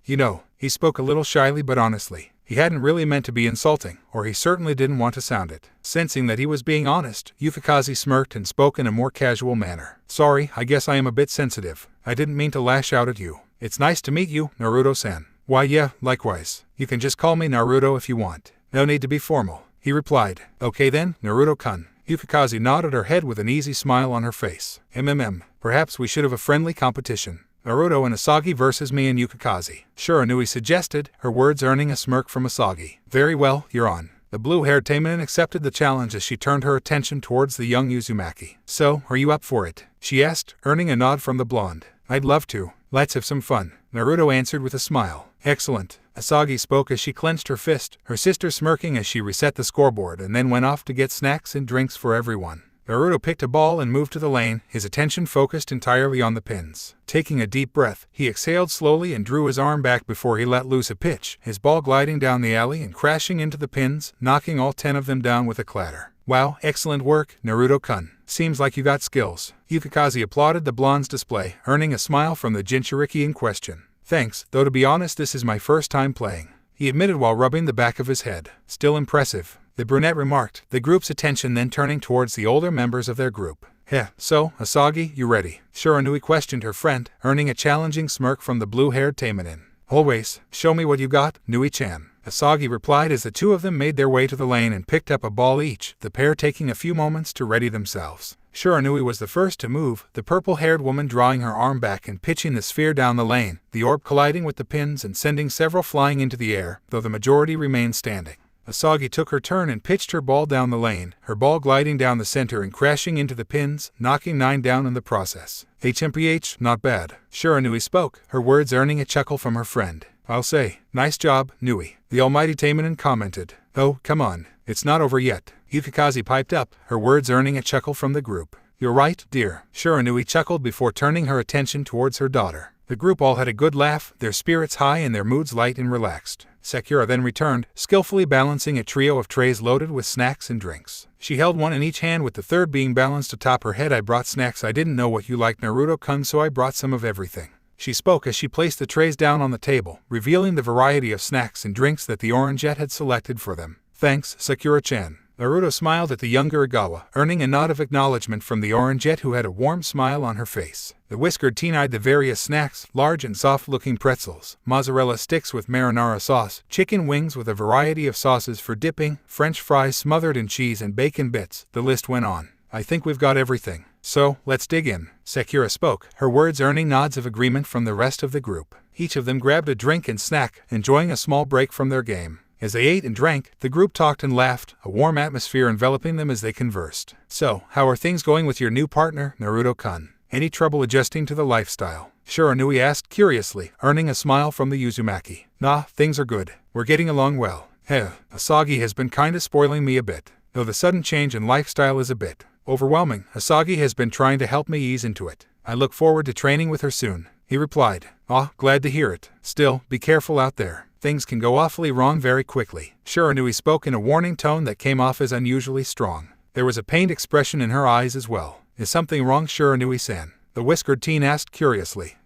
You know, he spoke a little shyly but honestly. He hadn't really meant to be insulting, or he certainly didn't want to sound it. Sensing that he was being honest, Yukikaze smirked and spoke in a more casual manner. Sorry, I guess I am a bit sensitive. I didn't mean to lash out at you. It's nice to meet you, Naruto-san. Why yeah, likewise. You can just call me Naruto if you want. No need to be formal, he replied. Okay then, Naruto-kun. Yukikaze nodded her head with an easy smile on her face. Perhaps we should have a friendly competition. Naruto and Asagi versus me and Yukikaze. Shiranui suggested, her words earning a smirk from Asagi. Very well, you're on. The blue-haired Taimanin accepted the challenge as she turned her attention towards the young Uzumaki. So, are you up for it? She asked, earning a nod from the blonde. I'd love to. Let's have some fun. Naruto answered with a smile. Excellent. Asagi spoke as she clenched her fist, her sister smirking as she reset the scoreboard and then went off to get snacks and drinks for everyone. Naruto picked a ball and moved to the lane, his attention focused entirely on the pins. Taking a deep breath, he exhaled slowly and drew his arm back before he let loose a pitch, his ball gliding down the alley and crashing into the pins, knocking all 10 of them down with a clatter. Wow, excellent work, Naruto-kun. Seems like you got skills. Yukikaze applauded the blonde's display, earning a smile from the Jinchuriki in question. Thanks, though to be honest this is my first time playing, he admitted while rubbing the back of his head. Still impressive, the brunette remarked, the group's attention then turning towards the older members of their group. Heh, so, Asagi, you ready? Shiranui questioned her friend, earning a challenging smirk from the blue-haired Taimanin. Always, show me what you got, Nui-chan. Asagi replied as the two of them made their way to the lane and picked up a ball each, the pair taking a few moments to ready themselves. Shiranui was the first to move, the purple-haired woman drawing her arm back and pitching the sphere down the lane, the orb colliding with the pins and sending several flying into the air, though the majority remained standing. Asagi took her turn and pitched her ball down the lane, her ball gliding down the center and crashing into the pins, knocking 9 down in the process. HMPH, not bad. Shiranui spoke, her words earning a chuckle from her friend. I'll say, nice job, Nui. The Almighty Taimanin commented. Oh, come on, it's not over yet. Yukikaze piped up, her words earning a chuckle from the group. You're right, dear. Shiranui chuckled before turning her attention towards her daughter. The group all had a good laugh, their spirits high and their moods light and relaxed. Sakura then returned, skillfully balancing a trio of trays loaded with snacks and drinks. She held one in each hand with the third being balanced atop her head. I brought snacks. I didn't know what you liked, Naruto-kun, so I brought some of everything. She spoke as she placed the trays down on the table, revealing the variety of snacks and drinks that the Orangeette had selected for them. Thanks, Sakura-chan. Naruto smiled at the younger Igawa, earning a nod of acknowledgement from the Orangeette who had a warm smile on her face. The whiskered teen eyed the various snacks, large and soft-looking pretzels, mozzarella sticks with marinara sauce, chicken wings with a variety of sauces for dipping, French fries smothered in cheese and bacon bits. The list went on. I think we've got everything. So, let's dig in. Sakura spoke, her words earning nods of agreement from the rest of the group. Each of them grabbed a drink and snack, enjoying a small break from their game. As they ate and drank, the group talked and laughed, a warm atmosphere enveloping them as they conversed. So, how are things going with your new partner, Naruto-kun? Any trouble adjusting to the lifestyle? Shiranui asked curiously, earning a smile from the Uzumaki. Nah, things are good. We're getting along well. Heh, Asagi has been kinda spoiling me a bit. Though the sudden change in lifestyle is a bit overwhelming, Asagi has been trying to help me ease into it. I look forward to training with her soon, he replied. Ah, glad to hear it. Still, be careful out there. Things can go awfully wrong very quickly. Shiranui spoke in a warning tone that came off as unusually strong. There was a pained expression in her eyes as well. Is something wrong, Shiranui-san? The whiskered teen asked curiously.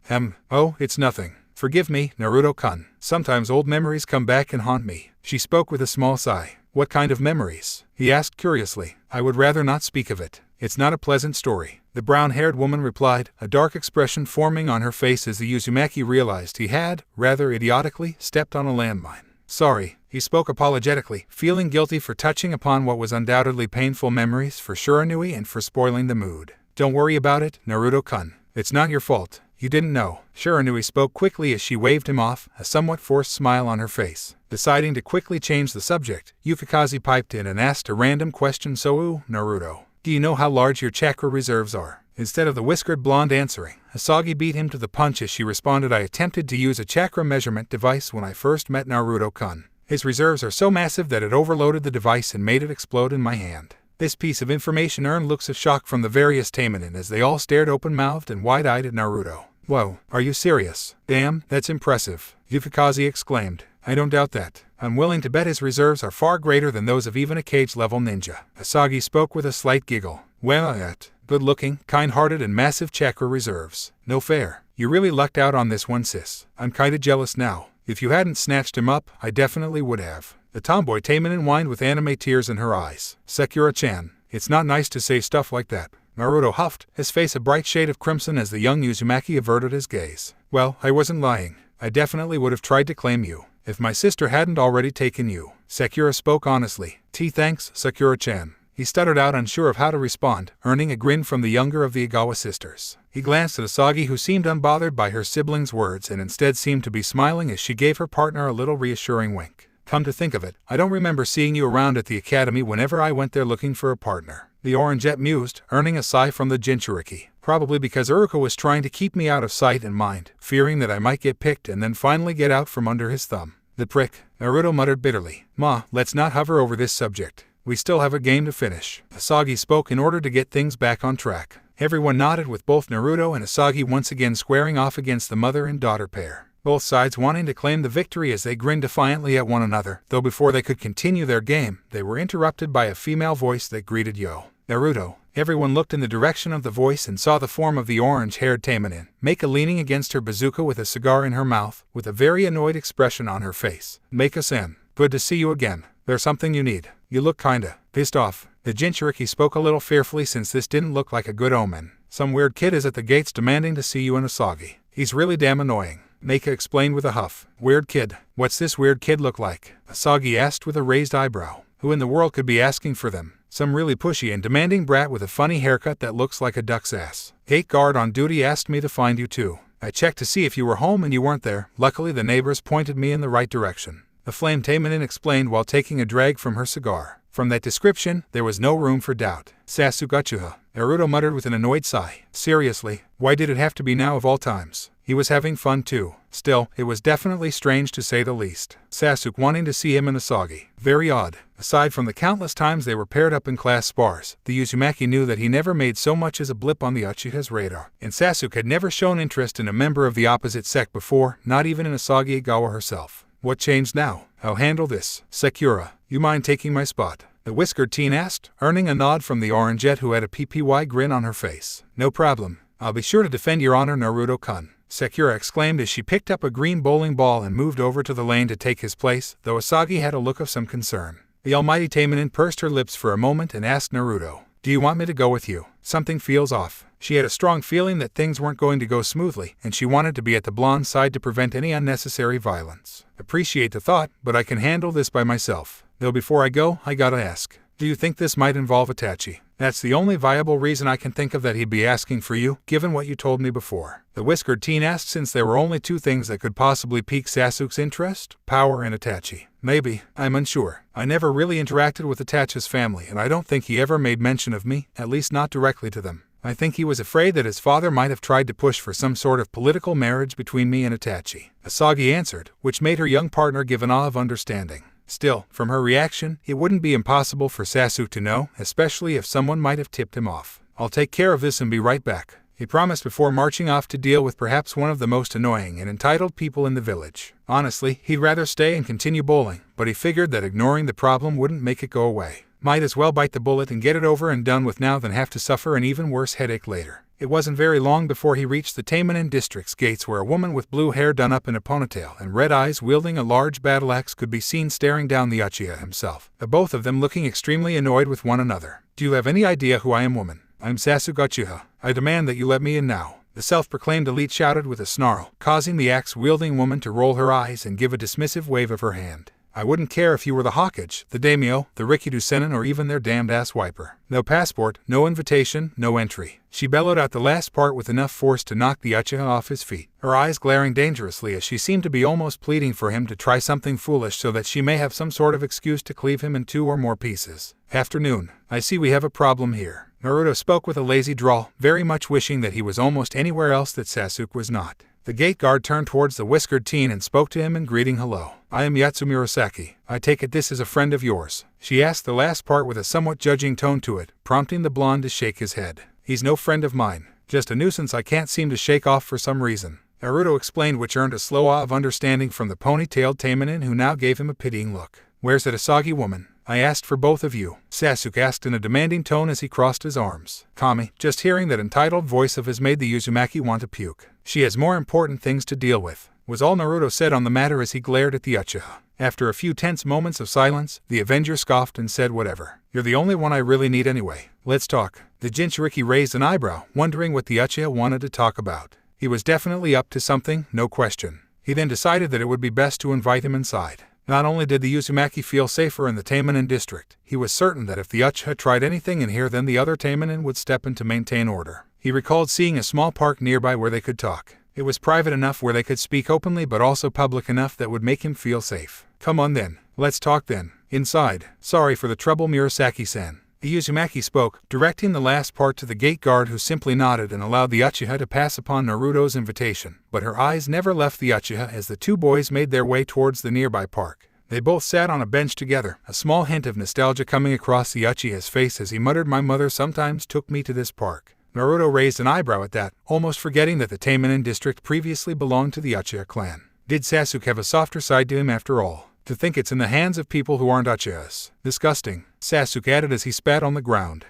Oh, it's nothing. Forgive me, Naruto-kun. Sometimes old memories come back and haunt me. She spoke with a small sigh. What kind of memories? He asked curiously. I would rather not speak of it. It's not a pleasant story. The brown-haired woman replied, a dark expression forming on her face as the Uzumaki realized he had, rather idiotically, stepped on a landmine. Sorry, he spoke apologetically, feeling guilty for touching upon what was undoubtedly painful memories for Shiranui and for spoiling the mood. Don't worry about it, Naruto-kun. It's not your fault. You didn't know. Shiranui spoke quickly as she waved him off, a somewhat forced smile on her face. Deciding to quickly change the subject, Yukikaze piped in and asked a random question. So, Naruto, do you know how large your chakra reserves are? Instead of the whiskered blonde answering, Asagi beat him to the punch as she responded. I attempted to use a chakra measurement device when I first met Naruto-kun. His reserves are so massive that it overloaded the device and made it explode in my hand. This piece of information earned looks of shock from the various Taimanin as they all stared open-mouthed and wide-eyed at Naruto. Whoa, are you serious? Damn, that's impressive, Yukikaze exclaimed. I don't doubt that. I'm willing to bet his reserves are far greater than those of even a cage-level ninja. Asagi spoke with a slight giggle. Well, good-looking, kind-hearted and massive chakra reserves. No fair. You really lucked out on this one, sis. I'm kinda jealous now. If you hadn't snatched him up, I definitely would have. The tomboy Taimanin whined with anime tears in her eyes. Sakura-chan, it's not nice to say stuff like that. Naruto huffed, his face a bright shade of crimson as the young Uzumaki averted his gaze. Well, I wasn't lying. I definitely would have tried to claim you, if my sister hadn't already taken you. Sakura spoke honestly. Thanks, Sakura-chan. He stuttered out, unsure of how to respond, earning a grin from the younger of the Igawa sisters. He glanced at Asagi, who seemed unbothered by her siblings' words and instead seemed to be smiling as she gave her partner a little reassuring wink. Come to think of it, I don't remember seeing you around at the academy whenever I went there looking for a partner. The Orangeette mused, earning a sigh from the Jinchuriki. Probably because Uruka was trying to keep me out of sight and mind, fearing that I might get picked and then finally get out from under his thumb. The prick, Naruto muttered bitterly. Ma, let's not hover over this subject. We still have a game to finish. Asagi spoke in order to get things back on track. Everyone nodded, with both Naruto and Asagi once again squaring off against the mother and daughter pair. both sides wanting to claim the victory as they grinned defiantly at one another, though before they could continue their game, they were interrupted by a female voice that greeted Yo, Naruto. Everyone looked in the direction of the voice and saw the form of the orange-haired Taimanin, Meika leaning against her bazooka with a cigar in her mouth, with a very annoyed expression on her face. Meika-san, good to see you again. There's something you need. You look kinda pissed off. The Jinchuriki spoke a little fearfully since this didn't look like a good omen. Some weird kid is at the gates demanding to see you and Asagi. He's really damn annoying. Meika explained with a huff. Weird kid? What's this weird kid look like? Asagi asked with a raised eyebrow. Who in the world could be asking for them? Some really pushy and demanding brat with a funny haircut that looks like a duck's ass. Gate guard on duty asked me to find you too. I checked to see if you were home and you weren't there. Luckily the neighbors pointed me in the right direction. The flame Taimanin explained while taking a drag from her cigar. From that description, there was no room for doubt. Sasuke-uchiha, Naruto muttered with an annoyed sigh. Seriously, why did it have to be now of all times? He was having fun too. Still, it was definitely strange to say the least. Sasuke wanting to see him and Asagi. Very odd. Aside from the countless times they were paired up in class spars, the Uzumaki knew that he never made so much as a blip on the Uchiha's radar. And Sasuke had never shown interest in a member of the opposite sect before, not even in Asagi Igawa herself. What changed now? I'll handle this. Sakura, you mind taking my spot? The whiskered teen asked, earning a nod from the orangeette who had a PPY grin on her face. No problem. I'll be sure to defend your honor, Naruto-kun. Sakura exclaimed as she picked up a green bowling ball and moved over to the lane to take his place, though Asagi had a look of some concern. The Almighty Taimanin pursed her lips for a moment and asked Naruto, do you want me to go with you? Something feels off. She had a strong feeling that things weren't going to go smoothly, and she wanted to be at the blonde's side to prevent any unnecessary violence. Appreciate the thought, but I can handle this by myself. Though before I go, I gotta ask, do you think this might involve Itachi? That's the only viable reason I can think of that he'd be asking for you, given what you told me before. The whiskered teen asked since there were only two things that could possibly pique Sasuke's interest, power and Itachi. Maybe, I'm unsure. I never really interacted with Itachi's family and I don't think he ever made mention of me, at least not directly to them. I think he was afraid that his father might have tried to push for some sort of political marriage between me and Itachi. Asagi answered, which made her young partner give an awe of understanding. Still, from her reaction, it wouldn't be impossible for Sasuke to know, especially if someone might have tipped him off. I'll take care of this and be right back, he promised before marching off to deal with perhaps one of the most annoying and entitled people in the village. Honestly, he'd rather stay and continue bowling, but he figured that ignoring the problem wouldn't make it go away. Might as well bite the bullet and get it over and done with now than have to suffer an even worse headache later. It wasn't very long before he reached the Taimanin district's gates where a woman with blue hair done up in a ponytail and red eyes wielding a large battle axe could be seen staring down the Uchiha himself, the both of them looking extremely annoyed with one another. Do you have any idea who I am, woman? I'm Sasuke Uchiha. I demand that you let me in now, the self-proclaimed elite shouted with a snarl, causing the axe-wielding woman to roll her eyes and give a dismissive wave of her hand. I wouldn't care if you were the Hokage, the daimyo, the Rikido Sennin, or even their damned ass wiper. No passport, no invitation, no entry. She bellowed out the last part with enough force to knock the Uchiha off his feet, her eyes glaring dangerously as she seemed to be almost pleading for him to try something foolish so that she may have some sort of excuse to cleave him in two or more pieces. Afternoon. I see we have a problem here. Naruto spoke with a lazy drawl, very much wishing that he was almost anywhere else that Sasuke was not. The gate guard turned towards the whiskered teen and spoke to him in greeting. Hello. I am Yatsumurasaki. I take it this is a friend of yours. She asked the last part with a somewhat judging tone to it, prompting the blonde to shake his head. He's no friend of mine. Just a nuisance I can't seem to shake off for some reason. Naruto explained, which earned a slow awe of understanding from the ponytailed Taimanin, who now gave him a pitying look. Where's that Asagi woman? I asked for both of you, Sasuke asked in a demanding tone as he crossed his arms. Kami, just hearing that entitled voice of his made the Uzumaki want to puke. She has more important things to deal with, was all Naruto said on the matter as he glared at the Uchiha. After a few tense moments of silence, the Avenger scoffed and said, whatever. You're the only one I really need anyway. Let's talk. The Jinchuriki raised an eyebrow, wondering what the Uchiha wanted to talk about. He was definitely up to something, no question. He then decided that it would be best to invite him inside. Not only did the Uzumaki feel safer in the Taimanin district, he was certain that if the Uchiha tried anything in here, then the other Taimanin would step in to maintain order. He recalled seeing a small park nearby where they could talk. It was private enough where they could speak openly, but also public enough that would make him feel safe. Come on then. Let's talk then. Inside. Sorry for the trouble, Murasaki-san. The Uzumaki spoke, directing the last part to the gate guard, who simply nodded and allowed the Uchiha to pass upon Naruto's invitation. But her eyes never left the Uchiha as the two boys made their way towards the nearby park. They both sat on a bench together, a small hint of nostalgia coming across the Uchiha's face as he muttered, my mother sometimes took me to this park. Naruto raised an eyebrow at that, almost forgetting that the Taimanin district previously belonged to the Uchiha clan. Did Sasuke have a softer side to him after all? To think it's in the hands of people who aren't Uchihas. Disgusting, Sasuke added as he spat on the ground.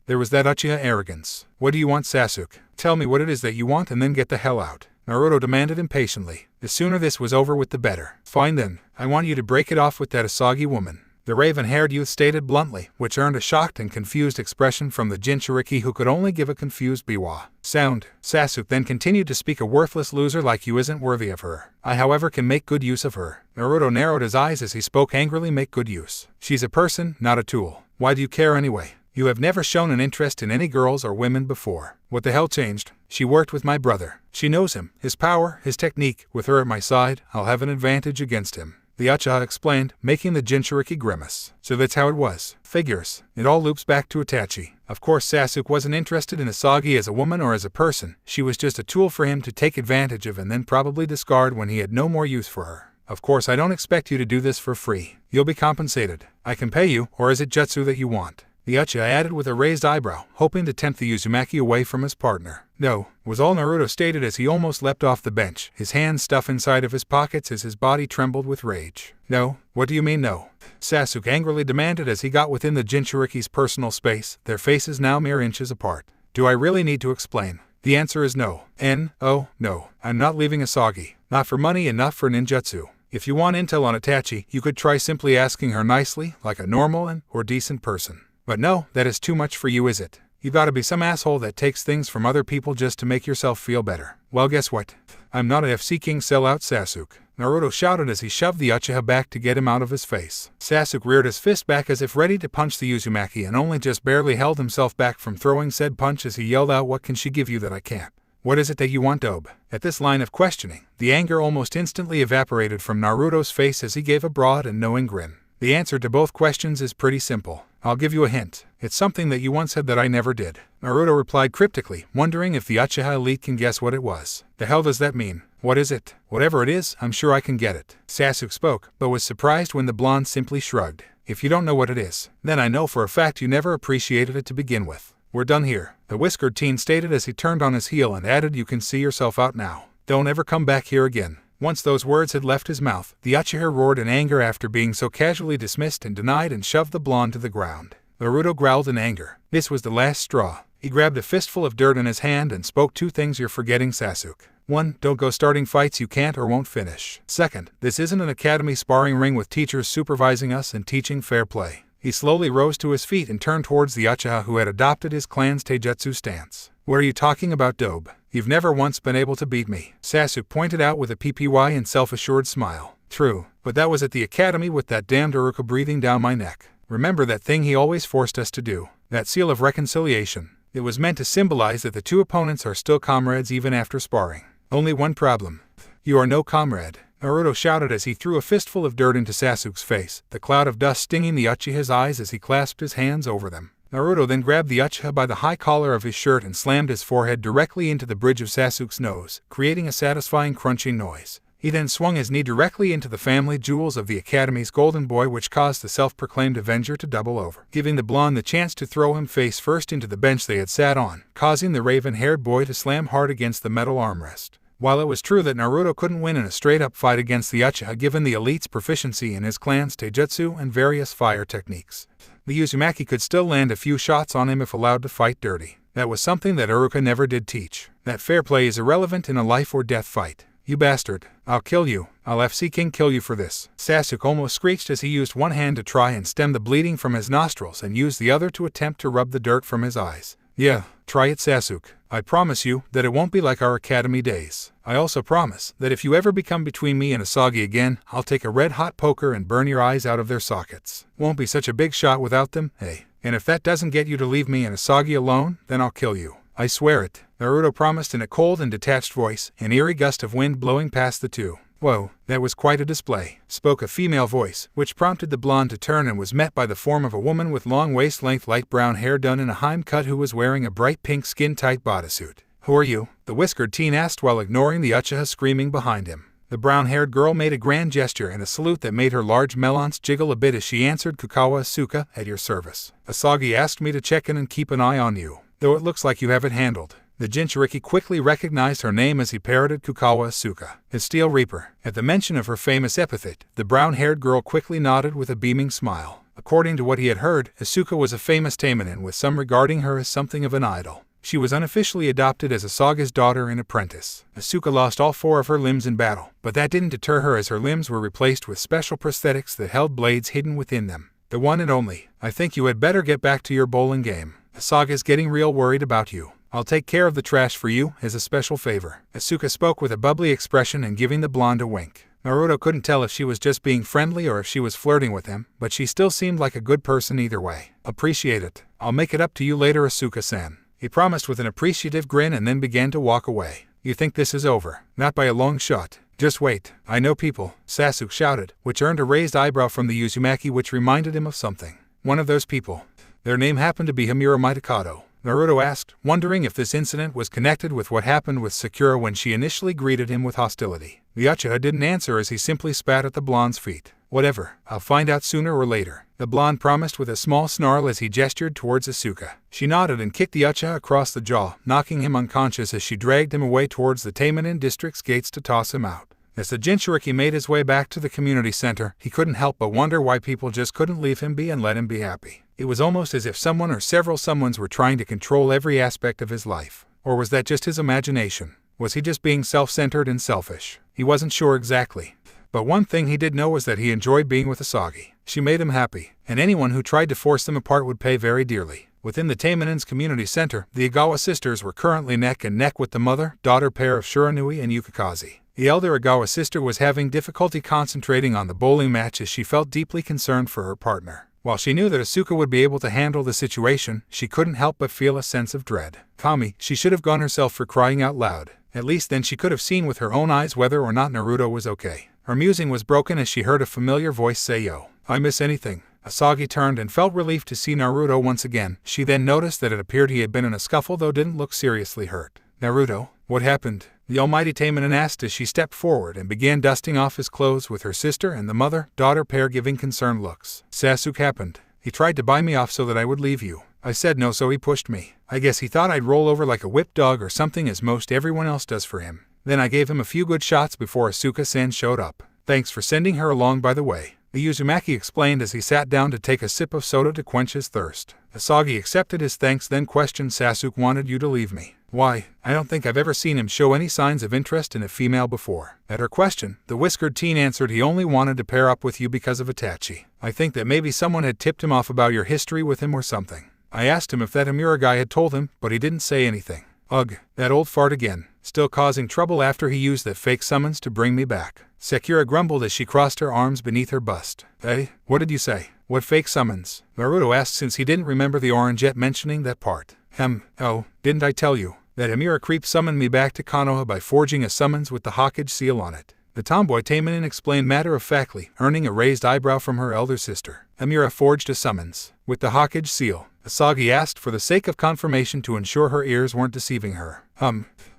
There was that Uchiha arrogance. What do you want, Sasuke? Tell me what it is that you want and then get the hell out, Naruto demanded impatiently. The sooner this was over with the better. Fine then, I want you to break it off with that Asagi woman, the raven-haired youth stated bluntly, which earned a shocked and confused expression from the Jinchuriki who could only give a confused biwa sound. Sasuke then continued to speak, a worthless loser like you isn't worthy of her. I however can make good use of her. Naruto narrowed his eyes as he spoke angrily. Make good use. She's a person, not a tool. Why do you care anyway? You have never shown an interest in any girls or women before. What the hell changed? She worked with my brother. She knows him, his power, his technique. With her at my side, I'll have an advantage against him, the Uchiha explained, making the Jinchuriki grimace. So that's how it was. Figures. It all loops back to Itachi. Of course Sasuke wasn't interested in Asagi as a woman or as a person. She was just a tool for him to take advantage of and then probably discard when he had no more use for her. Of course I don't expect you to do this for free. You'll be compensated. I can pay you, or is it jutsu that you want? The Uchiha added with a raised eyebrow, hoping to tempt the Uzumaki away from his partner. No, was all Naruto stated as he almost leapt off the bench, his hands stuffed inside of his pockets as his body trembled with rage. No? What do you mean no? Sasuke angrily demanded as he got within the Jinchuriki's personal space, their faces now mere inches apart. Do I really need to explain? The answer is no. No. I'm not leaving Asagi. Not for money and not for ninjutsu. If you want intel on Itachi, you could try simply asking her nicely, like a normal or decent person. But no, that is too much for you, is it? You gotta be some asshole that takes things from other people just to make yourself feel better. Well, guess what? I'm not a FC King sellout, Sasuke, Naruto shouted as he shoved the Uchiha back to get him out of his face. Sasuke reared his fist back as if ready to punch the Uzumaki and only just barely held himself back from throwing said punch as he yelled out, what can she give you that I can't? What is it that you want, Dobe? At this line of questioning, the anger almost instantly evaporated from Naruto's face as he gave a broad and knowing grin. The answer to both questions is pretty simple. I'll give you a hint. It's something that you once said that I never did. Naruto replied cryptically, wondering if the Uchiha elite can guess what it was. The hell does that mean? What is it? Whatever it is, I'm sure I can get it. Sasuke spoke, but was surprised when the blonde simply shrugged. If you don't know what it is, then I know for a fact you never appreciated it to begin with. We're done here, the whiskered teen stated as he turned on his heel and added, you can see yourself out now. Don't ever come back here again. Once those words had left his mouth, the Uchiha roared in anger after being so casually dismissed and denied and shoved the blonde to the ground. Naruto growled in anger. This was the last straw. He grabbed a fistful of dirt in his hand and spoke, two things you're forgetting, Sasuke. 1. Don't go starting fights you can't or won't finish. 2. This isn't an academy sparring ring with teachers supervising us and teaching fair play. He slowly rose to his feet and turned towards the Uchiha who had adopted his clan's taijutsu stance. What are you talking about, Dobe? You've never once been able to beat me, Sasuke pointed out with a PPY and self-assured smile. True, but that was at the academy with that damned Uruka breathing down my neck. Remember that thing he always forced us to do? That seal of reconciliation. It was meant to symbolize that the two opponents are still comrades even after sparring. Only one problem. You are no comrade, Naruto shouted as he threw a fistful of dirt into Sasuke's face, the cloud of dust stinging the Uchiha's eyes as he clasped his hands over them. Naruto then grabbed the Uchiha by the high collar of his shirt and slammed his forehead directly into the bridge of Sasuke's nose, creating a satisfying crunching noise. He then swung his knee directly into the family jewels of the Academy's golden boy, which caused the self-proclaimed Avenger to double over, giving the blonde the chance to throw him face first into the bench they had sat on, causing the raven-haired boy to slam hard against the metal armrest. While it was true that Naruto couldn't win in a straight-up fight against the Uchiha given the elite's proficiency in his clan's taijutsu and various fire techniques, the Uzumaki could still land a few shots on him if allowed to fight dirty. That was something that Uruka never did teach. That fair play is irrelevant in a life-or-death fight. You bastard. I'll kill you. I'll FC King kill you for this. Sasuke almost screeched as he used one hand to try and stem the bleeding from his nostrils and used the other to attempt to rub the dirt from his eyes. Yeah, try it, Sasuke. I promise you that it won't be like our academy days. I also promise that if you ever become between me and Asagi again, I'll take a red-hot poker and burn your eyes out of their sockets. Won't be such a big shot without them, hey. And if that doesn't get you to leave me and Asagi alone, then I'll kill you. I swear it, Naruto promised in a cold and detached voice, an eerie gust of wind blowing past the two. Whoa, that was quite a display, spoke a female voice, which prompted the blonde to turn and was met by the form of a woman with long waist-length light brown hair done in a Harem cut who was wearing a bright pink skin-tight bodysuit. Who are you? The whiskered teen asked while ignoring the Uchiha screaming behind him. The brown-haired girl made a grand gesture and a salute that made her large melons jiggle a bit as she answered, Kukawa Asuka, at your service. Asagi asked me to check in and keep an eye on you, though it looks like you have it handled. The Jinchuriki quickly recognized her name as he parroted Kukawa Asuka, his Steel Reaper. At the mention of her famous epithet, the brown-haired girl quickly nodded with a beaming smile. According to what he had heard, Asuka was a famous Taimanin, with some regarding her as something of an idol. She was unofficially adopted as Asaga's daughter and apprentice. Asuka lost all 4 of her limbs in battle, but that didn't deter her, as her limbs were replaced with special prosthetics that held blades hidden within them. The one and only. I think you had better get back to your bowling game. Asaga's getting real worried about you. I'll take care of the trash for you, as a special favor. Asuka spoke with a bubbly expression and giving the blonde a wink. Naruto couldn't tell if she was just being friendly or if she was flirting with him, but she still seemed like a good person either way. Appreciate it. I'll make it up to you later, Asuka-san. He promised with an appreciative grin and then began to walk away. You think this is over? Not by a long shot. Just wait. I know people, Sasuke shouted, which earned a raised eyebrow from the Uzumaki, which reminded him of something. One of those people. Their name happened to be Himura Mitokado. Naruto asked, wondering if this incident was connected with what happened with Sakura when she initially greeted him with hostility. The Uchiha didn't answer as he simply spat at the blonde's feet. Whatever, I'll find out sooner or later, the blonde promised with a small snarl as he gestured towards Asuka. She nodded and kicked the Uchiha across the jaw, knocking him unconscious as she dragged him away towards the Taimanin district's gates to toss him out. As the Jinchuriki made his way back to the community center, he couldn't help but wonder why people just couldn't leave him be and let him be happy. It was almost as if someone or several someones were trying to control every aspect of his life. Or was that just his imagination? Was he just being self-centered and selfish? He wasn't sure exactly. But one thing he did know was that he enjoyed being with Asagi. She made him happy, and anyone who tried to force them apart would pay very dearly. Within the Taimanin's community center, the Igawa sisters were currently neck and neck with the mother-daughter pair of Shiranui and Yukikaze. The elder Igawa sister was having difficulty concentrating on the bowling match as she felt deeply concerned for her partner. While she knew that Asuka would be able to handle the situation, she couldn't help but feel a sense of dread. Kami, she should have gone herself, for crying out loud. At least then she could have seen with her own eyes whether or not Naruto was okay. Her musing was broken as she heard a familiar voice say, "Yo, I miss anything?" Asagi turned and felt relief to see Naruto once again. She then noticed that it appeared he had been in a scuffle, though didn't look seriously hurt. "Naruto, what happened?" the Almighty Taimanin asked as she stepped forward and began dusting off his clothes, with her sister and the mother-daughter pair giving concerned looks. "Sasuke happened. He tried to buy me off so that I would leave you. I said no, so he pushed me. I guess he thought I'd roll over like a whipped dog or something, as most everyone else does for him. Then I gave him a few good shots before Asuka-san showed up. Thanks for sending her along, by the way," the Uzumaki explained as he sat down to take a sip of soda to quench his thirst. Asagi accepted his thanks, then questioned, "Sasuke wanted you to leave me. Why? I don't think I've ever seen him show any signs of interest in a female before." At her question, the whiskered teen answered he only wanted to pair up with you because of Itachi. "I think that maybe someone had tipped him off about your history with him or something. I asked him if that Amura guy had told him, but he didn't say anything. Ugh, that old fart again. Still causing trouble after he used that fake summons to bring me back." Sakura grumbled as she crossed her arms beneath her bust. "Hey, what did you say? What fake summons?" Naruto asked, since he didn't remember the Orangeette mentioning that part. Oh, didn't I tell you? That Amura creep summoned me back to Konoha by forging a summons with the Hokage seal on it. The tomboy Taimanin explained matter-of-factly, earning a raised eyebrow from her elder sister. Amura forged a summons with the Hokage seal, Asagi asked for the sake of confirmation to ensure her ears weren't deceiving her.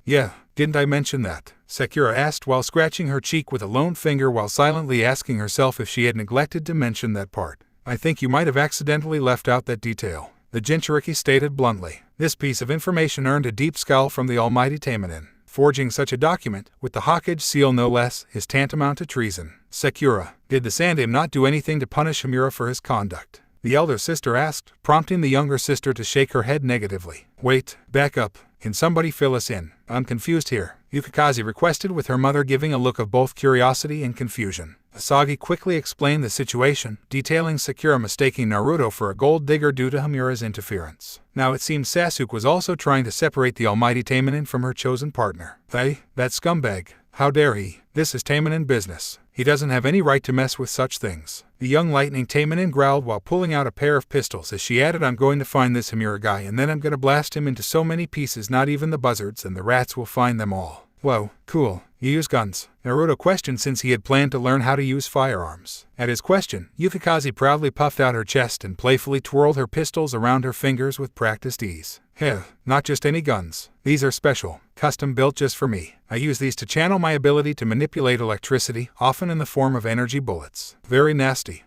Yeah, didn't I mention that?" Sakura asked while scratching her cheek with a lone finger while silently asking herself if she had neglected to mention that part. "I think you might have accidentally left out that detail," the Jinchuriki stated bluntly. This piece of information earned a deep scowl from the Almighty Taimanin. Forging such a document, with the Hokage seal no less, is tantamount to treason. "Sakura, did the Sandaime not do anything to punish Himura for his conduct?" the elder sister asked, prompting the younger sister to shake her head negatively. "Wait, back up. Can somebody fill us in? I'm confused here," Yukikaze requested, with her mother giving a look of both curiosity and confusion. Asagi quickly explained the situation, detailing Sakura mistaking Naruto for a gold digger due to Himura's interference. Now it seems Sasuke was also trying to separate the Almighty Taimanin from her chosen partner. "Hey, that scumbag. How dare he? This is Taimanin business. He doesn't have any right to mess with such things," the young lightning Taimanin growled while pulling out a pair of pistols as she added, "I'm going to find this Himura guy and then I'm going to blast him into so many pieces not even the buzzards and the rats will find them all." "Whoa, cool. You use guns?" Naruto questioned, since he had planned to learn how to use firearms. At his question, Yukikaze proudly puffed out her chest and playfully twirled her pistols around her fingers with practiced ease. "Heh, not just any guns. These are special, custom built just for me. I use these to channel my ability to manipulate electricity, often in the form of energy bullets. Very nasty."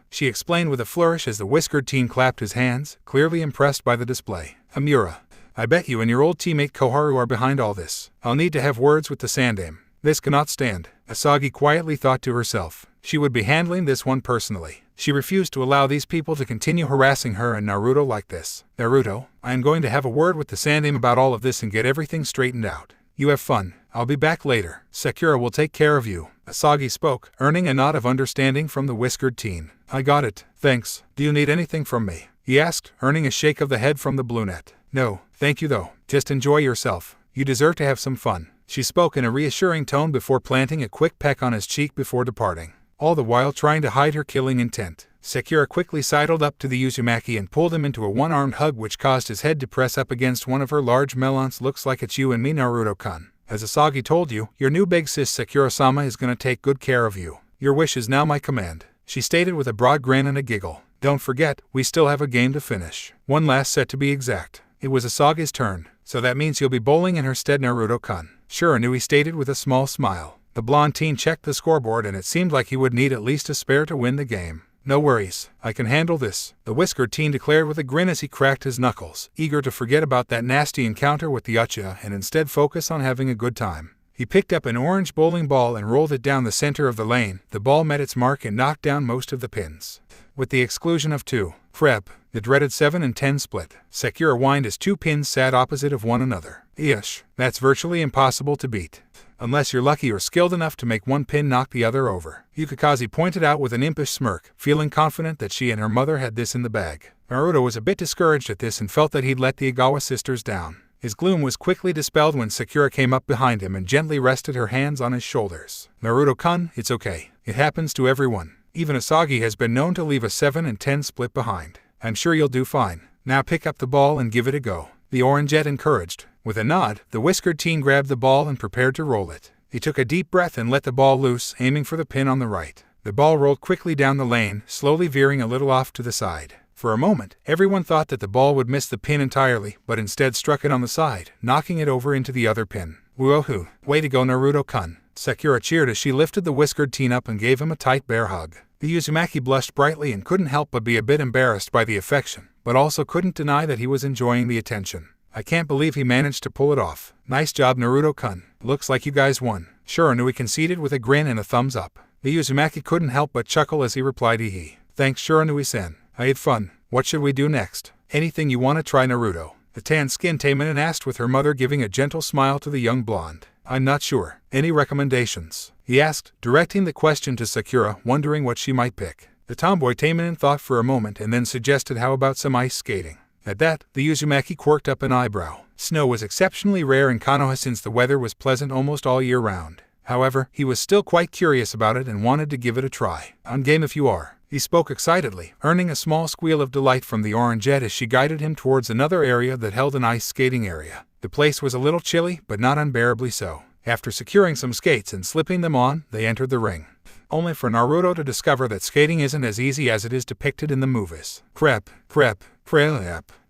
She explained with a flourish as the whiskered teen clapped his hands, clearly impressed by the display. "Amura, I bet you and your old teammate Koharu are behind all this. I'll need to have words with the Sandaime. This cannot stand, Asagi quietly thought to herself. She would be handling this one personally. She refused to allow these people to continue harassing her and Naruto like this. Naruto, I am going to have a word with the Sandaime about all of this and get everything straightened out. You have fun. I'll be back later. Sakura will take care of you. Asagi spoke, earning a nod of understanding from the whiskered teen. I got it. Thanks. Do you need anything from me? He asked, earning a shake of the head from the brunette. No, thank you though. Just enjoy yourself. You deserve to have some fun. She spoke in a reassuring tone before planting a quick peck on his cheek before departing, all the while trying to hide her killing intent. Sakura quickly sidled up to the Uzumaki and pulled him into a one-armed hug which caused his head to press up against one of her large melons. Looks like it's you and me, Naruto-kun. As Asagi told you, your new big sis Sakura-sama is gonna take good care of you. Your wish is now my command, she stated with a broad grin and a giggle. Don't forget, we still have a game to finish. One last set to be exact. It was Asagi's turn, so that means you'll be bowling in her stead, Naruto-kun. Sure, Inui stated with a small smile. The blonde teen checked the scoreboard and it seemed like he would need at least a spare to win the game. No worries, I can handle this, the whiskered teen declared with a grin as he cracked his knuckles, eager to forget about that nasty encounter with the Uchiha and instead focus on having a good time. He picked up an orange bowling ball and rolled it down the center of the lane. The ball met its mark and knocked down most of the pins, with the exclusion of 2. Crap, the dreaded 7 and 10 split. Sakura whined as 2 pins sat opposite of one another. Eesh, that's virtually impossible to beat. Unless you're lucky or skilled enough to make one pin knock the other over, Yukikaze pointed out with an impish smirk, feeling confident that she and her mother had this in the bag. Naruto was a bit discouraged at this and felt that he'd let the Igawa sisters down. His gloom was quickly dispelled when Sakura came up behind him and gently rested her hands on his shoulders. Naruto-kun, it's okay. It happens to everyone. Even Asagi has been known to leave a 7 and 10 split behind. I'm sure you'll do fine. Now pick up the ball and give it a go, the Orangette encouraged. With a nod, the whiskered teen grabbed the ball and prepared to roll it. He took a deep breath and let the ball loose, aiming for the pin on the right. The ball rolled quickly down the lane, slowly veering a little off to the side. For a moment, everyone thought that the ball would miss the pin entirely, but instead struck it on the side, knocking it over into the other pin. Woohoo! Way to go, Naruto-kun. Sakura cheered as she lifted the whiskered teen up and gave him a tight bear hug. The Uzumaki blushed brightly and couldn't help but be a bit embarrassed by the affection, but also couldn't deny that he was enjoying the attention. I can't believe he managed to pull it off. Nice job, Naruto-kun. Looks like you guys won. Sure, Inui conceded with a grin and a thumbs up. The Uzumaki couldn't help but chuckle as he replied, hee. Thanks, sure, Inui-san. I had fun. What should we do next? Anything you want to try, Naruto? The tan-skinned Taimanin asked with her mother giving a gentle smile to the young blonde. I'm not sure. Any recommendations? He asked, directing the question to Sakura, wondering what she might pick. The tomboy Taimanin thought for a moment and then suggested how about some ice skating. At that, the Uzumaki quirked up an eyebrow. Snow was exceptionally rare in Konoha since the weather was pleasant almost all year round. However, he was still quite curious about it and wanted to give it a try. I'm game if you are. He spoke excitedly, earning a small squeal of delight from the Orangette as she guided him towards another area that held an ice skating area. The place was a little chilly, but not unbearably so. After securing some skates and slipping them on, they entered the ring. Only for Naruto to discover that skating isn't as easy as it is depicted in the movies. Crap.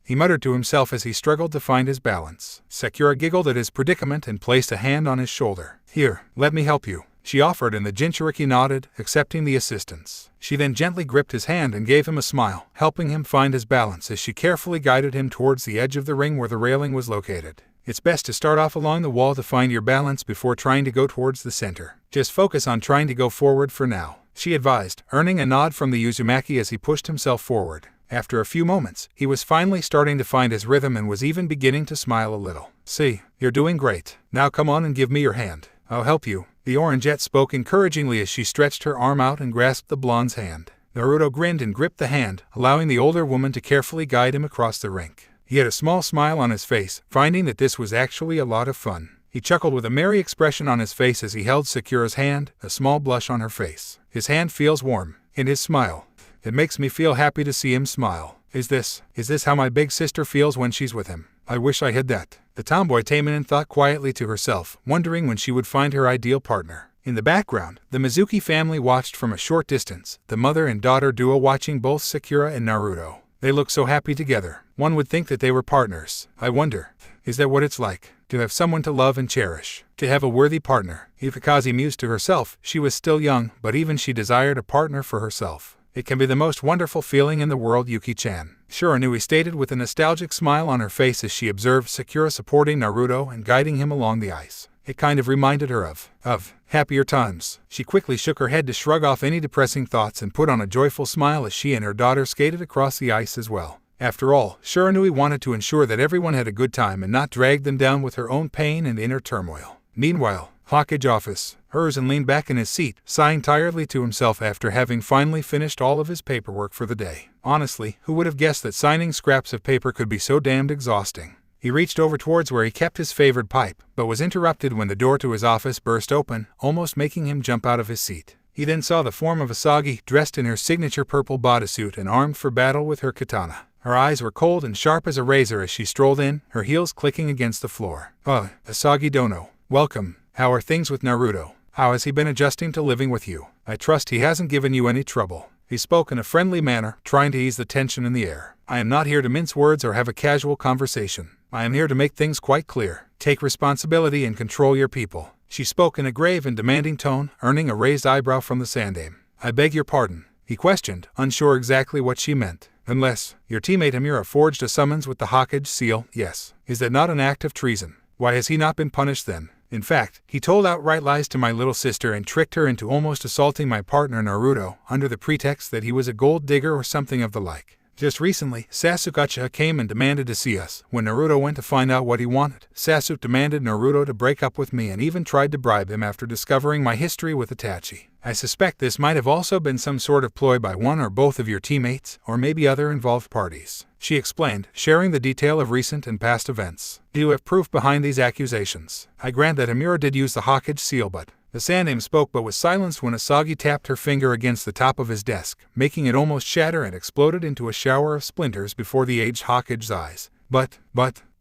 He muttered to himself as he struggled to find his balance. Sakura giggled at his predicament and placed a hand on his shoulder. Here, let me help you, she offered, and the Jinchuriki nodded, accepting the assistance. She then gently gripped his hand and gave him a smile, helping him find his balance as she carefully guided him towards the edge of the ring where the railing was located. It's best to start off along the wall to find your balance before trying to go towards the center. Just focus on trying to go forward for now, she advised, earning a nod from the Uzumaki as he pushed himself forward. After a few moments, he was finally starting to find his rhythm and was even beginning to smile a little. See, you're doing great. Now come on and give me your hand. I'll help you. The Orangette spoke encouragingly as she stretched her arm out and grasped the blonde's hand. Naruto grinned and gripped the hand, allowing the older woman to carefully guide him across the rink. He had a small smile on his face, finding that this was actually a lot of fun. He chuckled with a merry expression on his face as he held Sakura's hand, a small blush on her face. His hand feels warm, and his smile. It makes me feel happy to see him smile. Is this how my big sister feels when she's with him? I wish I had that. The tomboy Taimanin thought quietly to herself, wondering when she would find her ideal partner. In the background, the Mizuki family watched from a short distance, the mother and daughter duo watching both Sakura and Naruto. They look so happy together. One would think that they were partners. I wonder, is that what it's like? To have someone to love and cherish. To have a worthy partner. Yukikaze mused to herself. She was still young, but even she desired a partner for herself. It can be the most wonderful feeling in the world, Yuki-chan. Shiranui stated with a nostalgic smile on her face as she observed Sakura supporting Naruto and guiding him along the ice. It kind of reminded her of happier times. She quickly shook her head to shrug off any depressing thoughts and put on a joyful smile as she and her daughter skated across the ice as well. After all, Shiranui wanted to ensure that everyone had a good time and not drag them down with her own pain and inner turmoil. Meanwhile, Hokage office. Hiruzen leaned back in his seat, sighing tiredly to himself after having finally finished all of his paperwork for the day. Honestly, who would have guessed that signing scraps of paper could be so damned exhausting? He reached over towards where he kept his favorite pipe, but was interrupted when the door to his office burst open, almost making him jump out of his seat. He then saw the form of Asagi, dressed in her signature purple bodysuit and armed for battle with her katana. Her eyes were cold and sharp as a razor as she strolled in, her heels clicking against the floor. Asagi Dono. Welcome. How are things with Naruto? How has he been adjusting to living with you? I trust he hasn't given you any trouble. He spoke in a friendly manner, trying to ease the tension in the air. I am not here to mince words or have a casual conversation. I am here to make things quite clear. Take responsibility and control your people. She spoke in a grave and demanding tone, earning a raised eyebrow from the Sandaime. I beg your pardon, he questioned, unsure exactly what she meant. Unless your teammate Amira forged a summons with the Hokage seal, yes. Is that not an act of treason? Why has he not been punished then? In fact, he told outright lies to my little sister and tricked her into almost assaulting my partner Naruto under the pretext that he was a gold digger or something of the like. Just recently, Sasuke came and demanded to see us. When Naruto went to find out what he wanted, Sasuke demanded Naruto to break up with me and even tried to bribe him after discovering my history with Itachi. I suspect this might have also been some sort of ploy by one or both of your teammates, or maybe other involved parties. She explained, sharing the detail of recent and past events. Do you have proof behind these accusations? I grant that Amira did use the Hokage seal, but the Sandaime spoke but was silenced when Asagi tapped her finger against the top of his desk, making it almost shatter and exploded into a shower of splinters before the aged Hokage's eyes. But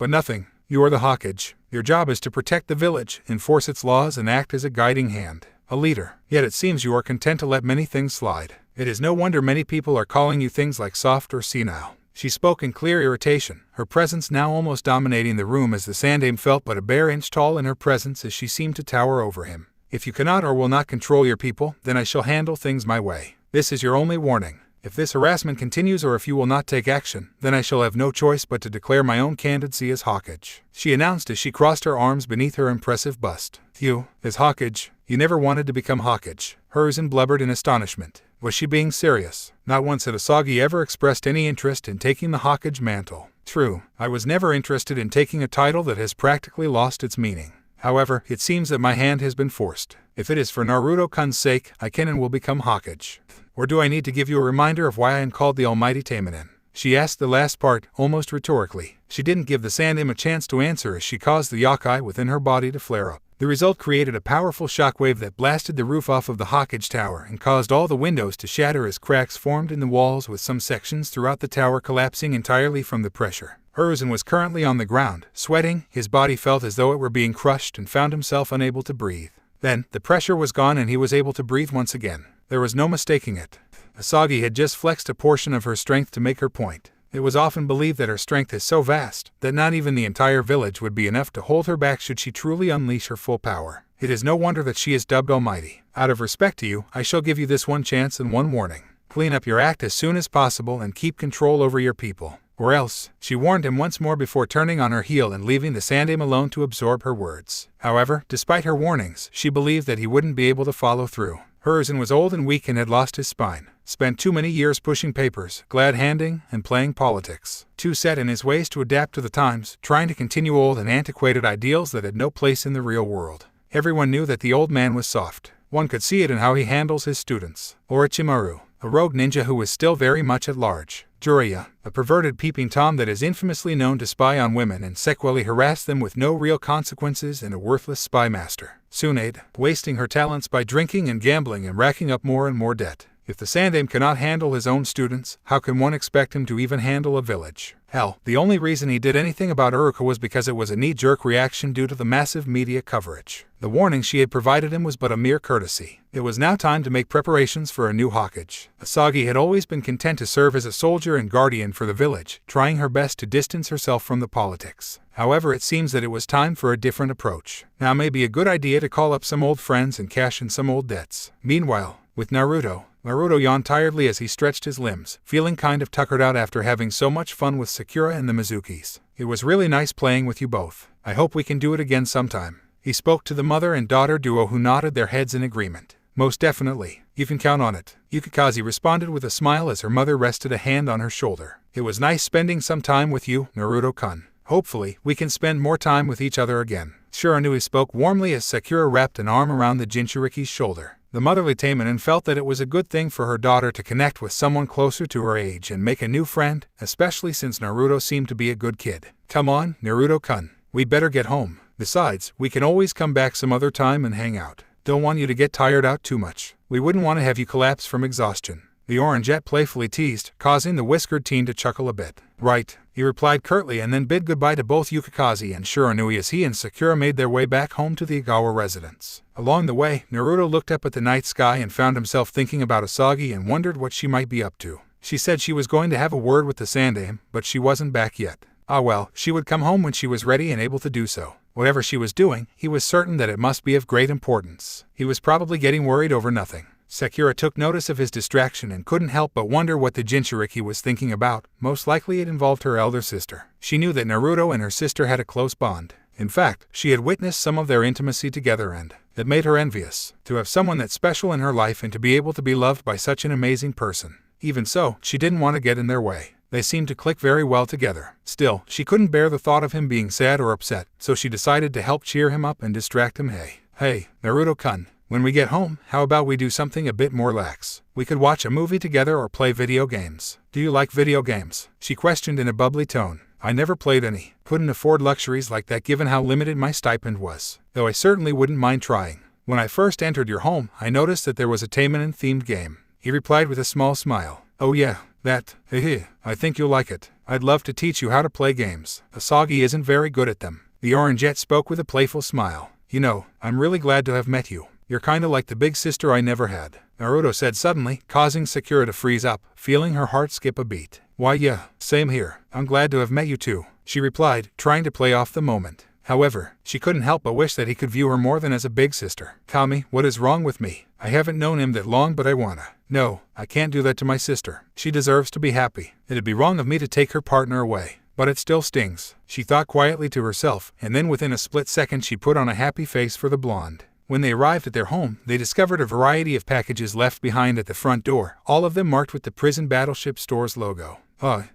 nothing. You are the Hokage. Your job is to protect the village, enforce its laws and act as a guiding hand. A leader. Yet it seems you are content to let many things slide. It is no wonder many people are calling you things like soft or senile. She spoke in clear irritation, her presence now almost dominating the room as the Sandaime felt but a bare inch tall in her presence as she seemed to tower over him. If you cannot or will not control your people, then I shall handle things my way. This is your only warning. If this harassment continues or if you will not take action, then I shall have no choice but to declare my own candidacy as Hokage, she announced as she crossed her arms beneath her impressive bust. You, as Hokage, you never wanted to become Hokage. Hiruzen blubbered in astonishment. Was she being serious? Not once had Asagi ever expressed any interest in taking the Hokage mantle. True, I was never interested in taking a title that has practically lost its meaning. However, it seems that my hand has been forced. If it is for Naruto-kun's sake, I can and will become Hokage. Or do I need to give you a reminder of why I am called the Almighty Taimanin? She asked the last part, almost rhetorically. She didn't give the Sandaime a chance to answer as she caused the yokai within her body to flare up. The result created a powerful shockwave that blasted the roof off of the Hokage tower and caused all the windows to shatter as cracks formed in the walls, with some sections throughout the tower collapsing entirely from the pressure. Hiruzen was currently on the ground, sweating. His body felt as though it were being crushed and found himself unable to breathe. Then, the pressure was gone and he was able to breathe once again. There was no mistaking it. Asagi had just flexed a portion of her strength to make her point. It was often believed that her strength is so vast that not even the entire village would be enough to hold her back should she truly unleash her full power. It is no wonder that she is dubbed Almighty. Out of respect to you, I shall give you this one chance and one warning. Clean up your act as soon as possible and keep control over your people. Or else, she warned him once more before turning on her heel and leaving the Sandaime alone to absorb her words. However, despite her warnings, she believed that he wouldn't be able to follow through. Hiruzen was old and weak and had lost his spine. Spent too many years pushing papers, glad-handing, and playing politics. Too set in his ways to adapt to the times, trying to continue old and antiquated ideals that had no place in the real world. Everyone knew that the old man was soft. One could see it in how he handles his students. Orochimaru, a rogue ninja who was still very much at large. Jiraiya, a perverted peeping Tom that is infamously known to spy on women and sexually harass them with no real consequences, and a worthless spy master. Tsunade, wasting her talents by drinking and gambling and racking up more and more debt. If the Sandaime cannot handle his own students, how can one expect him to even handle a village? Hell, the only reason he did anything about Uruka was because it was a knee-jerk reaction due to the massive media coverage. The warning she had provided him was but a mere courtesy. It was now time to make preparations for a new Hokage. Asagi had always been content to serve as a soldier and guardian for the village, trying her best to distance herself from the politics. However, it seems that it was time for a different approach. Now may be a good idea to call up some old friends and cash in some old debts. Meanwhile, with Naruto, Naruto yawned tiredly as he stretched his limbs, feeling kind of tuckered out after having so much fun with Sakura and the Mizukis. It was really nice playing with you both. I hope we can do it again sometime. He spoke to the mother and daughter duo who nodded their heads in agreement. Most definitely. You can count on it. Yukikaze responded with a smile as her mother rested a hand on her shoulder. It was nice spending some time with you, Naruto-kun. Hopefully, we can spend more time with each other again. Shiranui spoke warmly as Sakura wrapped an arm around the Jinchuriki's shoulder. The motherly Taimanin felt that it was a good thing for her daughter to connect with someone closer to her age and make a new friend, especially since Naruto seemed to be a good kid. Come on, Naruto-kun. We better get home. Besides, we can always come back some other time and hang out. Don't want you to get tired out too much. We wouldn't want to have you collapse from exhaustion. The Orangette playfully teased, causing the whiskered teen to chuckle a bit. Right, he replied curtly and then bid goodbye to both Yukikaze and Shiranui as he and Sakura made their way back home to the Igawa residence. Along the way, Naruto looked up at the night sky and found himself thinking about Asagi and wondered what she might be up to. She said she was going to have a word with the Sandaime, but she wasn't back yet. Ah well, she would come home when she was ready and able to do so. Whatever she was doing, he was certain that it must be of great importance. He was probably getting worried over nothing. Sakura took notice of his distraction and couldn't help but wonder what the Jinchuriki was thinking about. Most likely it involved her elder sister. She knew that Naruto and her sister had a close bond. In fact, she had witnessed some of their intimacy together and that made her envious. To have someone that special in her life and to be able to be loved by such an amazing person. Even so, she didn't want to get in their way. They seemed to click very well together. Still, she couldn't bear the thought of him being sad or upset, so she decided to help cheer him up and distract him. Hey, Naruto-kun. When we get home, how about we do something a bit more lax? We could watch a movie together or play video games. Do you like video games? She questioned in a bubbly tone. I never played any. Couldn't afford luxuries like that given how limited my stipend was. Though I certainly wouldn't mind trying. When I first entered your home, I noticed that there was a Taimanin-themed game. He replied with a small smile. Oh yeah, that. I think you'll like it. I'd love to teach you how to play games. Asagi isn't very good at them. The Orangette spoke with a playful smile. You know, I'm really glad to have met you. You're kinda like the big sister I never had, Naruto said suddenly, causing Sakura to freeze up, feeling her heart skip a beat. Why yeah, same here. I'm glad to have met you too, she replied, trying to play off the moment. However, she couldn't help but wish that he could view her more than as a big sister. Kami, what is wrong with me? I haven't known him that long but I wanna. No, I can't do that to my sister. She deserves to be happy. It'd be wrong of me to take her partner away. But it still stings, she thought quietly to herself, and then within a split second she put on a happy face for the blonde. When they arrived at their home, they discovered a variety of packages left behind at the front door, all of them marked with the Prison Battleship Store's logo.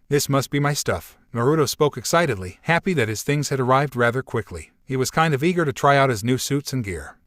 This must be my stuff. Naruto spoke excitedly, happy that his things had arrived rather quickly. He was kind of eager to try out his new suits and gear.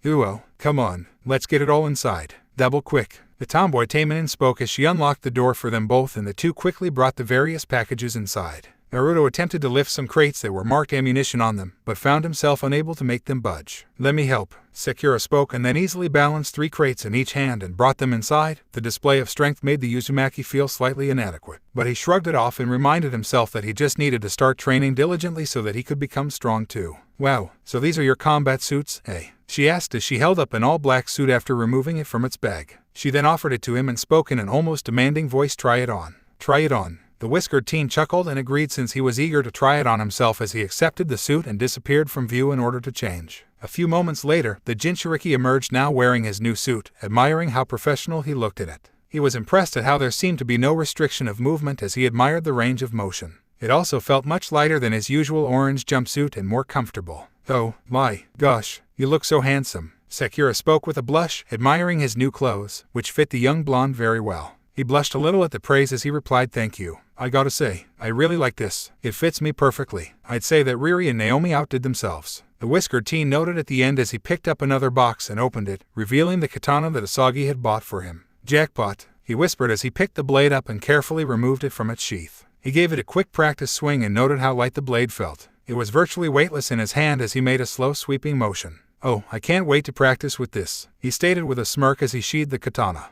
Come on, let's get it all inside. Double quick. The tomboy Taimanin spoke as she unlocked the door for them both and the two quickly brought the various packages inside. Naruto attempted to lift some crates that were marked ammunition on them, but found himself unable to make them budge. Let me help. Sakura spoke and then easily balanced 3 crates in each hand and brought them inside. The display of strength made the Uzumaki feel slightly inadequate, but he shrugged it off and reminded himself that he just needed to start training diligently so that he could become strong too. Wow, so these are your combat suits, eh? She asked as she held up an all-black suit after removing it from its bag. She then offered it to him and spoke in an almost demanding voice, try it on. Try it on. The whiskered teen chuckled and agreed since he was eager to try it on himself as he accepted the suit and disappeared from view in order to change. A few moments later, the Jinchuriki emerged now wearing his new suit, admiring how professional he looked in it. He was impressed at how there seemed to be no restriction of movement as he admired the range of motion. It also felt much lighter than his usual orange jumpsuit and more comfortable. Oh, my gosh, you look so handsome. Sakura spoke with a blush, admiring his new clothes, which fit the young blonde very well. He blushed a little at the praise as he replied, thank you. I gotta say, I really like this. It fits me perfectly. I'd say that Riri and Naomi outdid themselves. The whiskered teen noted at the end as he picked up another box and opened it, revealing the katana that Asagi had bought for him. Jackpot, he whispered as he picked the blade up and carefully removed it from its sheath. He gave it a quick practice swing and noted how light the blade felt. It was virtually weightless in his hand as he made a slow sweeping motion. Oh, I can't wait to practice with this, he stated with a smirk as he sheathed the katana.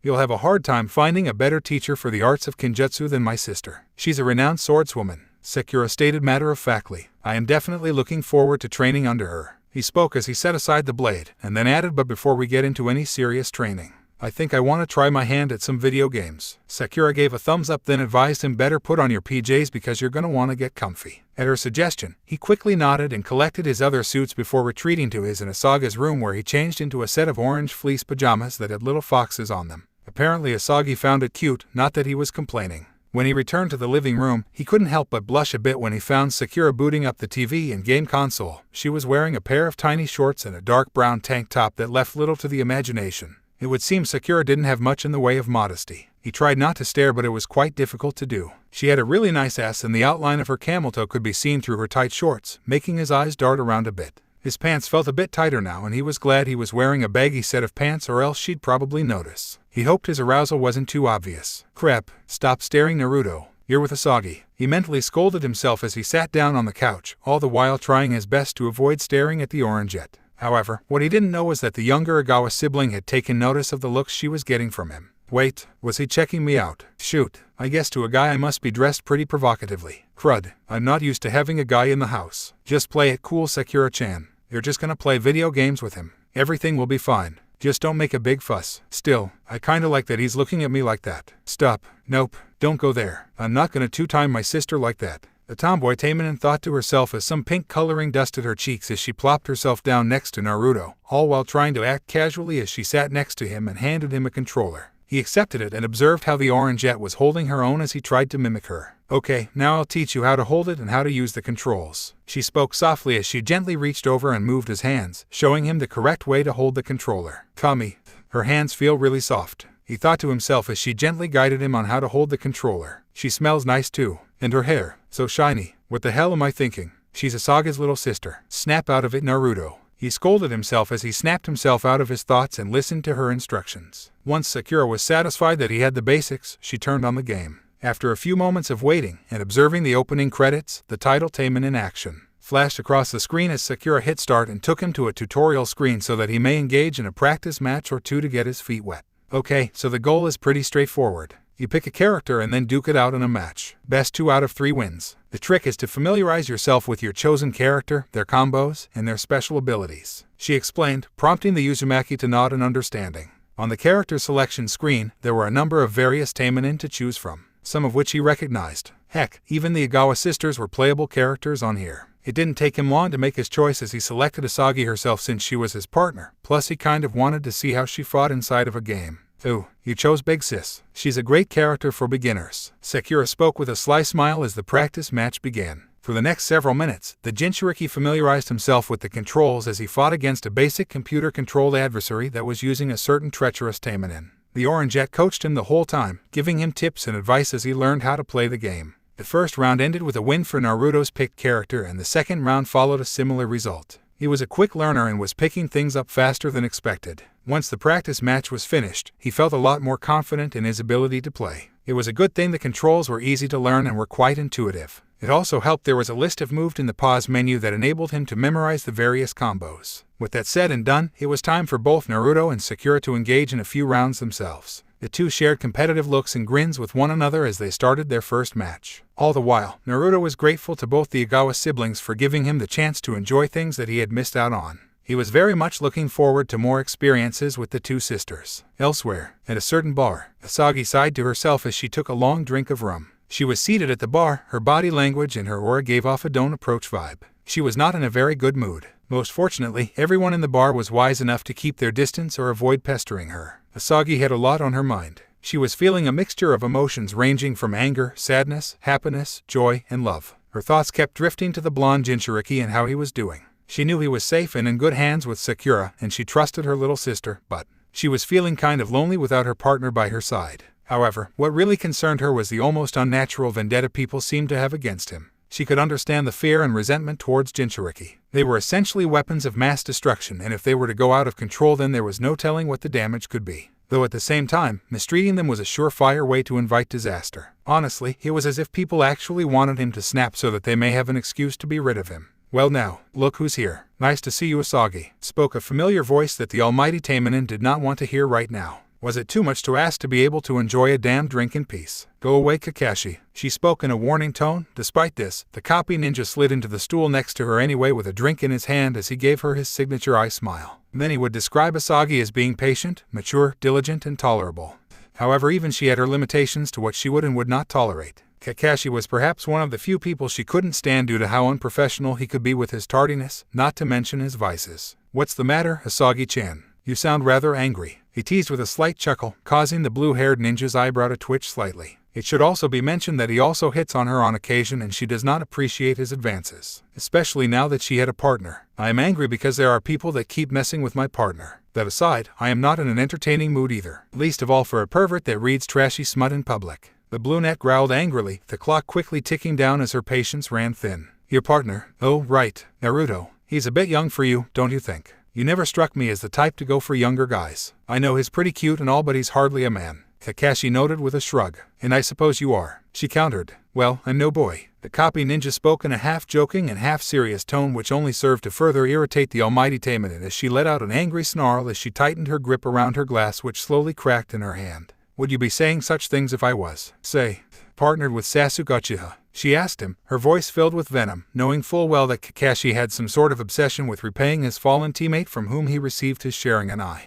You'll have a hard time finding a better teacher for the arts of Kenjutsu than my sister. She's a renowned swordswoman, Sakura stated matter-of-factly. I am definitely looking forward to training under her. He spoke as he set aside the blade, and then added, but before we get into any serious training, I think I want to try my hand at some video games. Sakura gave a thumbs up then advised him, better put on your PJs because you're gonna want to get comfy. At her suggestion, he quickly nodded and collected his other suits before retreating to his and Asaga's room where he changed into a set of orange fleece pajamas that had little foxes on them. Apparently Asagi found it cute, not that he was complaining. When he returned to the living room, he couldn't help but blush a bit when he found Sakura booting up the TV and game console. She was wearing a pair of tiny shorts and a dark brown tank top that left little to the imagination. It would seem Sakura didn't have much in the way of modesty. He tried not to stare, but it was quite difficult to do. She had a really nice ass and the outline of her camel toe could be seen through her tight shorts, making his eyes dart around a bit. His pants felt a bit tighter now and he was glad he was wearing a baggy set of pants or else she'd probably notice. He hoped his arousal wasn't too obvious. Crap, stop staring, Naruto. You're with Asagi. He mentally scolded himself as he sat down on the couch, all the while trying his best to avoid staring at the orangette. However, what he didn't know was that the younger Igawa sibling had taken notice of the looks she was getting from him. Wait, was he checking me out? Shoot, I guess to a guy I must be dressed pretty provocatively. Crud, I'm not used to having a guy in the house. Just play it cool, Sakura-chan. You're just gonna play video games with him. Everything will be fine. Just don't make a big fuss. Still, I kinda like that he's looking at me like that. Stop. Nope, don't go there. I'm not gonna two-time my sister like that. The tomboy Taimanin thought to herself as some pink coloring dusted her cheeks as she plopped herself down next to Naruto, all while trying to act casually as she sat next to him and handed him a controller. He accepted it and observed how the orangette was holding her own as he tried to mimic her. Okay, now I'll teach you how to hold it and how to use the controls. She spoke softly as she gently reached over and moved his hands, showing him the correct way to hold the controller. Kami, her hands feel really soft, he thought to himself as she gently guided him on how to hold the controller. She smells nice too, and her hair, so shiny. What the hell am I thinking? She's Asagi's little sister. Snap out of it, Naruto. He scolded himself as he snapped himself out of his thoughts and listened to her instructions. Once Sakura was satisfied that he had the basics, she turned on the game. After a few moments of waiting and observing the opening credits, the title Taimanin Action flashed across the screen as Sakura hit start and took him to a tutorial screen so that he may engage in a practice match or two to get his feet wet. Okay, so the goal is pretty straightforward. You pick a character and then duke it out in a match. Best 2 out of 3 wins. The trick is to familiarize yourself with your chosen character, their combos, and their special abilities, she explained, prompting the Uzumaki to nod in understanding. On the character selection screen, there were a number of various Taimanin to choose from, some of which he recognized. Heck, even the Igawa sisters were playable characters on here. It didn't take him long to make his choice as he selected Asagi herself since she was his partner, plus he kind of wanted to see how she fought inside of a game. Ooh, you chose Big Sis. She's a great character for beginners. Sakura spoke with a sly smile as the practice match began. For the next several minutes, the Jinchuriki familiarized himself with the controls as he fought against a basic computer-controlled adversary that was using a certain treacherous Taimanin. The orangette coached him the whole time, giving him tips and advice as he learned how to play the game. The first round ended with a win for Naruto's picked character and the second round followed a similar result. He was a quick learner and was picking things up faster than expected. Once the practice match was finished, he felt a lot more confident in his ability to play. It was a good thing the controls were easy to learn and were quite intuitive. It also helped there was a list of moves in the pause menu that enabled him to memorize the various combos. With that said and done, it was time for both Naruto and Sakura to engage in a few rounds themselves. The two shared competitive looks and grins with one another as they started their first match. All the while, Naruto was grateful to both the Igawa siblings for giving him the chance to enjoy things that he had missed out on. He was very much looking forward to more experiences with the two sisters. Elsewhere, at a certain bar, Asagi sighed to herself as she took a long drink of rum. She was seated at the bar, her body language and her aura gave off a don't approach vibe. She was not in a very good mood. Most fortunately, everyone in the bar was wise enough to keep their distance or avoid pestering her. Asagi had a lot on her mind. She was feeling a mixture of emotions ranging from anger, sadness, happiness, joy, and love. Her thoughts kept drifting to the blonde Jinchuriki and how he was doing. She knew he was safe and in good hands with Sakura, and she trusted her little sister, but she was feeling kind of lonely without her partner by her side. However, what really concerned her was the almost unnatural vendetta people seemed to have against him. She could understand the fear and resentment towards Jinchuriki. They were essentially weapons of mass destruction, and if they were to go out of control then there was no telling what the damage could be. Though at the same time, mistreating them was a surefire way to invite disaster. Honestly, it was as if people actually wanted him to snap so that they may have an excuse to be rid of him. Well now, look who's here. Nice to see you, Asagi, spoke a familiar voice that the Almighty Taimanin did not want to hear right now. Was it too much to ask to be able to enjoy a damn drink in peace? Go away, Kakashi, she spoke in a warning tone. Despite this, the copy ninja slid into the stool next to her anyway with a drink in his hand as he gave her his signature eye smile. Then he would describe Asagi as being patient, mature, diligent, and tolerable. However, even she had her limitations to what she would and would not tolerate. Kakashi was perhaps one of the few people she couldn't stand due to how unprofessional he could be with his tardiness, not to mention his vices. What's the matter, Asagi-chan? You sound rather angry. He teased with a slight chuckle, causing the blue-haired ninja's eyebrow to twitch slightly. It should also be mentioned that he also hits on her on occasion and she does not appreciate his advances, especially now that she had a partner. I am angry because there are people that keep messing with my partner. That aside, I am not in an entertaining mood either, least of all for a pervert that reads trashy smut in public. The brunette growled angrily, the clock quickly ticking down as her patience ran thin. Your partner? Oh, right, Naruto. He's a bit young for you, don't you think? You never struck me as the type to go for younger guys. I know he's pretty cute and all, but he's hardly a man, Kakashi noted with a shrug. And I suppose you are, she countered. Well, I'm no boy. The copy ninja spoke in a half-joking and half-serious tone which only served to further irritate the Almighty Taimanin as she let out an angry snarl as she tightened her grip around her glass which slowly cracked in her hand. Would you be saying such things if I was, say, partnered with Sasuke Uchiha? She asked him, her voice filled with venom, knowing full well that Kakashi had some sort of obsession with repaying his fallen teammate from whom he received his Sharingan.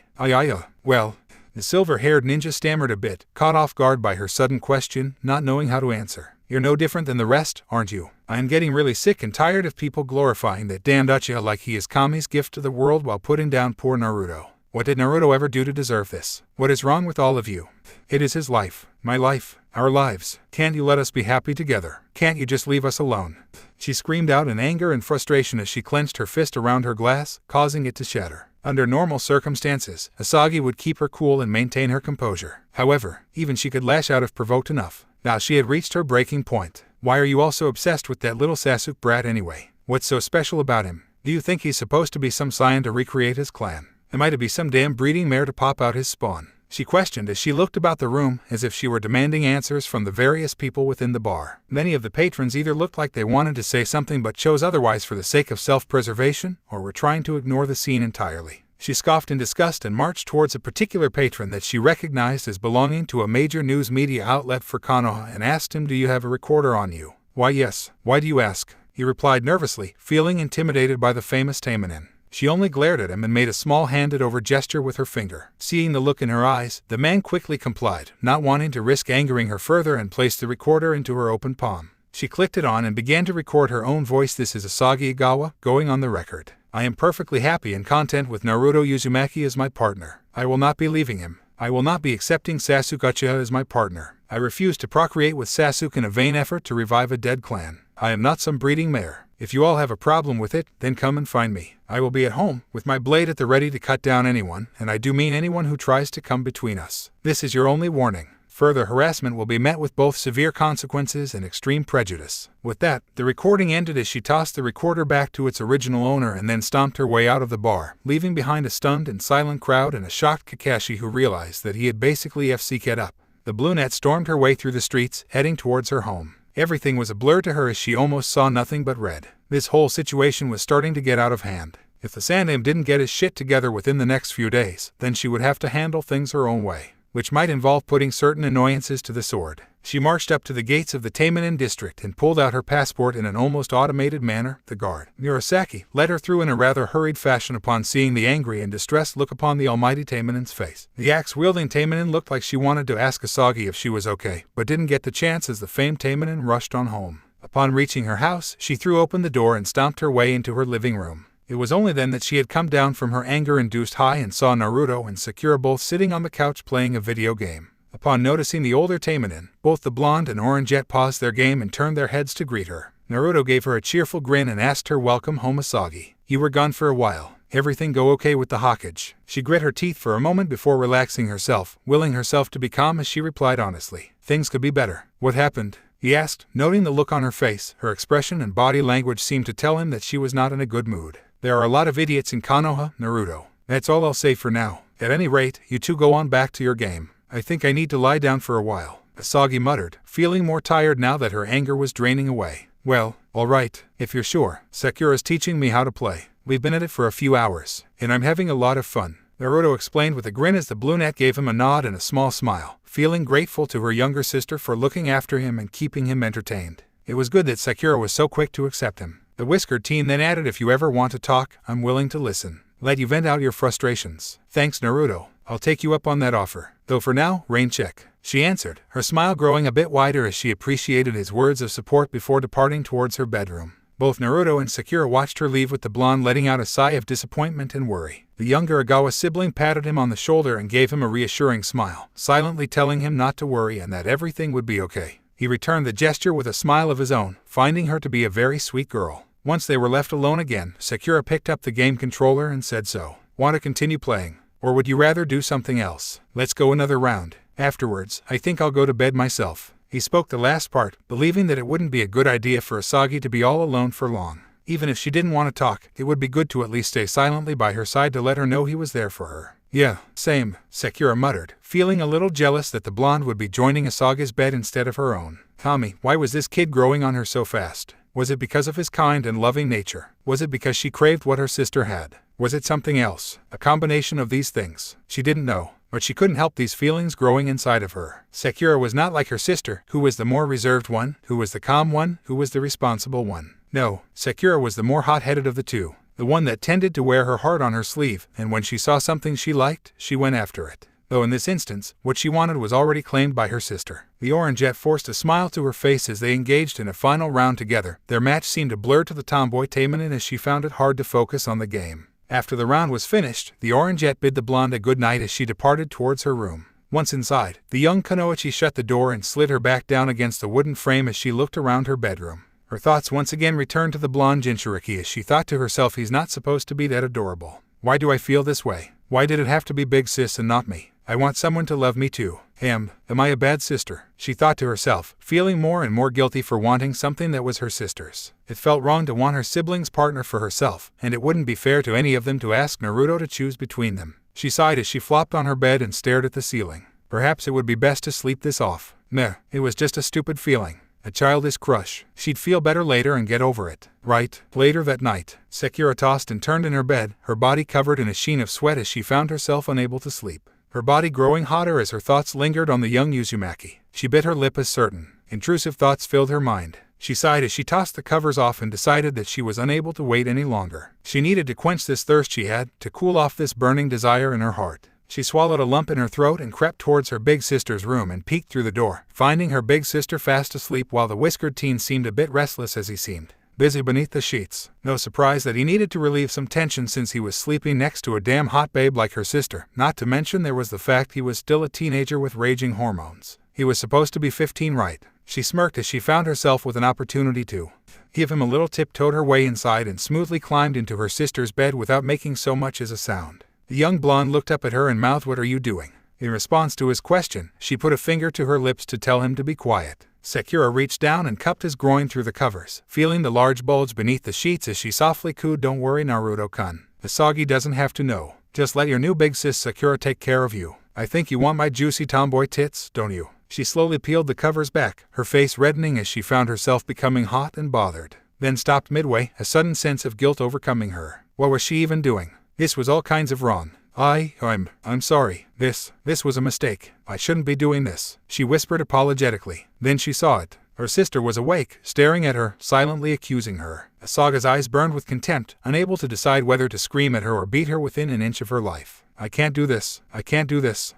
Well, the silver-haired ninja stammered a bit, caught off guard by her sudden question, not knowing how to answer. You're no different than the rest, aren't you? I am getting really sick and tired of people glorifying that damned Uchiha like he is Kami's gift to the world while putting down poor Naruto. What did Naruto ever do to deserve this? What is wrong with all of you? It is his life, my life, our lives. Can't you let us be happy together? Can't you just leave us alone? She screamed out in anger and frustration as she clenched her fist around her glass, causing it to shatter. Under normal circumstances, Asagi would keep her cool and maintain her composure. However, even she could lash out if provoked enough. Now she had reached her breaking point. Why are you all so obsessed with that little Sasuke brat anyway? What's so special about him? Do you think he's supposed to be some scion to recreate his clan? Am I to be some damn breeding mare to pop out his spawn? She questioned as she looked about the room as if she were demanding answers from the various people within the bar. Many of the patrons either looked like they wanted to say something but chose otherwise for the sake of self-preservation, or were trying to ignore the scene entirely. She scoffed in disgust and marched towards a particular patron that she recognized as belonging to a major news media outlet for Konoha and asked him, "Do you have a recorder on you?" "Why, yes. Why do you ask?" he replied nervously, feeling intimidated by the famous Taimanin. She only glared at him and made a small handed-over gesture with her finger. Seeing the look in her eyes, the man quickly complied, not wanting to risk angering her further, and placed the recorder into her open palm. She clicked it on and began to record her own voice. This is Asagi Igawa, going on the record. I am perfectly happy and content with Naruto Uzumaki as my partner. I will not be leaving him. I will not be accepting Sasuke Uchiha as my partner. I refuse to procreate with Sasuke in a vain effort to revive a dead clan. I am not some breeding mare. If you all have a problem with it, then come and find me. I will be at home, with my blade at the ready to cut down anyone, and I do mean anyone who tries to come between us. This is your only warning. Further harassment will be met with both severe consequences and extreme prejudice. With that, the recording ended as she tossed the recorder back to its original owner and then stomped her way out of the bar, leaving behind a stunned and silent crowd and a shocked Kakashi who realized that he had basically FCK'd up. The brunette stormed her way through the streets, heading towards her home. Everything was a blur to her as she almost saw nothing but red. This whole situation was starting to get out of hand. If the Sandaime didn't get his shit together within the next few days, then she would have to handle things her own way, which might involve putting certain annoyances to the sword. She marched up to the gates of the Taimanin district and pulled out her passport in an almost automated manner. The guard, Murasaki, led her through in a rather hurried fashion upon seeing the angry and distressed look upon the Almighty Taimanin's face. The axe-wielding Taimanin looked like she wanted to ask Asagi if she was okay, but didn't get the chance as the famed Taimanin rushed on home. Upon reaching her house, she threw open the door and stomped her way into her living room. It was only then that she had come down from her anger-induced high and saw Naruto and Sakura both sitting on the couch playing a video game. Upon noticing the older Taimanin, both the blonde and orangette paused their game and turned their heads to greet her. Naruto gave her a cheerful grin and asked her, "Welcome home, Asagi. You were gone for a while. Everything go okay with the Hokage?" She grit her teeth for a moment before relaxing herself, willing herself to be calm as she replied honestly, "Things could be better." "What happened?" he asked, noting the look on her face. Her expression and body language seemed to tell him that she was not in a good mood. "There are a lot of idiots in Konoha, Naruto. That's all I'll say for now. At any rate, you two go on back to your game. I think I need to lie down for a while," Asagi muttered, feeling more tired now that her anger was draining away. "Well, all right, if you're sure. Sakura's teaching me how to play. We've been at it for a few hours, and I'm having a lot of fun," Naruto explained with a grin as the brunette gave him a nod and a small smile, feeling grateful to her younger sister for looking after him and keeping him entertained. It was good that Sakura was so quick to accept him. The whiskered teen then added, "If you ever want to talk, I'm willing to listen. Let you vent out your frustrations." "Thanks, Naruto. I'll take you up on that offer. Though for now, rain check," she answered, her smile growing a bit wider as she appreciated his words of support before departing towards her bedroom. Both Naruto and Sakura watched her leave with the blonde letting out a sigh of disappointment and worry. The younger Igawa sibling patted him on the shoulder and gave him a reassuring smile, silently telling him not to worry and that everything would be okay. He returned the gesture with a smile of his own, finding her to be a very sweet girl. Once they were left alone again, Sakura picked up the game controller and said, "So, want to continue playing? Or would you rather do something else? Let's go another round. Afterwards, I think I'll go to bed myself." He spoke the last part, believing that it wouldn't be a good idea for Asagi to be all alone for long. Even if she didn't want to talk, it would be good to at least stay silently by her side to let her know he was there for her. "Yeah, same," Sakura muttered, feeling a little jealous that the blonde would be joining Asagi's bed instead of her own. Tommy, why was this kid growing on her so fast? Was it because of his kind and loving nature? Was it because she craved what her sister had? Was it something else? A combination of these things? She didn't know, but she couldn't help these feelings growing inside of her. Sakura was not like her sister, who was the more reserved one, who was the calm one, who was the responsible one. No, Sakura was the more hot-headed of the two, the one that tended to wear her heart on her sleeve, and when she saw something she liked, she went after it. Though in this instance, what she wanted was already claimed by her sister. The Orangette forced a smile to her face as they engaged in a final round together. Their match seemed to blur to the tomboy Taimanin as she found it hard to focus on the game. After the round was finished, the Orangette bid the blonde a good night as she departed towards her room. Once inside, the young Kunoichi shut the door and slid her back down against the wooden frame as she looked around her bedroom. Her thoughts once again returned to the blonde Jinchuriki as she thought to herself, he's not supposed to be that adorable. Why do I feel this way? Why did it have to be Big Sis and not me? I want someone to love me too. Am I a bad sister? She thought to herself, feeling more and more guilty for wanting something that was her sister's. It felt wrong to want her sibling's partner for herself, and it wouldn't be fair to any of them to ask Naruto to choose between them. She sighed as she flopped on her bed and stared at the ceiling. Perhaps it would be best to sleep this off. Meh, it was just a stupid feeling. A childish crush. She'd feel better later and get over it. Right. Later that night, Sakura tossed and turned in her bed, her body covered in a sheen of sweat as she found herself unable to sleep. Her body growing hotter as her thoughts lingered on the young Uzumaki. She bit her lip as certain, intrusive thoughts filled her mind. She sighed as she tossed the covers off and decided that she was unable to wait any longer. She needed to quench this thirst she had, to cool off this burning desire in her heart. She swallowed a lump in her throat and crept towards her big sister's room and peeked through the door, finding her big sister fast asleep while the whiskered teen seemed a bit restless as he seemed busy beneath the sheets. No surprise that he needed to relieve some tension since he was sleeping next to a damn hot babe like her sister, not to mention there was the fact he was still a teenager with raging hormones. He was supposed to be 15, right? She smirked as she found herself with an opportunity to give him a little, tiptoed her way inside and smoothly climbed into her sister's bed without making so much as a sound. The young blonde looked up at her and mouthed, "What are you doing?" In response to his question, she put a finger to her lips to tell him to be quiet. Sakura reached down and cupped his groin through the covers, feeling the large bulge beneath the sheets as she softly cooed, "Don't worry, Naruto-kun. Asagi doesn't have to know. Just let your new big sis Sakura take care of you. I think you want my juicy tomboy tits, don't you?" She slowly peeled the covers back, her face reddening as she found herself becoming hot and bothered. Then stopped midway, a sudden sense of guilt overcoming her. What was she even doing? This was all kinds of wrong. I'm sorry. This was a mistake. I shouldn't be doing this," she whispered apologetically. Then she saw it. Her sister was awake, staring at her, silently accusing her. Asaga's eyes burned with contempt, unable to decide whether to scream at her or beat her within an inch of her life. I can't do this,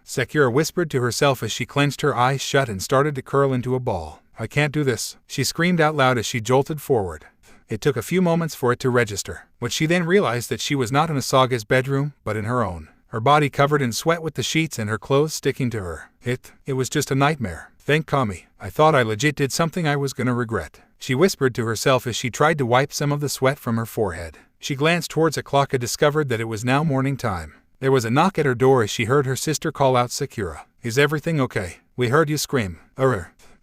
Sakura whispered to herself as she clenched her eyes shut and started to curl into a ball. "I can't do this," she screamed out loud as she jolted forward. It took a few moments for it to register, but she then realized that she was not in Asaga's bedroom, but in her own. Her body covered in sweat with the sheets and her clothes sticking to her. It was just a nightmare. Thank Kami. I thought I legit did something I was gonna regret," she whispered to herself as she tried to wipe some of the sweat from her forehead. She glanced towards a clock and discovered that it was now morning time. There was a knock at her door as she heard her sister call out, "Sakura, is everything okay? We heard you scream."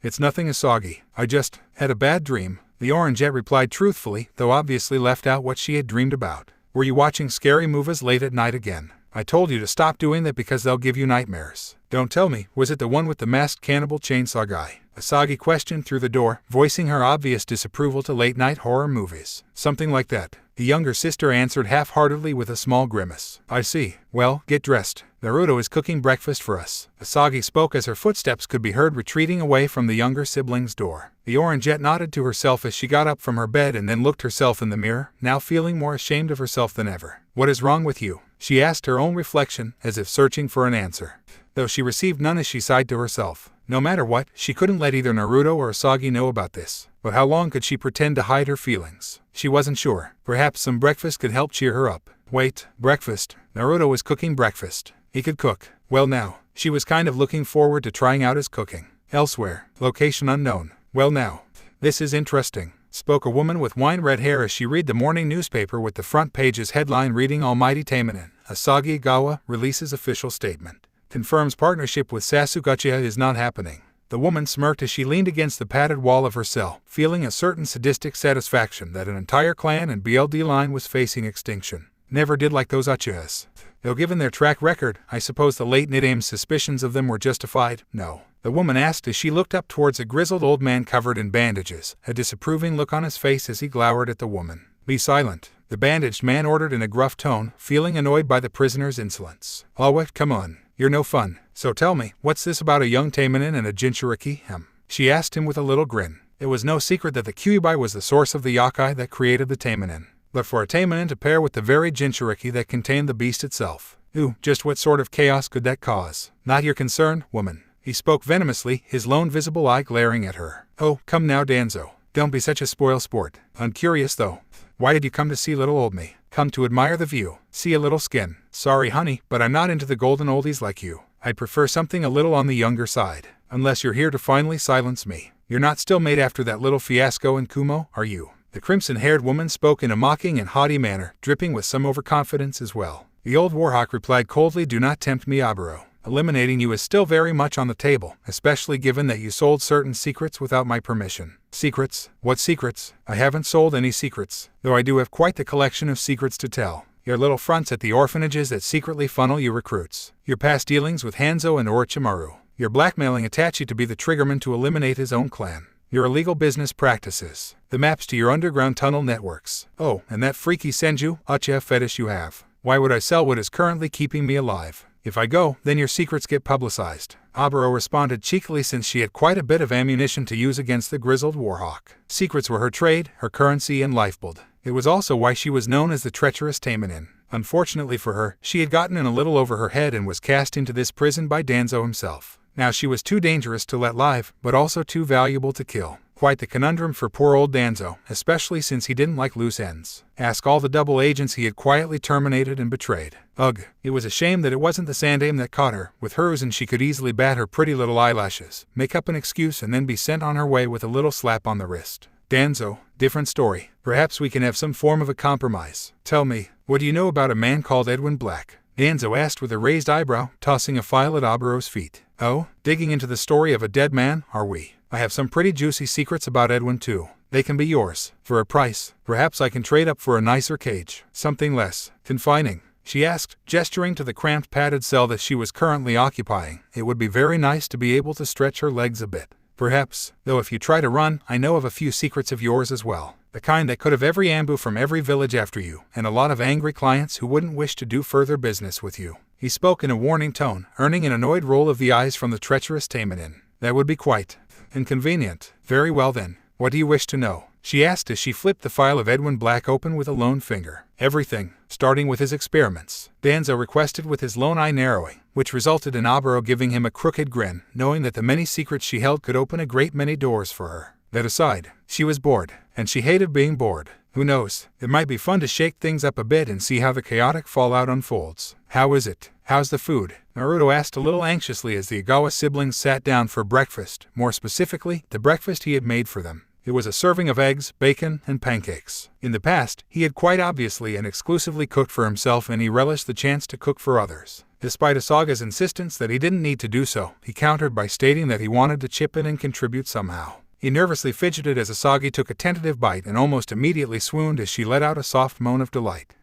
It's nothing, Asagi. I just had a bad dream," the Orangette replied truthfully, though obviously left out what she had dreamed about. "Were you watching scary movies late at night again? I told you to stop doing that because they'll give you nightmares." "Don't tell me, was it the one with the masked cannibal chainsaw guy?" Asagi questioned through the door, voicing her obvious disapproval to late-night horror movies. "Something like that," the younger sister answered half-heartedly with a small grimace. "I see. Well, get dressed. Naruto is cooking breakfast for us." Asagi spoke as her footsteps could be heard retreating away from the younger sibling's door. The Orangette nodded to herself as she got up from her bed and then looked herself in the mirror, now feeling more ashamed of herself than ever. "What is wrong with you?" she asked her own reflection, as if searching for an answer. Though she received none as she sighed to herself. No matter what, she couldn't let either Naruto or Asagi know about this. But how long could she pretend to hide her feelings? She wasn't sure. Perhaps some breakfast could help cheer her up. Wait, breakfast? Naruto was cooking breakfast. He could cook. Well now, she was kind of looking forward to trying out his cooking. Elsewhere, location unknown. Well now, this is interesting, spoke a woman with wine-red hair as she read the morning newspaper with the front page's headline reading Almighty Taimanin, Asagi Igawa, releases official statement. Confirms partnership with Sasuke is not happening. The woman smirked as she leaned against the padded wall of her cell, feeling a certain sadistic satisfaction that an entire clan and BLD line was facing extinction. Never did like those Uchihas. Though given their track record, I suppose the late Nidame's suspicions of them were justified? No. The woman asked as she looked up towards a grizzled old man covered in bandages, a disapproving look on his face as he glowered at the woman. Be silent, the bandaged man ordered in a gruff tone, feeling annoyed by the prisoner's insolence. Oh what, come on, you're no fun. So tell me, what's this about a young Taimanin and a Jinchuriki? She asked him with a little grin. It was no secret that the Kyuubi was the source of the yokai that created the Taimanin. But for a Taimanin to pair with the very Jinchuriki that contained the beast itself. Ooh, just what sort of chaos could that cause? Not your concern, woman. He spoke venomously, his lone visible eye glaring at her. Oh, come now Danzo. Don't be such a spoil sport. I'm curious though. Why did you come to see little old me? Come to admire the view. See a little skin. Sorry honey, but I'm not into the golden oldies like you. I'd prefer something a little on the younger side. Unless you're here to finally silence me. You're not still made after that little fiasco in Kumo, are you? The crimson-haired woman spoke in a mocking and haughty manner, dripping with some overconfidence as well. The old warhawk replied coldly, do not tempt me, Aburo. Eliminating you is still very much on the table, especially given that you sold certain secrets without my permission. Secrets? What secrets? I haven't sold any secrets, though I do have quite the collection of secrets to tell. Your little fronts at the orphanages that secretly funnel your recruits. Your past dealings with Hanzo and Orochimaru. Your blackmailing Itachi to be the triggerman to eliminate his own clan. Your illegal business practices. The maps to your underground tunnel networks. Oh, and that freaky Senju, Uchiha fetish you have. Why would I sell what is currently keeping me alive? If I go, then your secrets get publicized. Aburo responded cheekily since she had quite a bit of ammunition to use against the grizzled warhawk. Secrets were her trade, her currency and lifeblood. It was also why she was known as the treacherous Taimanin. Unfortunately for her, she had gotten in a little over her head and was cast into this prison by Danzo himself. Now she was too dangerous to let live, but also too valuable to kill. Quite the conundrum for poor old Danzo, especially since he didn't like loose ends. Ask all the double agents he had quietly terminated and betrayed. Ugh, it was a shame that it wasn't the Sandame that caught her. With hers and she could easily bat her pretty little eyelashes, make up an excuse and then be sent on her way with a little slap on the wrist. Danzo, different story. Perhaps we can have some form of a compromise. Tell me, what do you know about a man called Edwin Black? Danzo asked with a raised eyebrow, tossing a file at Aburo's feet. Oh, digging into the story of a dead man, are we? I have some pretty juicy secrets about Edwin too. They can be yours. For a price. Perhaps I can trade up for a nicer cage. Something less confining. She asked, gesturing to the cramped padded cell that she was currently occupying. It would be very nice to be able to stretch her legs a bit. Perhaps, though if you try to run, I know of a few secrets of yours as well. The kind that could have every ambu from every village after you, and a lot of angry clients who wouldn't wish to do further business with you. He spoke in a warning tone, earning an annoyed roll of the eyes from the treacherous Taimanin. That would be quite inconvenient. Very well then, what do you wish to know? She asked as she flipped the file of Edwin Black open with a lone finger. Everything, starting with his experiments. Danzo requested with his lone eye narrowing, which resulted in Aburo giving him a crooked grin, knowing that the many secrets she held could open a great many doors for her. That aside, she was bored, and she hated being bored. Who knows, it might be fun to shake things up a bit and see how the chaotic fallout unfolds. How is it? How's the food? Naruto asked a little anxiously as the Igawa siblings sat down for breakfast, more specifically, the breakfast he had made for them. It was a serving of eggs, bacon, and pancakes. In the past, he had quite obviously and exclusively cooked for himself and he relished the chance to cook for others. Despite Asaga's insistence that he didn't need to do so, he countered by stating that he wanted to chip in and contribute somehow. He nervously fidgeted as Asagi took a tentative bite and almost immediately swooned as she let out a soft moan of delight.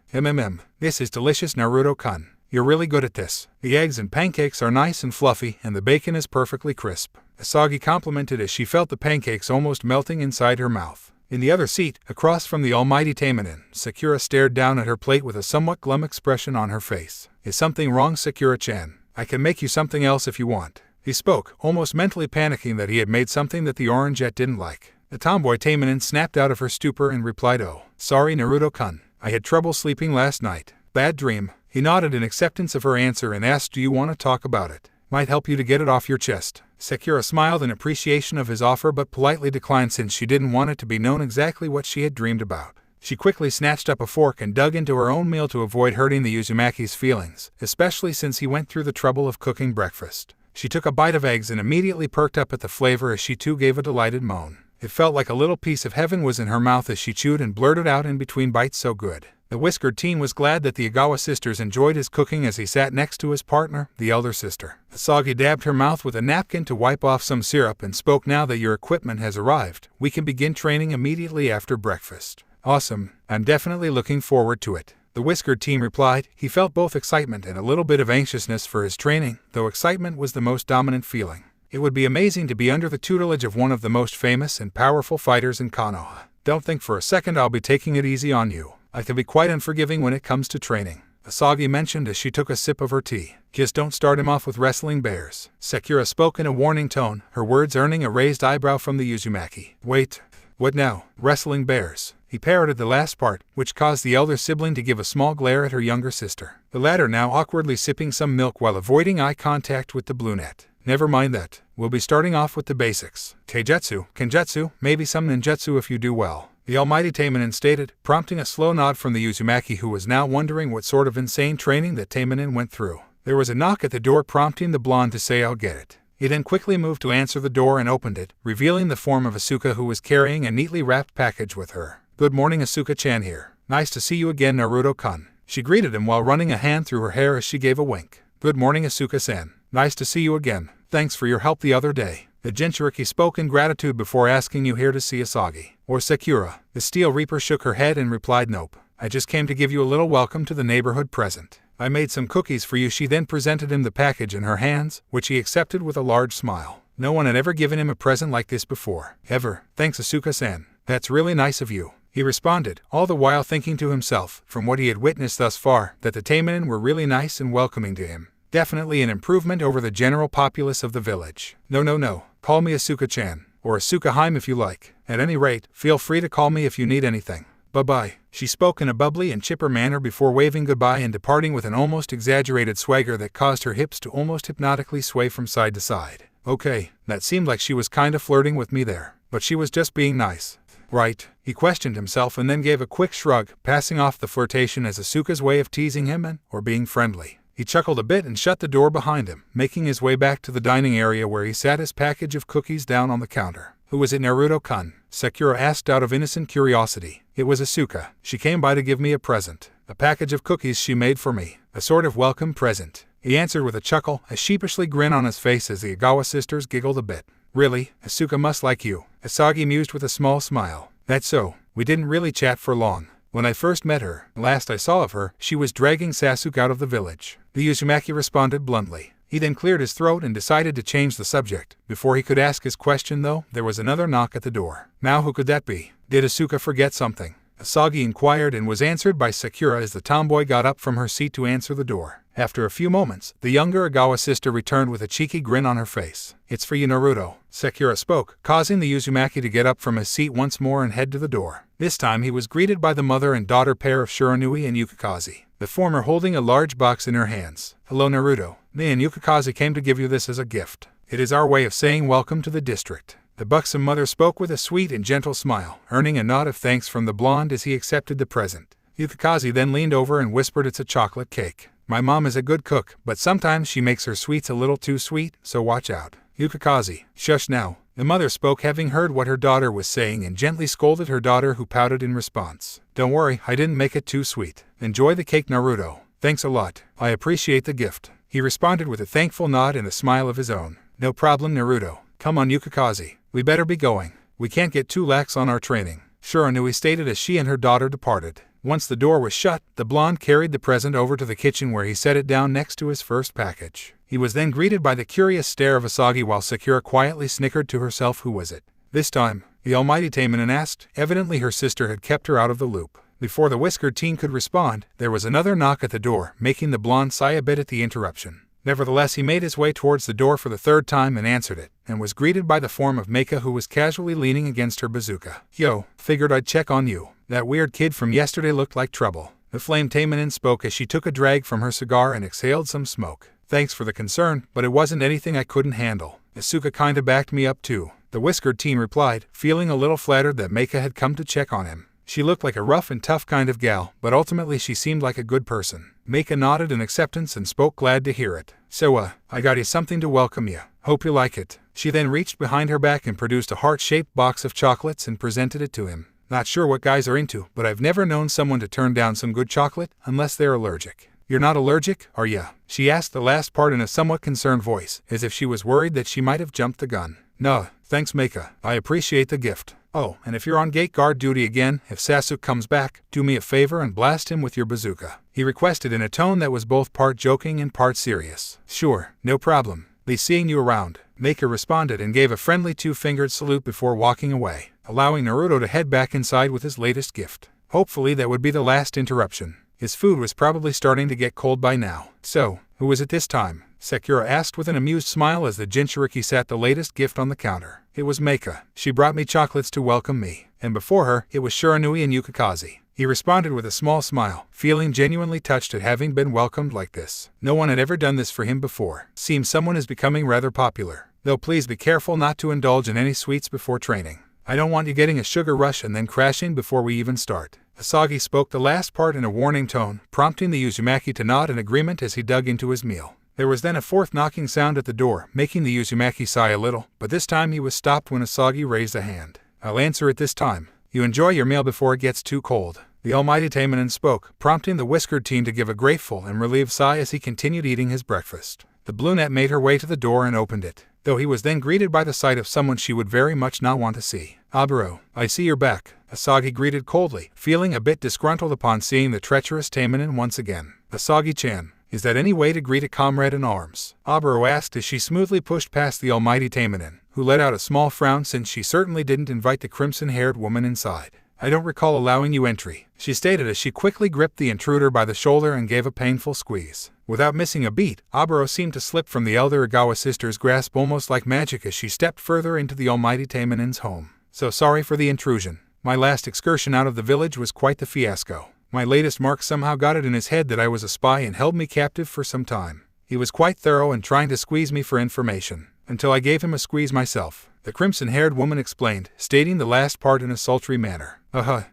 This is delicious Naruto-kun. You're really good at this. The eggs and pancakes are nice and fluffy and the bacon is perfectly crisp. Asagi complimented as she felt the pancakes almost melting inside her mouth. In the other seat, across from the Almighty Taimanin, Sakura stared down at her plate with a somewhat glum expression on her face. Is something wrong, Sakura-chan? I can make you something else if you want. He spoke, almost mentally panicking that he had made something that the Orangeette didn't like. The tomboy Taimanin snapped out of her stupor and replied, oh, sorry Naruto-kun. I had trouble sleeping last night. Bad dream. He nodded in acceptance of her answer and asked, do you want to talk about it? Might help you to get it off your chest. Sakura smiled in appreciation of his offer but politely declined since she didn't want it to be known exactly what she had dreamed about. She quickly snatched up a fork and dug into her own meal to avoid hurting the Uzumaki's feelings, especially since he went through the trouble of cooking breakfast. She took a bite of eggs and immediately perked up at the flavor as she too gave a delighted moan. It felt like a little piece of heaven was in her mouth as she chewed and blurted out in between bites, "So good." The whiskered teen was glad that the Igawa sisters enjoyed his cooking as he sat next to his partner, the elder sister. Asagi dabbed her mouth with a napkin to wipe off some syrup and spoke, "Now that your equipment has arrived, we can begin training immediately after breakfast." "Awesome, I'm definitely looking forward to it," the whiskered teen replied. He felt both excitement and a little bit of anxiousness for his training, though excitement was the most dominant feeling. It would be amazing to be under the tutelage of one of the most famous and powerful fighters in Konoha. "Don't think for a second I'll be taking it easy on you. I can be quite unforgiving when it comes to training," Asagi mentioned as she took a sip of her tea. "Just don't start him off with wrestling bears," Sakura spoke in a warning tone, her words earning a raised eyebrow from the Uzumaki. "Wait, what now? Wrestling bears?" He parroted the last part, which caused the elder sibling to give a small glare at her younger sister, the latter now awkwardly sipping some milk while avoiding eye contact with the brunette. "Never mind that. We'll be starting off with the basics. Taijutsu, Kenjutsu, maybe some ninjutsu if you do well," the Almighty Taimanin stated, prompting a slow nod from the Uzumaki, who was now wondering what sort of insane training that Taimanin went through. There was a knock at the door, prompting the blonde to say, "I'll get it." He then quickly moved to answer the door and opened it, revealing the form of Asuka, who was carrying a neatly wrapped package with her. "Good morning, Asuka-chan here. Nice to see you again, Naruto-kun." She greeted him while running a hand through her hair as she gave a wink. "Good morning, Asuka-san. Nice to see you again. Thanks for your help the other day." The Jinchuriki spoke in gratitude before asking, "You here to see Asagi or Sakura?" The Steel Reaper shook her head and replied, "Nope. I just came to give you a little welcome to the neighborhood present. I made some cookies for you." She then presented him the package in her hands, which he accepted with a large smile. No one had ever given him a present like this before. "Ever. Thanks, Asuka-san. That's really nice of you," he responded, all the while thinking to himself, from what he had witnessed thus far, that the Taimanin were really nice and welcoming to him. Definitely an improvement over the general populace of the village. No. Call me Asuka-chan, or Asuka-heim if you like. At any rate, feel free to call me if you need anything. Bye-bye. She spoke in a bubbly and chipper manner before waving goodbye and departing with an almost exaggerated swagger that caused her hips to almost hypnotically sway from side to side. Okay, that seemed like she was kinda flirting with me there, but she was just being nice. Right? He questioned himself and then gave a quick shrug, passing off the flirtation as Asuka's way of teasing him or being friendly. He chuckled a bit and shut the door behind him, making his way back to the dining area where he sat his package of cookies down on the counter. "Who is it, Naruto-kun?" Sakura asked out of innocent curiosity. "It was Asuka. She came by to give me a present. A package of cookies she made for me. A sort of welcome present," he answered with a chuckle, a sheepishly grin on his face as the Igawa sisters giggled a bit. "Really? Asuka must like you," Asagi mused with a small smile. "That's so. We didn't really chat for long. When I first met her, last I saw of her, she was dragging Sasuke out of the village," the Uzumaki responded bluntly. He then cleared his throat and decided to change the subject. Before he could ask his question, though, there was another knock at the door. Now who could that be? Did Asuka forget something? Asagi inquired and was answered by Sakura as the tomboy got up from her seat to answer the door. After a few moments, the younger Igawa sister returned with a cheeky grin on her face. "It's for you, Naruto," Sakura spoke, causing the Uzumaki to get up from his seat once more and head to the door. This time he was greeted by the mother and daughter pair of Shiranui and Yukikaze, the former holding a large box in her hands. "Hello, Naruto. Me and Yukikaze came to give you this as a gift. It is our way of saying welcome to the district." The buxom mother spoke with a sweet and gentle smile, earning a nod of thanks from the blonde as he accepted the present. Yukikaze then leaned over and whispered, "It's a chocolate cake. My mom is a good cook, but sometimes she makes her sweets a little too sweet, so watch out." "Yukikaze, shush now." The mother spoke, having heard what her daughter was saying, and gently scolded her daughter, who pouted in response. "Don't worry, I didn't make it too sweet. Enjoy the cake, Naruto." "Thanks a lot. I appreciate the gift," he responded with a thankful nod and a smile of his own. "No problem, Naruto. Come on, Yukikaze. We better be going. We can't get too lax on our training," Shiranui stated as she and her daughter departed. Once the door was shut, the blonde carried the present over to the kitchen where he set it down next to his first package. He was then greeted by the curious stare of Asagi while Sakura quietly snickered to herself. "Who was it this time?" the Almighty Taimanin asked. Evidently her sister had kept her out of the loop. Before the whiskered teen could respond, there was another knock at the door, making the blonde sigh a bit at the interruption. Nevertheless, he made his way towards the door for the third time and answered it, and was greeted by the form of Meika, who was casually leaning against her bazooka. "Yo, figured I'd check on you. That weird kid from yesterday looked like trouble." The flame Taimanin spoke as she took a drag from her cigar and exhaled some smoke. "Thanks for the concern, but it wasn't anything I couldn't handle. Asuka kinda backed me up too," the whiskered teen replied, feeling a little flattered that Meika had come to check on him. She looked like a rough and tough kind of gal, but ultimately she seemed like a good person. Meika nodded in acceptance and spoke, glad to hear it. So, I got you something to welcome you. Hope you like it. She then reached behind her back and produced a heart-shaped box of chocolates and presented it to him. Not sure what guys are into, but I've never known someone to turn down some good chocolate unless they're allergic. You're not allergic, are ya? She asked the last part in a somewhat concerned voice, as if she was worried that she might have jumped the gun. No, thanks Meika. I appreciate the gift. Oh, and if you're on gate guard duty again, if Sasuke comes back, do me a favor and blast him with your bazooka. He requested in a tone that was both part joking and part serious. Sure, no problem. Be seeing you around. Meika responded and gave a friendly two-fingered salute before walking away, allowing Naruto to head back inside with his latest gift. Hopefully that would be the last interruption. His food was probably starting to get cold by now. So, who was it this time? Sakura asked with an amused smile as the Jinchuriki sat the latest gift on the counter. It was Meika. She brought me chocolates to welcome me. And before her, it was Shiranui and Yukikaze. He responded with a small smile, feeling genuinely touched at having been welcomed like this. No one had ever done this for him before. Seems someone is becoming rather popular. Though please be careful not to indulge in any sweets before training. I don't want you getting a sugar rush and then crashing before we even start. Asagi spoke the last part in a warning tone, prompting the Uzumaki to nod in agreement as he dug into his meal. There was then a fourth knocking sound at the door, making the Uzumaki sigh a little, but this time he was stopped when Asagi raised a hand. I'll answer it this time. You enjoy your meal before it gets too cold. The Almighty Taimanin spoke, prompting the whiskered teen to give a grateful and relieved sigh as he continued eating his breakfast. The brunette made her way to the door and opened it, though he was then greeted by the sight of someone she would very much not want to see. Aburo, I see you're back. Asagi greeted coldly, feeling a bit disgruntled upon seeing the treacherous Taimanin once again. Asagi-chan, is that any way to greet a comrade in arms? Aburo asked as she smoothly pushed past the Almighty Taimanin, who let out a small frown since she certainly didn't invite the crimson-haired woman inside. I don't recall allowing you entry, she stated as she quickly gripped the intruder by the shoulder and gave a painful squeeze. Without missing a beat, Aburo seemed to slip from the elder Igawa sister's grasp almost like magic as she stepped further into the Almighty Taimanin's home. So sorry for the intrusion. My last excursion out of the village was quite the fiasco. My latest mark somehow got it in his head that I was a spy and held me captive for some time. He was quite thorough in trying to squeeze me for information, until I gave him a squeeze myself, the crimson-haired woman explained, stating the last part in a sultry manner.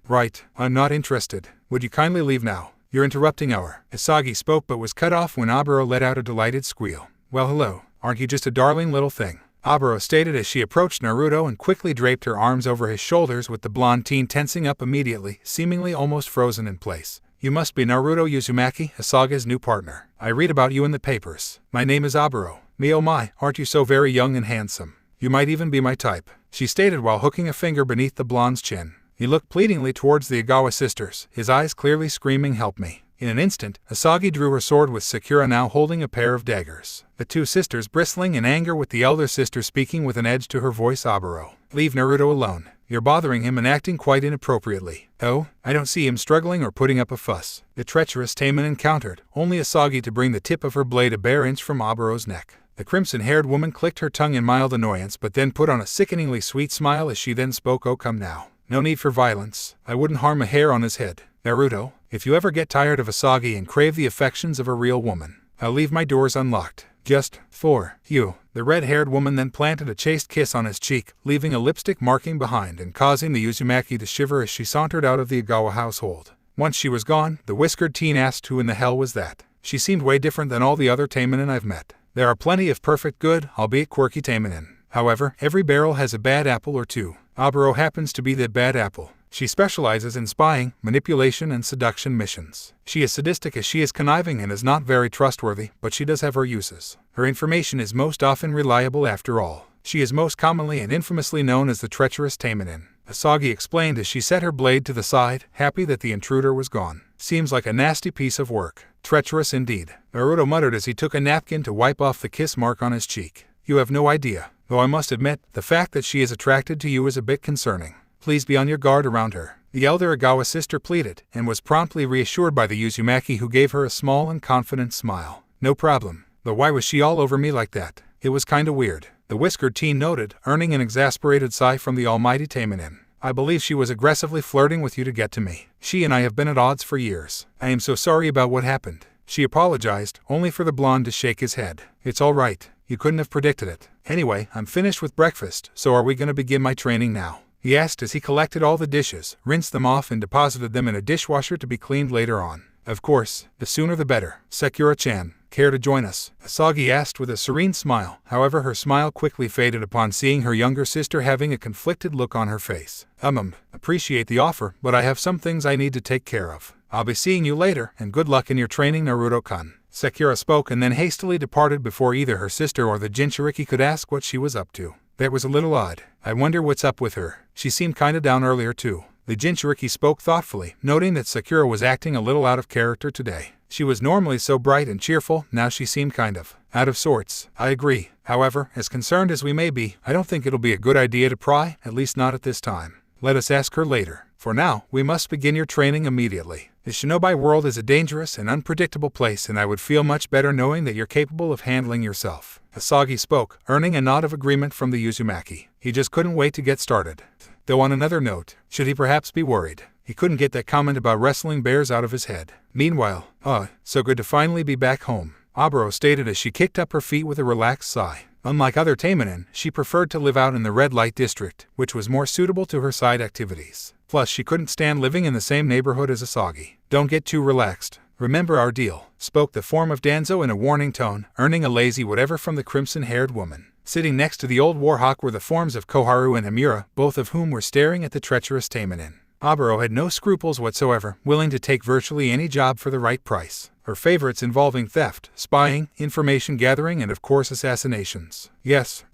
Right, I'm not interested. Would you kindly leave now? You're interrupting our... Asagi spoke but was cut off when Aburo let out a delighted squeal. Well hello, aren't you just a darling little thing? Aburo stated as she approached Naruto and quickly draped her arms over his shoulders with the blonde teen tensing up immediately, seemingly almost frozen in place. You must be Naruto Uzumaki, Asaga's new partner. I read about you in the papers. My name is Aburo. Me oh my, aren't you so very young and handsome? You might even be my type, she stated while hooking a finger beneath the blonde's chin. He looked pleadingly towards the Igawa sisters, his eyes clearly screaming help me. In an instant, Asagi drew her sword with Sakura now holding a pair of daggers. The two sisters bristling in anger with the elder sister speaking with an edge to her voice. Aburo, leave Naruto alone. You're bothering him and acting quite inappropriately. Oh, I don't see him struggling or putting up a fuss. The treacherous Taimanin countered, only Asagi to bring the tip of her blade a bare inch from Aburo's neck. The crimson-haired woman clicked her tongue in mild annoyance but then put on a sickeningly sweet smile as she then spoke. Oh come now. No need for violence. I wouldn't harm a hair on his head. Naruto, if you ever get tired of Asagi and crave the affections of a real woman, I'll leave my doors unlocked. Just for you. The red-haired woman then planted a chaste kiss on his cheek, leaving a lipstick marking behind and causing the Uzumaki to shiver as she sauntered out of the Igawa household. Once she was gone, the whiskered teen asked who in the hell was that. She seemed way different than all the other Taimanin I've met. There are plenty of perfect good, albeit quirky Taimanin. However, every barrel has a bad apple or two. Aburo happens to be that bad apple. She specializes in spying, manipulation, and seduction missions. She is sadistic as she is conniving and is not very trustworthy, but she does have her uses. Her information is most often reliable after all. She is most commonly and infamously known as the treacherous Taimanin. Asagi explained as she set her blade to the side, happy that the intruder was gone. Seems like a nasty piece of work. Treacherous indeed. Naruto muttered as he took a napkin to wipe off the kiss mark on his cheek. You have no idea. Though I must admit, the fact that she is attracted to you is a bit concerning. Please be on your guard around her. The elder Igawa sister pleaded, and was promptly reassured by the Uzumaki who gave her a small and confident smile. No problem. Though why was she all over me like that? It was kinda weird. The whiskered teen noted, earning an exasperated sigh from the Almighty Taimanin. I believe she was aggressively flirting with you to get to me. She and I have been at odds for years. I am so sorry about what happened. She apologized, only for the blonde to shake his head. It's all right. You couldn't have predicted it. Anyway, I'm finished with breakfast, so are we gonna begin my training now? he asked as he collected all the dishes, rinsed them off and deposited them in a dishwasher to be cleaned later on. Of course, the sooner the better. Sakura-chan, care to join us? Asagi asked with a serene smile. However, her smile quickly faded upon seeing her younger sister having a conflicted look on her face. Appreciate the offer, but I have some things I need to take care of. I'll be seeing you later, and good luck in your training, Naruto-kun. Sakura spoke and then hastily departed before either her sister or the Jinchuriki could ask what she was up to. That was a little odd. I wonder what's up with her. She seemed kinda down earlier too. The Jinchuriki spoke thoughtfully, noting that Sakura was acting a little out of character today. She was normally so bright and cheerful, now she seemed kind of out of sorts. I agree. However, as concerned as we may be, I don't think it'll be a good idea to pry, at least not at this time. Let us ask her later. For now, we must begin your training immediately. The shinobi world is a dangerous and unpredictable place, and I would feel much better knowing that you're capable of handling yourself. Asagi spoke, earning a nod of agreement from the Uzumaki. He just couldn't wait to get started. Though on another note, should he perhaps be worried? He couldn't get that comment about wrestling bears out of his head. Meanwhile, so good to finally be back home, Aburo stated as she kicked up her feet with a relaxed sigh. Unlike other Taimanin, she preferred to live out in the red light district, which was more suitable to her side activities. Plus, she couldn't stand living in the same neighborhood as Asagi. Don't get too relaxed. Remember our deal, spoke the form of Danzo in a warning tone, earning a lazy whatever from the crimson-haired woman. Sitting next to the old warhawk were the forms of Koharu and Himura, both of whom were staring at the treacherous Taimanin. Aburo had no scruples whatsoever, willing to take virtually any job for the right price. Her favorites involving theft, spying, information gathering, and of course assassinations. Yes,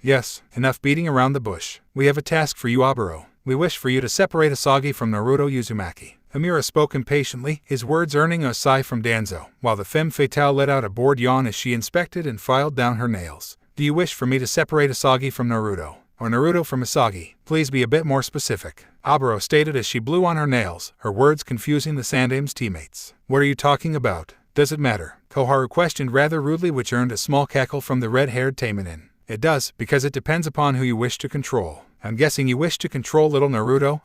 enough beating around the bush. We have a task for you, Aburo. We wish for you to separate Asagi from Naruto Uzumaki. Himura spoke impatiently, his words earning a sigh from Danzo, while the femme fatale let out a bored yawn as she inspected and filed down her nails. Do you wish for me to separate Asagi from Naruto? Or Naruto from Asagi? Please be a bit more specific. Aburo stated as she blew on her nails, her words confusing the Sandame's teammates. What are you talking about? Does it matter? Koharu questioned rather rudely, which earned a small cackle from the red-haired Taimanin. It does, because it depends upon who you wish to control. I'm guessing you wish to control little Naruto,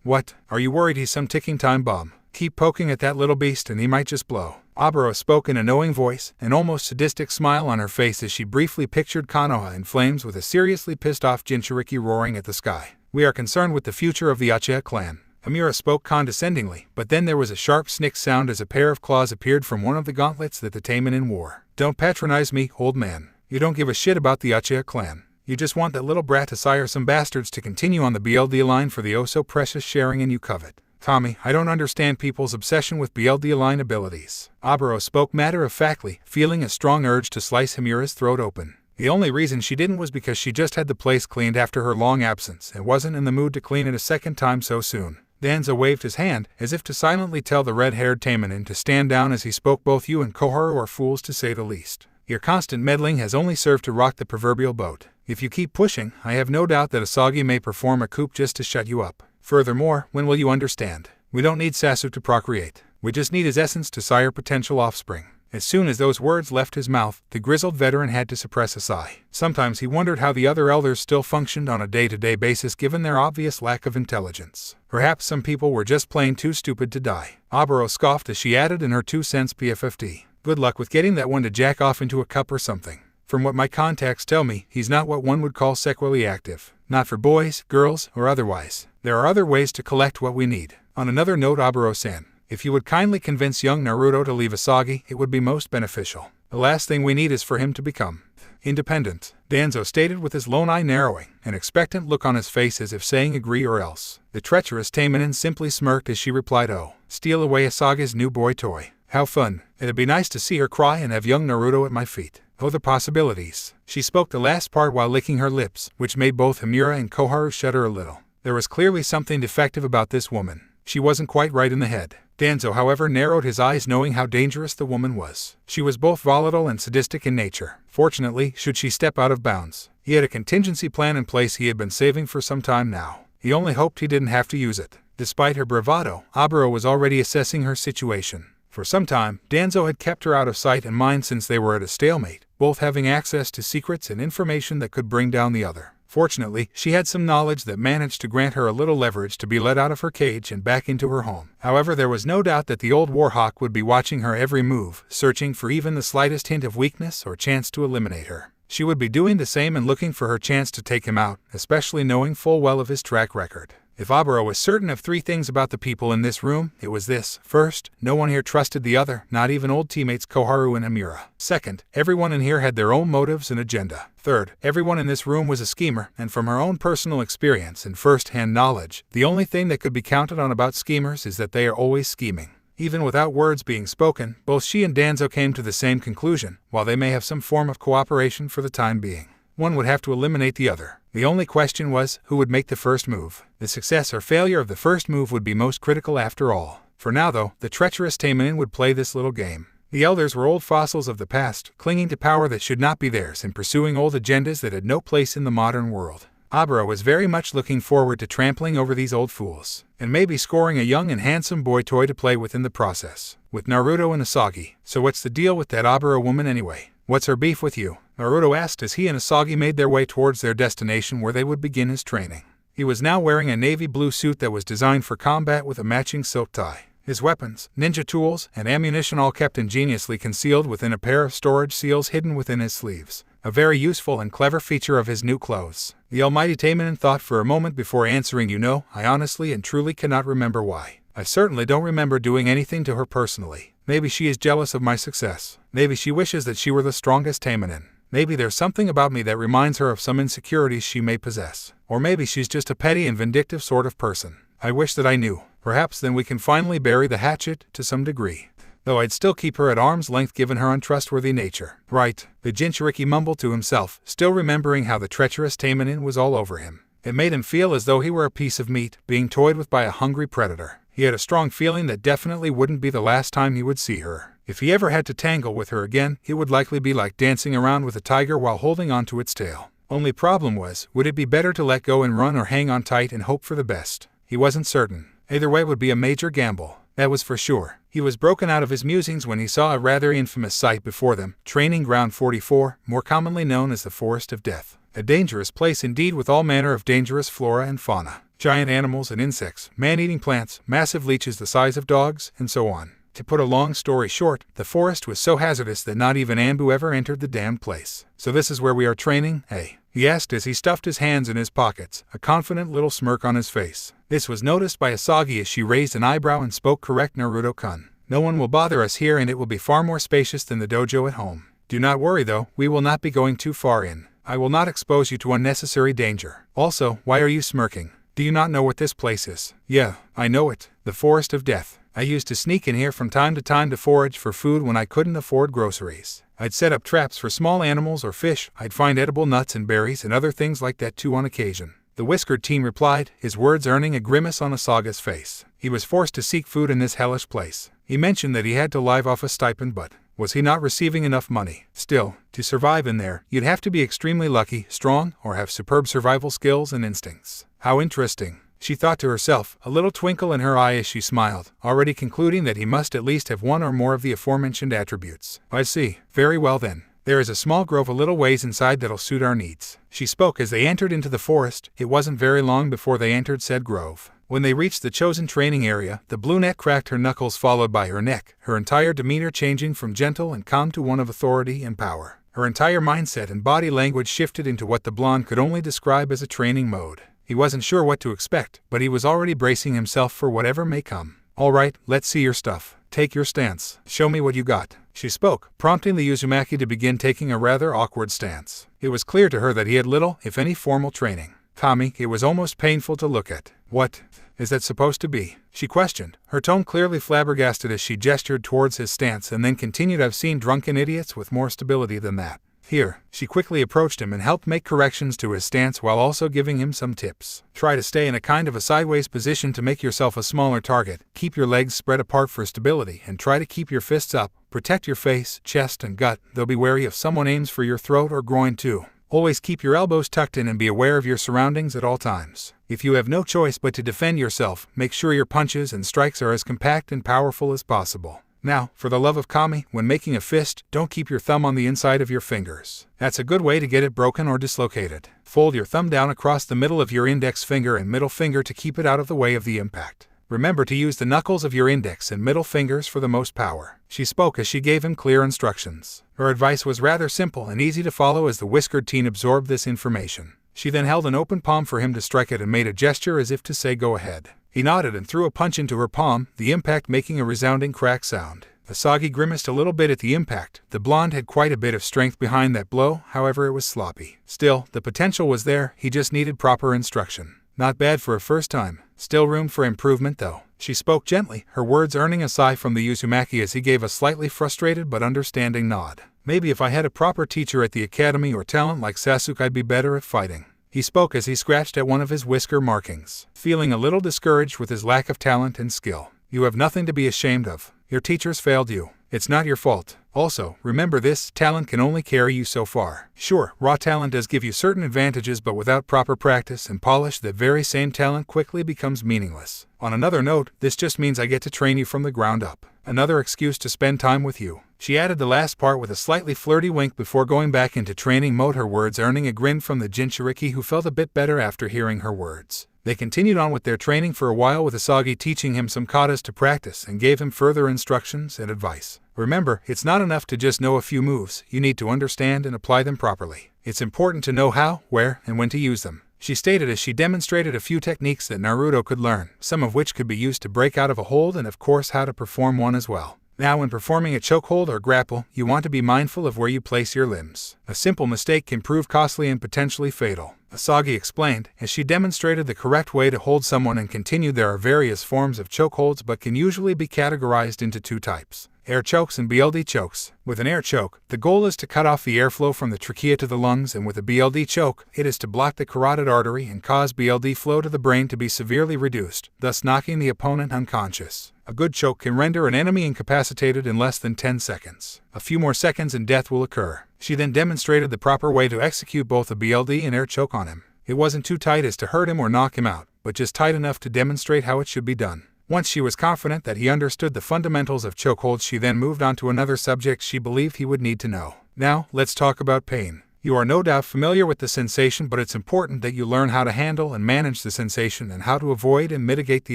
What? Are you worried he's some ticking time bomb? Keep poking at that little beast and he might just blow. Aburo spoke in a knowing voice, an almost sadistic smile on her face as she briefly pictured Konoha in flames with a seriously pissed-off Jinchuriki roaring at the sky. We are concerned with the future of the Uchiha clan. Himura spoke condescendingly, but then there was a sharp snick sound as a pair of claws appeared from one of the gauntlets that the Taimanin wore. Don't patronize me, old man. You don't give a shit about the Uchiha clan. You just want that little brat to sire some bastards to continue on the BLD line for the oh-so-precious sharing and you covet. Tommy, I don't understand people's obsession with BLD line abilities. Aburo spoke matter-of-factly, feeling a strong urge to slice Himura's throat open. The only reason she didn't was because she just had the place cleaned after her long absence and wasn't in the mood to clean it a second time so soon. Danzo waved his hand, as if to silently tell the red-haired Taimanin to stand down as he spoke. Both you and Koharu are fools to say the least. Your constant meddling has only served to rock the proverbial boat. If you keep pushing, I have no doubt that Asagi may perform a coup just to shut you up. Furthermore, when will you understand? We don't need Sasu to procreate. We just need his essence to sire potential offspring. As soon as those words left his mouth, the grizzled veteran had to suppress a sigh. Sometimes he wondered how the other elders still functioned on a day-to-day basis given their obvious lack of intelligence. Perhaps some people were just plain too stupid to die. Aburo scoffed as she added in her 2 cents PFFD. Good luck with getting that one to jack off into a cup or something. From what my contacts tell me, he's not what one would call sexually active. Not for boys, girls, or otherwise. There are other ways to collect what we need. On another note, Aburo-san, if you would kindly convince young Naruto to leave Asagi, it would be most beneficial. The last thing we need is for him to become independent, Danzo stated with his lone eye narrowing, an expectant look on his face as if saying agree or else. The treacherous Taimanin simply smirked as she replied, oh, steal away Asagi's new boy toy. How fun. It'd be nice to see her cry and have young Naruto at my feet. Oh, the possibilities. She spoke the last part while licking her lips, which made both Himura and Koharu shudder a little. There was clearly something defective about this woman. She wasn't quite right in the head. Danzo, however, narrowed his eyes knowing how dangerous the woman was. She was both volatile and sadistic in nature. Fortunately, should she step out of bounds, he had a contingency plan in place he had been saving for some time now. He only hoped he didn't have to use it. Despite her bravado, Aburo was already assessing her situation. For some time, Danzo had kept her out of sight and mind since they were at a stalemate, both having access to secrets and information that could bring down the other. Fortunately, she had some knowledge that managed to grant her a little leverage to be let out of her cage and back into her home. However, there was no doubt that the old warhawk would be watching her every move, searching for even the slightest hint of weakness or chance to eliminate her. she would be doing the same and looking for her chance to take him out, especially knowing full well of his track record. If Aburo was certain of 3 things about the people in this room, it was this. First, no one here trusted the other, not even old teammates Koharu and Amira. Second, everyone in here had their own motives and agenda. Third, everyone in this room was a schemer, and from her own personal experience and first-hand knowledge, the only thing that could be counted on about schemers is that they are always scheming. Even without words being spoken, both she and Danzo came to the same conclusion, while they may have some form of cooperation for the time being. One would have to eliminate the other. The only question was, who would make the first move? The success or failure of the first move would be most critical after all. For now though, the treacherous Taimanin would play this little game. The elders were old fossils of the past, clinging to power that should not be theirs and pursuing old agendas that had no place in the modern world. Aburo was very much looking forward to trampling over these old fools, and maybe scoring a young and handsome boy toy to play with in the process. With Naruto and Asagi. So what's the deal with that Aburo woman anyway? What's her beef with you? Naruto asked as he and Asagi made their way towards their destination where they would begin his training. He was now wearing a navy blue suit that was designed for combat with a matching silk tie. His weapons, ninja tools, and ammunition all kept ingeniously concealed within a pair of storage seals hidden within his sleeves. A very useful and clever feature of his new clothes. The Almighty Taimanin thought for a moment before answering, I honestly and truly cannot remember why. I certainly don't remember doing anything to her personally. Maybe she is jealous of my success. Maybe she wishes that she were the strongest Taimanin. Maybe there's something about me that reminds her of some insecurities she may possess. Or maybe she's just a petty and vindictive sort of person. I wish that I knew. Perhaps then we can finally bury the hatchet, to some degree. Though I'd still keep her at arm's length given her untrustworthy nature. Right, the Jinchuriki mumbled to himself, still remembering how the treacherous Taimanin was all over him. It made him feel as though he were a piece of meat, being toyed with by a hungry predator. He had a strong feeling that definitely wouldn't be the last time he would see her. If he ever had to tangle with her again, it would likely be like dancing around with a tiger while holding onto its tail. Only problem was, would it be better to let go and run or hang on tight and hope for the best? He wasn't certain. Either way would be a major gamble. That was for sure. He was broken out of his musings when he saw a rather infamous sight before them, Training Ground 44, more commonly known as the Forest of Death. A dangerous place indeed, with all manner of dangerous flora and fauna. Giant animals and insects, man-eating plants, massive leeches the size of dogs, and so on. To put a long story short, the forest was so hazardous that not even Ambu ever entered the damned place. So this is where we are training, eh? He asked as he stuffed his hands in his pockets, a confident little smirk on his face. This was noticed by Asagi as she raised an eyebrow and spoke, correct Naruto-kun. No one will bother us here and it will be far more spacious than the dojo at home. Do not worry though, we will not be going too far in. I will not expose you to unnecessary danger. Also, why are you smirking? Do you not know what this place is? Yeah, I know it. The Forest of Death. I used to sneak in here from time to forage for food when I couldn't afford groceries. I'd set up traps for small animals or fish. I'd find edible nuts and berries and other things like that too on occasion. The whiskered teen replied, his words earning a grimace on Asaga's face. He was forced to seek food in this hellish place. He mentioned that he had to live off a stipend, but was he not receiving enough money? Still, to survive in there, you'd have to be extremely lucky, strong, or have superb survival skills and instincts. How interesting, she thought to herself, a little twinkle in her eye as she smiled, already concluding that he must at least have one or more of the aforementioned attributes. I see. Very well then. There is a small grove a little ways inside that'll suit our needs. She spoke as they entered into the forest. It wasn't very long before they entered said grove. When they reached the chosen training area, the brunette cracked her knuckles followed by her neck, her entire demeanor changing from gentle and calm to one of authority and power. Her entire mindset and body language shifted into what the blonde could only describe as a training mode. He wasn't sure what to expect, but he was already bracing himself for whatever may come. All right, let's see your stuff. Take your stance. Show me what you got. She spoke, prompting the Uzumaki to begin taking a rather awkward stance. It was clear to her that he had little, if any, formal training. Kami, it was almost painful to look at. What is that supposed to be? She questioned, her tone clearly flabbergasted as she gestured towards his stance and then continued, I've seen drunken idiots with more stability than that. Here, she quickly approached him and helped make corrections to his stance while also giving him some tips. Try to stay in a kind of a sideways position to make yourself a smaller target. Keep your legs spread apart for stability and try to keep your fists up. Protect your face, chest, and gut, though be wary if someone aims for your throat or groin too. Always keep your elbows tucked in and be aware of your surroundings at all times. If you have no choice but to defend yourself, make sure your punches and strikes are as compact and powerful as possible. Now, for the love of Kami, when making a fist, don't keep your thumb on the inside of your fingers. That's a good way to get it broken or dislocated. Fold your thumb down across the middle of your index finger and middle finger to keep it out of the way of the impact. Remember to use the knuckles of your index and middle fingers for the most power. She spoke as she gave him clear instructions. Her advice was rather simple and easy to follow as the whiskered teen absorbed this information. She then held an open palm for him to strike it and made a gesture as if to say go ahead. He nodded and threw a punch into her palm, the impact making a resounding crack sound. Asagi grimaced a little bit at the impact. The blonde had quite a bit of strength behind that blow, however it was sloppy. Still, the potential was there, he just needed proper instruction. Not bad for a first time. Still room for improvement though. She spoke gently, her words earning a sigh from the Uzumaki as he gave a slightly frustrated but understanding nod. Maybe if I had a proper teacher at the academy or talent like Sasuke I'd be better at fighting. He spoke as he scratched at one of his whisker markings, feeling a little discouraged with his lack of talent and skill. You have nothing to be ashamed of. Your teachers failed you. It's not your fault. Also, remember this, talent can only carry you so far. Sure, raw talent does give you certain advantages, but without proper practice and polish, that very same talent quickly becomes meaningless. On another note, this just means I get to train you from the ground up. Another excuse to spend time with you. She added the last part with a slightly flirty wink before going back into training mode, her words earning a grin from the Jinchuriki, who felt a bit better after hearing her words. They continued on with their training for a while, with Asagi teaching him some katas to practice and gave him further instructions and advice. Remember, it's not enough to just know a few moves, you need to understand and apply them properly. It's important to know how, where, and when to use them. She stated as she demonstrated a few techniques that Naruto could learn, some of which could be used to break out of a hold and of course how to perform one as well. Now when performing a chokehold or grapple, you want to be mindful of where you place your limbs. A simple mistake can prove costly and potentially fatal. Asagi explained, as she demonstrated the correct way to hold someone and continued, there are various forms of chokeholds but can usually be categorized into two types. Air chokes and BLD chokes. With an air choke, the goal is to cut off the airflow from the trachea to the lungs, and with a BLD choke, it is to block the carotid artery and cause BLD flow to the brain to be severely reduced, thus knocking the opponent unconscious. A good choke can render an enemy incapacitated in less than 10 seconds. A few more seconds and death will occur. She then demonstrated the proper way to execute both a BLD and air choke on him. It wasn't too tight as to hurt him or knock him out, but just tight enough to demonstrate how it should be done. Once she was confident that he understood the fundamentals of chokeholds, she then moved on to another subject she believed he would need to know. Now, let's talk about pain. You are no doubt familiar with the sensation, but it's important that you learn how to handle and manage the sensation and how to avoid and mitigate the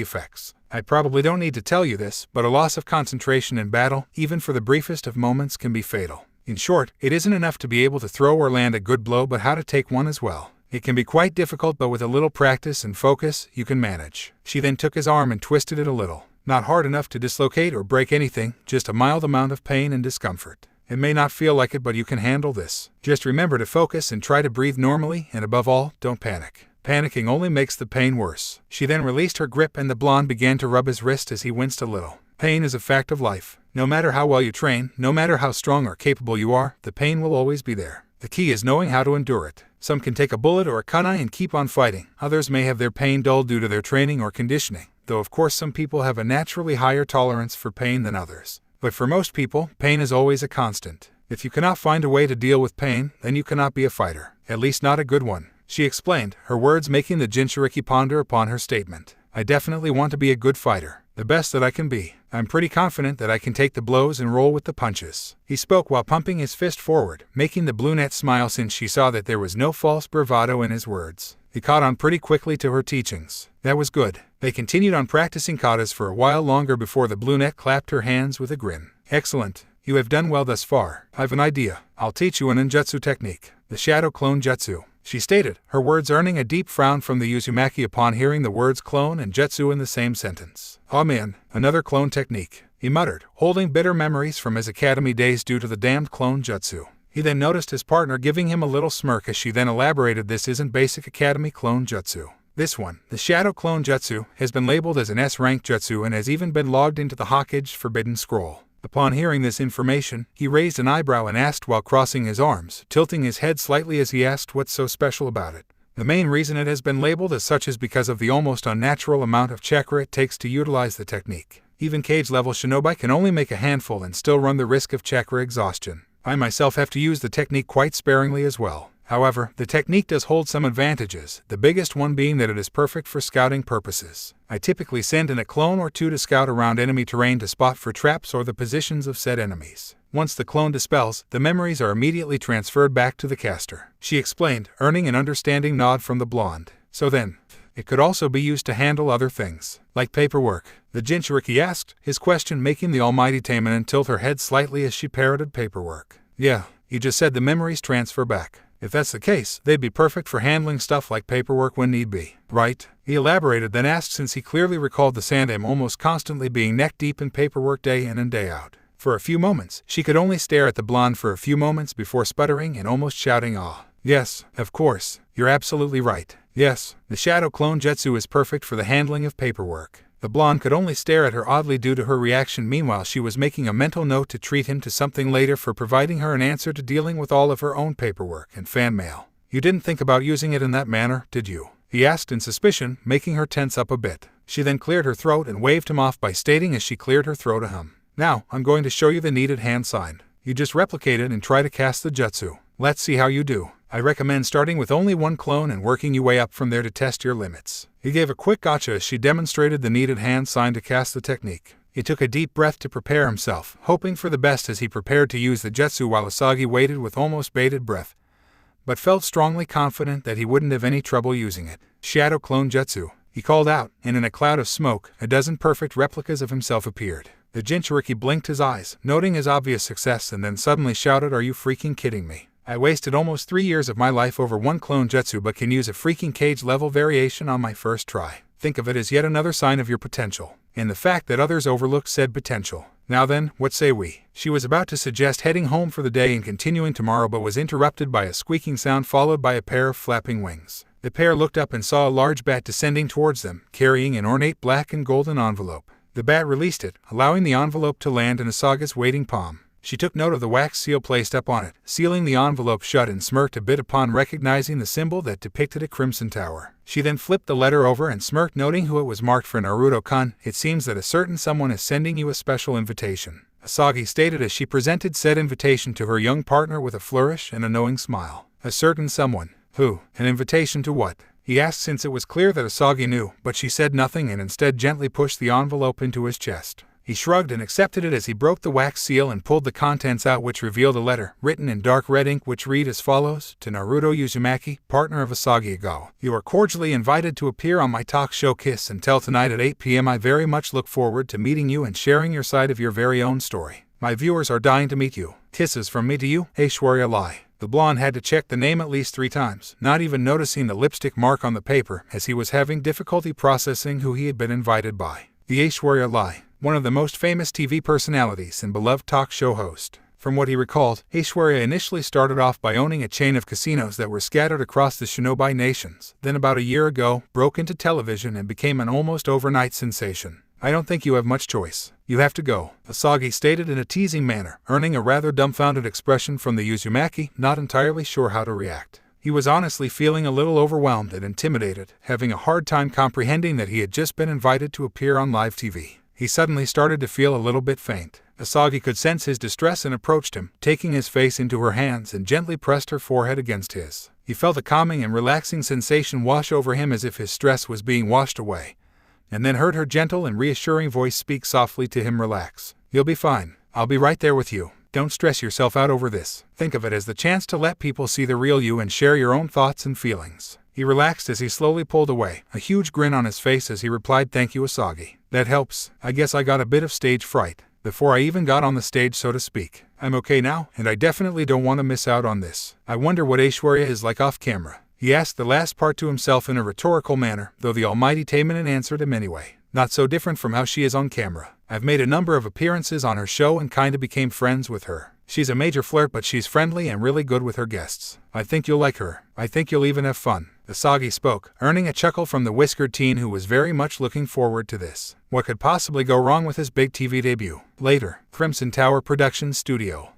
effects. I probably don't need to tell you this, but a loss of concentration in battle, even for the briefest of moments, can be fatal. In short, it isn't enough to be able to throw or land a good blow, but how to take one as well. It can be quite difficult, but with a little practice and focus, you can manage. She then took his arm and twisted it a little. Not hard enough to dislocate or break anything, just a mild amount of pain and discomfort. It may not feel like it, but you can handle this. Just remember to focus and try to breathe normally, and above all, don't panic. Panicking only makes the pain worse. She then released her grip and the blonde began to rub his wrist as he winced a little. Pain is a fact of life. No matter how well you train, no matter how strong or capable you are, the pain will always be there. The key is knowing how to endure it. Some can take a bullet or a kunai and keep on fighting. Others may have their pain dulled due to their training or conditioning, though of course some people have a naturally higher tolerance for pain than others. But for most people, pain is always a constant. If you cannot find a way to deal with pain, then you cannot be a fighter. At least not a good one. She explained, her words making the Jinchuriki ponder upon her statement. I definitely want to be a good fighter. The best that I can be. I'm pretty confident that I can take the blows and roll with the punches. He spoke while pumping his fist forward, making the brunette smile since she saw that there was no false bravado in his words. He caught on pretty quickly to her teachings. That was good. They continued on practicing katas for a while longer before the brunette clapped her hands with a grin. Excellent. You have done well thus far. I've an idea. I'll teach you a ninjutsu technique. The shadow clone jutsu. She stated, her words earning a deep frown from the Uzumaki upon hearing the words clone and jutsu in the same sentence. Oh man, another clone technique, he muttered, holding bitter memories from his academy days due to the damned clone jutsu. He then noticed his partner giving him a little smirk as she then elaborated, this isn't basic academy clone jutsu. This one, the shadow clone jutsu, has been labeled as an S-rank jutsu and has even been logged into the Hokage forbidden scroll. Upon hearing this information, he raised an eyebrow and asked while crossing his arms, tilting his head slightly as he asked what's so special about it. The main reason it has been labeled as such is because of the almost unnatural amount of chakra it takes to utilize the technique. Even cage-level shinobi can only make a handful and still run the risk of chakra exhaustion. I myself have to use the technique quite sparingly as well. However, the technique does hold some advantages, the biggest one being that it is perfect for scouting purposes. I typically send in a clone or two to scout around enemy terrain to spot for traps or the positions of said enemies. Once the clone dispels, the memories are immediately transferred back to the caster. She explained, earning an understanding nod from the blonde. So then, It could also be used to handle other things, like paperwork. The Jinchuriki asked, his question making the Almighty Taimanin tilt her head slightly as she parroted paperwork. Yeah, you just said the memories transfer back. If that's the case, they'd be perfect for handling stuff like paperwork when need be, right? He elaborated, then asked since he clearly recalled the Sandam almost constantly being neck-deep in paperwork day in and day out. For a few moments, she could only stare at the blonde for a few moments before sputtering and almost shouting awe. Yes, of course, you're absolutely right. Yes, the shadow clone jutsu is perfect for the handling of paperwork. The blonde could only stare at her oddly due to her reaction. Meanwhile, she was making a mental note to treat him to something later for providing her an answer to dealing with all of her own paperwork and fan mail. You didn't think about using it in that manner, did you? He asked in suspicion, making her tense up a bit. She then cleared her throat and waved him off by stating as she cleared her throat a hum. Now, I'm going to show you the needed hand sign. You just replicate it and try to cast the jutsu. Let's see how you do. I recommend starting with only one clone and working your way up from there to test your limits. He gave a quick gotcha as she demonstrated the needed hand sign to cast the technique. He took a deep breath to prepare himself, hoping for the best as he prepared to use the jutsu while Asagi waited with almost bated breath, but felt strongly confident that he wouldn't have any trouble using it. Shadow clone jutsu, he called out, and in a cloud of smoke, a dozen perfect replicas of himself appeared. The Jinchuriki blinked his eyes, noting his obvious success, and then suddenly shouted, "Are you freaking kidding me? I wasted almost 3 years of my life over one clone jutsu but can use a freaking cage level variation on my first try. Think of it as yet another sign of your potential, and the fact that others overlooked said potential. Now then, what say we?" She was about to suggest heading home for the day and continuing tomorrow but was interrupted by a squeaking sound followed by a pair of flapping wings. The pair looked up and saw a large bat descending towards them, carrying an ornate black and golden envelope. The bat released it, allowing the envelope to land in Asagi's waiting palm. She took note of the wax seal placed up on it, sealing the envelope shut, and smirked a bit upon recognizing the symbol that depicted a crimson tower. She then flipped the letter over and smirked, noting who it was marked for Naruto-kun. "It seems that a certain someone is sending you a special invitation," Asagi stated as she presented said invitation to her young partner with a flourish and a knowing smile. "A certain someone? Who? An invitation to what?" he asked since it was clear that Asagi knew, but she said nothing and instead gently pushed the envelope into his chest. He shrugged and accepted it as he broke the wax seal and pulled the contents out, which revealed a letter, written in dark red ink, which read as follows: "To Naruto Uzumaki, partner of Asagi Igawa. You are cordially invited to appear on my talk show Kiss and Tell tonight at 8 p.m. I very much look forward to meeting you and sharing your side of your very own story. My viewers are dying to meet you. Kisses from me to you, Aishwarya Lai." The blonde had to check the name at least 3 times, not even noticing the lipstick mark on the paper, as he was having difficulty processing who he had been invited by. The Aishwarya Lai, one of the most famous TV personalities and beloved talk show host. From what he recalled, Aishwarya initially started off by owning a chain of casinos that were scattered across the Shinobi nations, then about a year ago, broke into television and became an almost overnight sensation. "I don't think you have much choice. You have to go," Asagi stated in a teasing manner, earning a rather dumbfounded expression from the Uzumaki, not entirely sure how to react. He was honestly feeling a little overwhelmed and intimidated, having a hard time comprehending that he had just been invited to appear on live TV. He suddenly started to feel a little bit faint. Asagi could sense his distress and approached him, taking his face into her hands and gently pressed her forehead against his. He felt a calming and relaxing sensation wash over him as if his stress was being washed away, and then heard her gentle and reassuring voice speak softly to him, "Relax. You'll be fine. I'll be right there with you. Don't stress yourself out over this. Think of it as the chance to let people see the real you and share your own thoughts and feelings." He relaxed as he slowly pulled away, a huge grin on his face as he replied, "Thank you, Asagi. That helps. I guess I got a bit of stage fright before I even got on the stage, so to speak. I'm okay now, and I definitely don't want to miss out on this. I wonder what Aishwarya is like off camera." He asked the last part to himself in a rhetorical manner, though the Almighty Taimanin answered him anyway. "Not so different from how she is on camera. I've made a number of appearances on her show and kinda became friends with her. She's a major flirt, but she's friendly and really good with her guests. I think you'll like her. I think you'll even have fun." Asagi spoke, earning a chuckle from the whiskered teen who was very much looking forward to this. What could possibly go wrong with his big TV debut? Later, Crimson Tower Production Studio.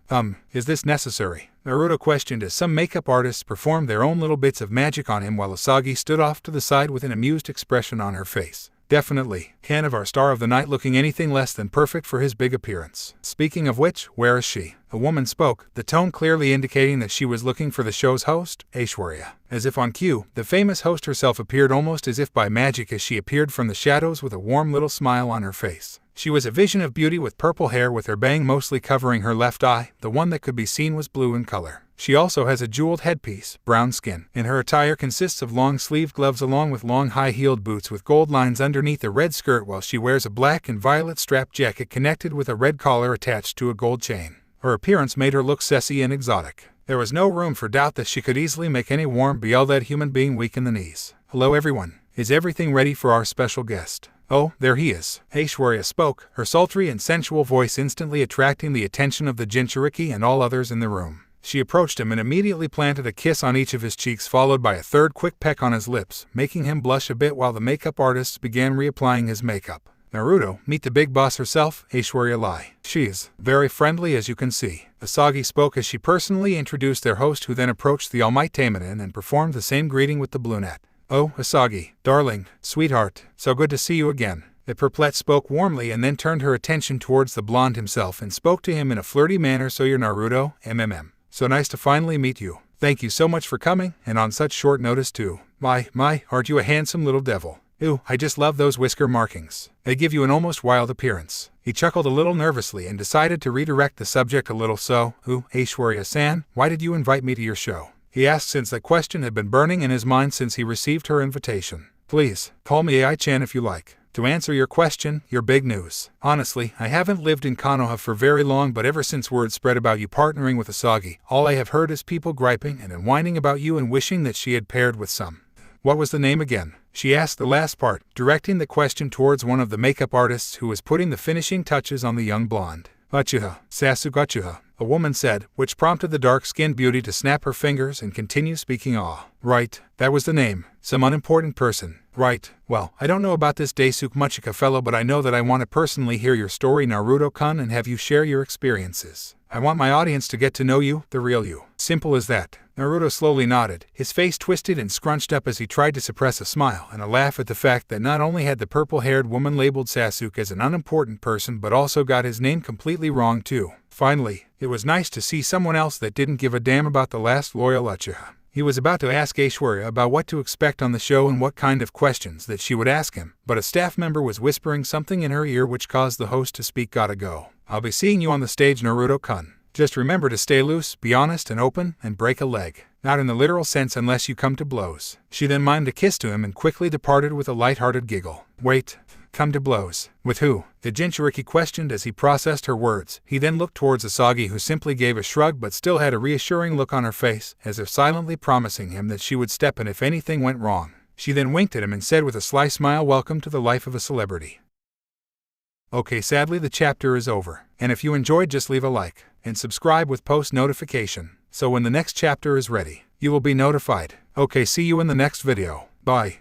Is this necessary?" Naruto questioned as some makeup artists performed their own little bits of magic on him while Asagi stood off to the side with an amused expression on her face. "Definitely. Can't have our star of the night looking anything less than perfect for his big appearance. Speaking of which, where is she?" A woman spoke, the tone clearly indicating that she was looking for the show's host, Aishwarya. As if on cue, the famous host herself appeared almost as if by magic as she appeared from the shadows with a warm little smile on her face. She was a vision of beauty with purple hair with her bang mostly covering her left eye. The one that could be seen was blue in color. She also has a jeweled headpiece, brown skin, and her attire consists of long-sleeved gloves along with long high-heeled boots with gold lines underneath a red skirt, while she wears a black and violet strap jacket connected with a red collar attached to a gold chain. Her appearance made her look sassy and exotic. There was no room for doubt that she could easily make any warm, well-led human being weak in the knees. "Hello everyone. Is everything ready for our special guest?" "Oh, there he is," Aishwarya spoke, her sultry and sensual voice instantly attracting the attention of the Jinchuriki and all others in the room. She approached him and immediately planted a kiss on each of his cheeks, followed by a third quick peck on his lips, making him blush a bit while the makeup artists began reapplying his makeup. "Naruto, meet the big boss herself, Aishwarya Lai. She's very friendly, as you can see." Asagi spoke as she personally introduced their host, who then approached the Almighty Taimanin and performed the same greeting with the brunette. "Oh, Asagi, darling, sweetheart, so good to see you again." The perplexed spoke warmly and then turned her attention towards the blonde himself and spoke to him in a flirty manner. "So you're Naruto, MMM. So nice to finally meet you. Thank you so much for coming, and on such short notice too. My, aren't you a handsome little devil? Ew, I just love those whisker markings. They give you an almost wild appearance." He chuckled a little nervously and decided to redirect the subject a little. "So, Aishwarya-san, why did you invite me to your show?" he asked, since that question had been burning in his mind since he received her invitation. "Please, call me AI-chan if you like. To answer your question, your big news. Honestly, I haven't lived in Konoha for very long, but ever since word spread about you partnering with Asagi, all I have heard is people griping and whining about you and wishing that she had paired with some." "What was the name again?" she asked the last part, directing the question towards one of the makeup artists who was putting the finishing touches on the young blonde. "Uchiha, Sasuke Uchiha," a woman said, which prompted the dark-skinned beauty to snap her fingers and continue speaking. "Ah, right, that was the name. Some unimportant person. Right. Well, I don't know about this Daisuke Machika fellow, but I know that I want to personally hear your story, Naruto-kun, and have you share your experiences. I want my audience to get to know you, the real you. Simple as that." Naruto slowly nodded, his face twisted and scrunched up as he tried to suppress a smile and a laugh at the fact that not only had the purple-haired woman labeled Sasuke as an unimportant person but also got his name completely wrong too. Finally, it was nice to see someone else that didn't give a damn about the last loyal Uchiha. He was about to ask Aishwarya about what to expect on the show and what kind of questions that she would ask him, but a staff member was whispering something in her ear which caused the host to speak. "Gotta go. I'll be seeing you on the stage, Naruto-kun. Just remember to stay loose, be honest and open, and break a leg. Not in the literal sense unless you come to blows." She then mimed a kiss to him and quickly departed with a light-hearted giggle. "Wait, come to blows? With who?" the Jinchuriki questioned as he processed her words. He then looked towards Asagi, who simply gave a shrug but still had a reassuring look on her face, as if silently promising him that she would step in if anything went wrong. She then winked at him and said with a sly smile, "Welcome to the life of a celebrity." Okay, sadly the chapter is over, and if you enjoyed, just leave a like and subscribe with post notification, so when the next chapter is ready, you will be notified. Okay, see you in the next video. Bye.